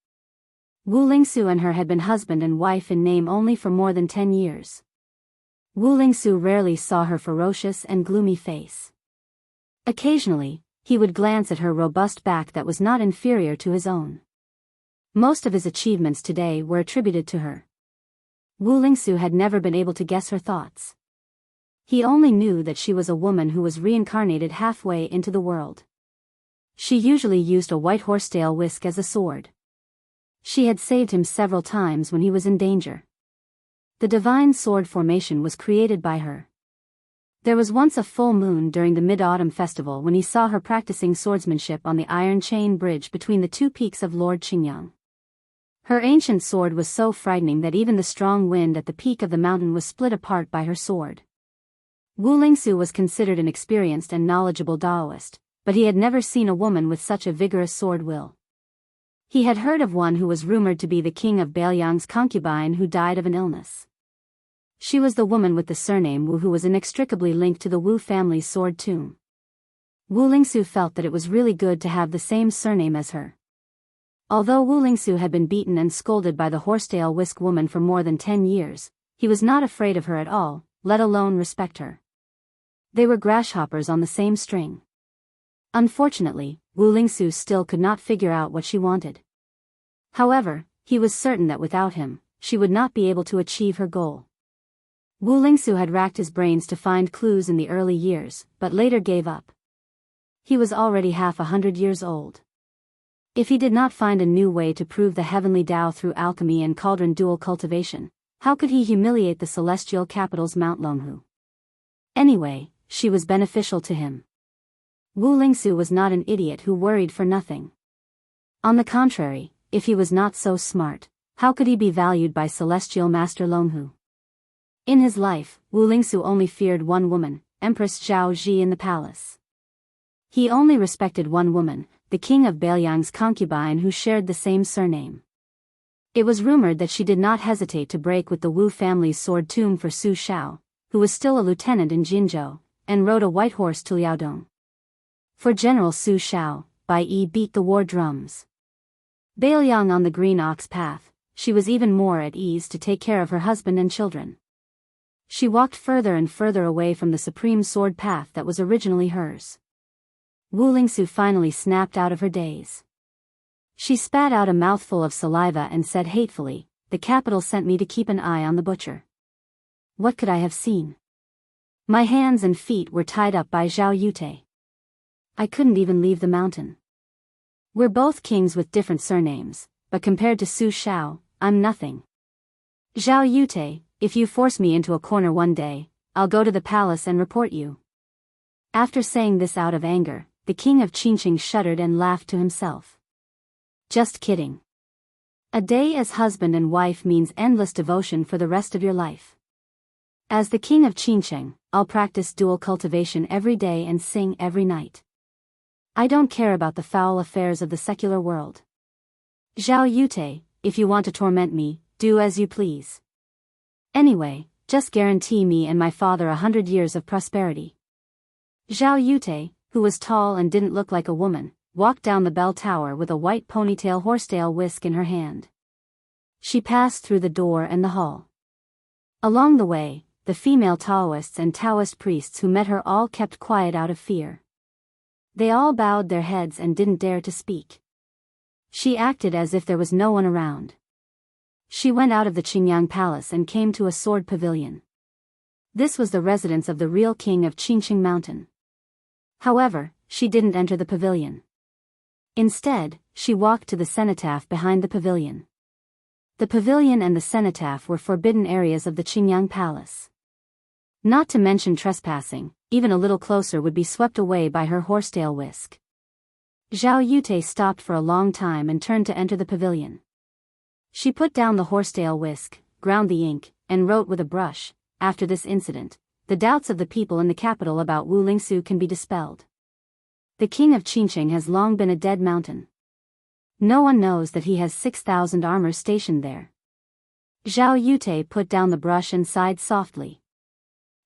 Wu Lingsu and her had been husband and wife in name only for more than 10 years. Wu Lingsu rarely saw her ferocious and gloomy face. Occasionally, he would glance at her robust back that was not inferior to his own. Most of his achievements today were attributed to her. Wu Lingsu had never been able to guess her thoughts. He only knew that she was a woman who was reincarnated halfway into the world. She usually used a white horsetail whisk as a sword. She had saved him several times when he was in danger. The divine sword formation was created by her. There was once a full moon during the Mid-Autumn Festival when he saw her practicing swordsmanship on the iron chain bridge between the two peaks of Lord Qingyang. Her ancient sword was so frightening that even the strong wind at the peak of the mountain was split apart by her sword. Wu Lingsu was considered an experienced and knowledgeable Taoist, but he had never seen a woman with such a vigorous sword will. He had heard of one who was rumored to be the king of Bailiang's concubine who died of an illness. She was the woman with the surname Wu who was inextricably linked to the Wu family's sword tomb. Wu Lingsu felt that it was really good to have the same surname as her. Although Wu Lingsu had been beaten and scolded by the horsetail whisk woman for more than 10 years, he was not afraid of her at all, let alone respect her. They were grasshoppers on the same string. Unfortunately, Wu Lingsu still could not figure out what she wanted. However, he was certain that without him, she would not be able to achieve her goal. Wu Lingsu had racked his brains to find clues in the early years, but later gave up. He was already 100 years old. If he did not find a new way to prove the heavenly Tao through alchemy and cauldron dual cultivation, how could he humiliate the celestial capital's Mount Longhu? Anyway, she was beneficial to him. Wu Lingsu was not an idiot who worried for nothing. On the contrary, if he was not so smart, how could he be valued by Celestial Master Longhu? In his life, Wu Lingsu only feared one woman, Empress Zhao Ji in the palace. He only respected one woman, the king of Bailiang's concubine who shared the same surname. It was rumored that she did not hesitate to break with the Wu family's sword tomb for Su Shao, who was still a lieutenant in Jinzhou, and rode a white horse to Liaodong. For General Su Shao, Bai Yi beat the war drums. Bailiang on the green ox path, she was even more at ease to take care of her husband and children. She walked further and further away from the supreme sword path that was originally hers. Wu Lingsu finally snapped out of her daze. She spat out a mouthful of saliva and said hatefully, "The capital sent me to keep an eye on the butcher. What could I have seen? My hands and feet were tied up by Zhao Yute. I couldn't even leave the mountain. We're both kings with different surnames, but compared to Su Shao, I'm nothing. Zhao Yute, if you force me into a corner one day, I'll go to the palace and report you." After saying this out of anger, the king of Qinqing shuddered and laughed to himself. Just kidding. A day as husband and wife means endless devotion for the rest of your life. As the king of Qinqing, I'll practice dual cultivation every day and sing every night. I don't care about the foul affairs of the secular world. Zhao Yute, if you want to torment me, do as you please. Anyway, just guarantee me and my father 100 years of prosperity. Zhao Yute, who was tall and didn't look like a woman, walked down the bell tower with a white ponytail horsetail whisk in her hand. She passed through the door and the hall. Along the way, the female Taoists and Taoist priests who met her all kept quiet out of fear. They all bowed their heads and didn't dare to speak. She acted as if there was no one around. She went out of the Qingyang Palace and came to a sword pavilion. This was the residence of the real king of Qinqing Mountain. However, she didn't enter the pavilion. Instead, she walked to the cenotaph behind the pavilion. The pavilion and the cenotaph were forbidden areas of the Qingyang Palace. Not to mention trespassing, even a little closer would be swept away by her horsetail whisk. Zhao Yute stopped for a long time and turned to enter the pavilion. She put down the horsetail whisk, ground the ink, and wrote with a brush. After this incident, the doubts of the people in the capital about Wu Lingsu can be dispelled. The king of Qinqing has long been a dead mountain. No one knows that he has 6,000 armors stationed there. Zhao Yute put down the brush and sighed softly.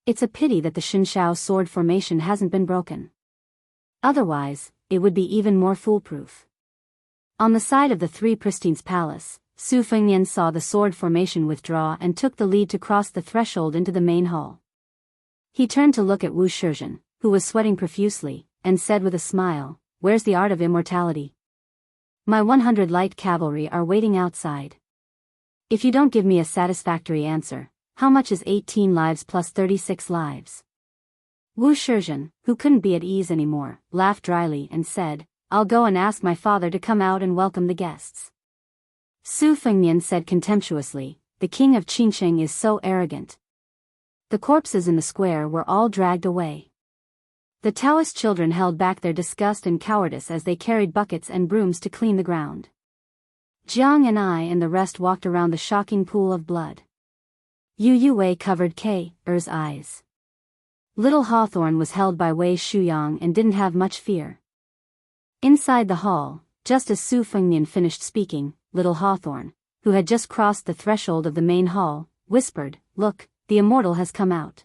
It's a pity that the Shinshao sword formation hasn't been broken. Otherwise, it would be even more foolproof. On the side of the Three Pristines Palace, Su Fengnian saw the sword formation withdraw and took the lead to cross the threshold into the main hall. He turned to look at Wu Shizhen, who was sweating profusely, and said with a smile, "Where's the art of immortality? My 100 light cavalry are waiting outside. If you don't give me a satisfactory answer, how much is 18 lives plus 36 lives?" Wu Shizhen, who couldn't be at ease anymore, laughed dryly and said, "I'll go and ask my father to come out and welcome the guests." Su Fengnian said contemptuously, "The king of Qinqing is so arrogant." The corpses in the square were all dragged away. The Taoist children held back their disgust and cowardice as they carried buckets and brooms to clean the ground. Jiang and I and the rest walked around the shocking pool of blood. Yu Yue covered K.'s eyes. Little Hawthorne was held by Wei Shuyang and didn't have much fear. Inside the hall, just as Su Fengnian finished speaking, Little Hawthorne, who had just crossed the threshold of the main hall, whispered, "Look, the immortal has come out."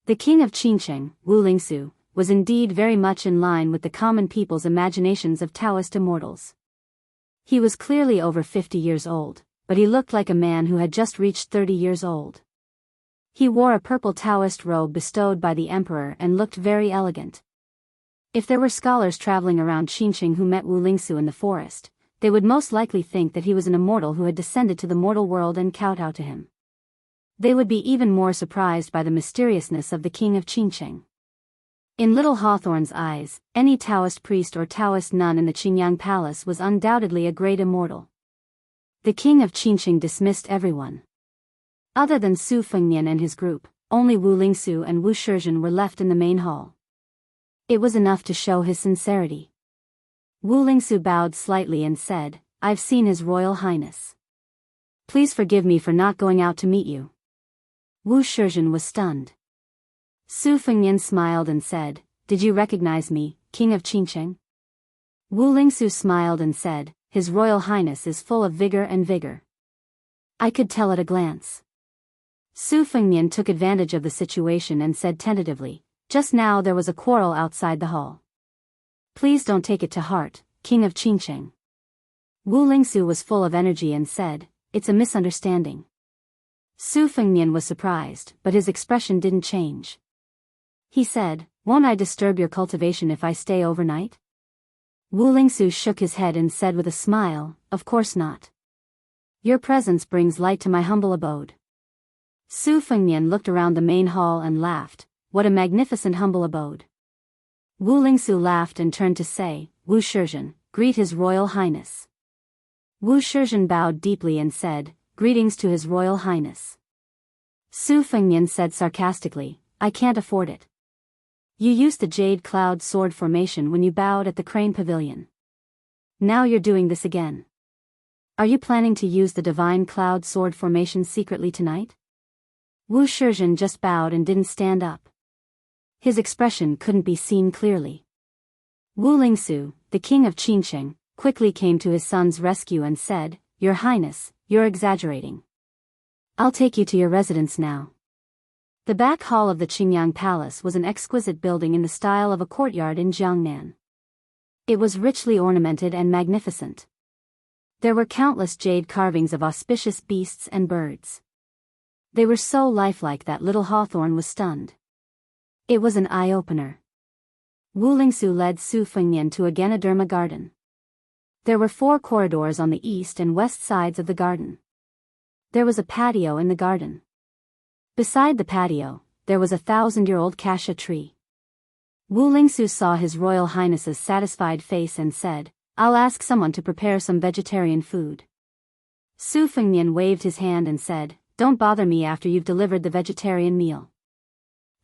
The king of Qinqing, Wu Lingsu, was indeed very much in line with the common people's imaginations of Taoist immortals. He was clearly over 50 years old, but he looked like a man who had just reached 30 years old. He wore a purple Taoist robe bestowed by the emperor and looked very elegant. If there were scholars traveling around Qinqing who met Wu Lingsu in the forest, they would most likely think that he was an immortal who had descended to the mortal world and kowtowed to him. They would be even more surprised by the mysteriousness of the king of Qinqing. In Little Hawthorne's eyes, any Taoist priest or Taoist nun in the Qingyang Palace was undoubtedly a great immortal. The king of Qinqing dismissed everyone. Other than Su Fengnian and his group, only Wu Lingsu and Wu Shizhen were left in the main hall. It was enough to show his sincerity. Wu Lingsu bowed slightly and said, "I've seen His Royal Highness. Please forgive me for not going out to meet you." Wu Shizhen was stunned. Su Fengnian smiled and said, "Did you recognize me, King of Qingcheng?" Wu Lingsu smiled and said, "His Royal Highness is full of vigor and vigor. I could tell at a glance." Su Fengnian took advantage of the situation and said tentatively, "Just now there was a quarrel outside the hall. Please don't take it to heart, King of Qingcheng." Wu Lingsu was full of energy and said, "It's a misunderstanding." Su Fengnian was surprised, but his expression didn't change. He said, "Won't I disturb your cultivation if I stay overnight?" Wu Lingsu shook his head and said with a smile, "Of course not. Your presence brings light to my humble abode." Su Fengnian looked around the main hall and laughed, "What a magnificent humble abode." Wu Lingsu laughed and turned to say, "Wu Shizhen, greet His Royal Highness." Wu Shizhen bowed deeply and said, "Greetings to His Royal Highness." Su Fengnian said sarcastically, "I can't afford it. You used the Jade Cloud Sword formation when you bowed at the Crane Pavilion. Now you're doing this again. Are you planning to use the Divine Cloud Sword formation secretly tonight?" Wu Shizhen just bowed and didn't stand up. His expression couldn't be seen clearly. Wu Lingsu, the king of Qingcheng, quickly came to his son's rescue and said, "Your Highness, you're exaggerating. I'll take you to your residence now." The back hall of the Qingyang Palace was an exquisite building in the style of a courtyard in Jiangnan. It was richly ornamented and magnificent. There were countless jade carvings of auspicious beasts and birds. They were so lifelike that little Hawthorne was stunned. It was an eye-opener. Wu Lingsu led Su Fengnian to a Ganoderma garden. There were 4 corridors on the east and west sides of the garden. There was a patio in the garden. Beside the patio, there was a 1,000-year-old cassia tree. Wu Lingsu saw His Royal Highness's satisfied face and said, "I'll ask someone to prepare some vegetarian food." Su Fengnian waved his hand and said, "Don't bother me after you've delivered the vegetarian meal.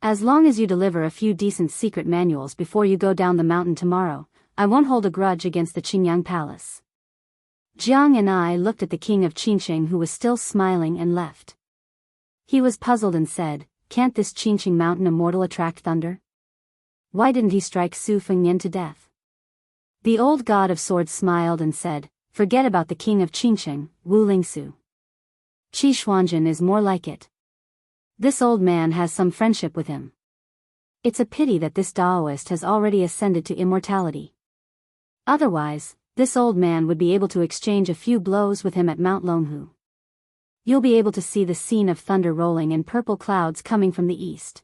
As long as you deliver a few decent secret manuals before you go down the mountain tomorrow, I won't hold a grudge against the Qingyang Palace." Jiang and I looked at the king of Qingcheng, who was still smiling, and left. He was puzzled and said, "Can't this Qingcheng mountain immortal attract thunder? Why didn't he strike Su Fengnian to death?" The old god of swords smiled and said, "Forget about the king of Qingcheng, Wu Lingsu. Qi Xuanjun is more like it. This old man has some friendship with him. It's a pity that this Taoist has already ascended to immortality. Otherwise, this old man would be able to exchange a few blows with him at Mount Longhu. You'll be able to see the scene of thunder rolling and purple clouds coming from the east.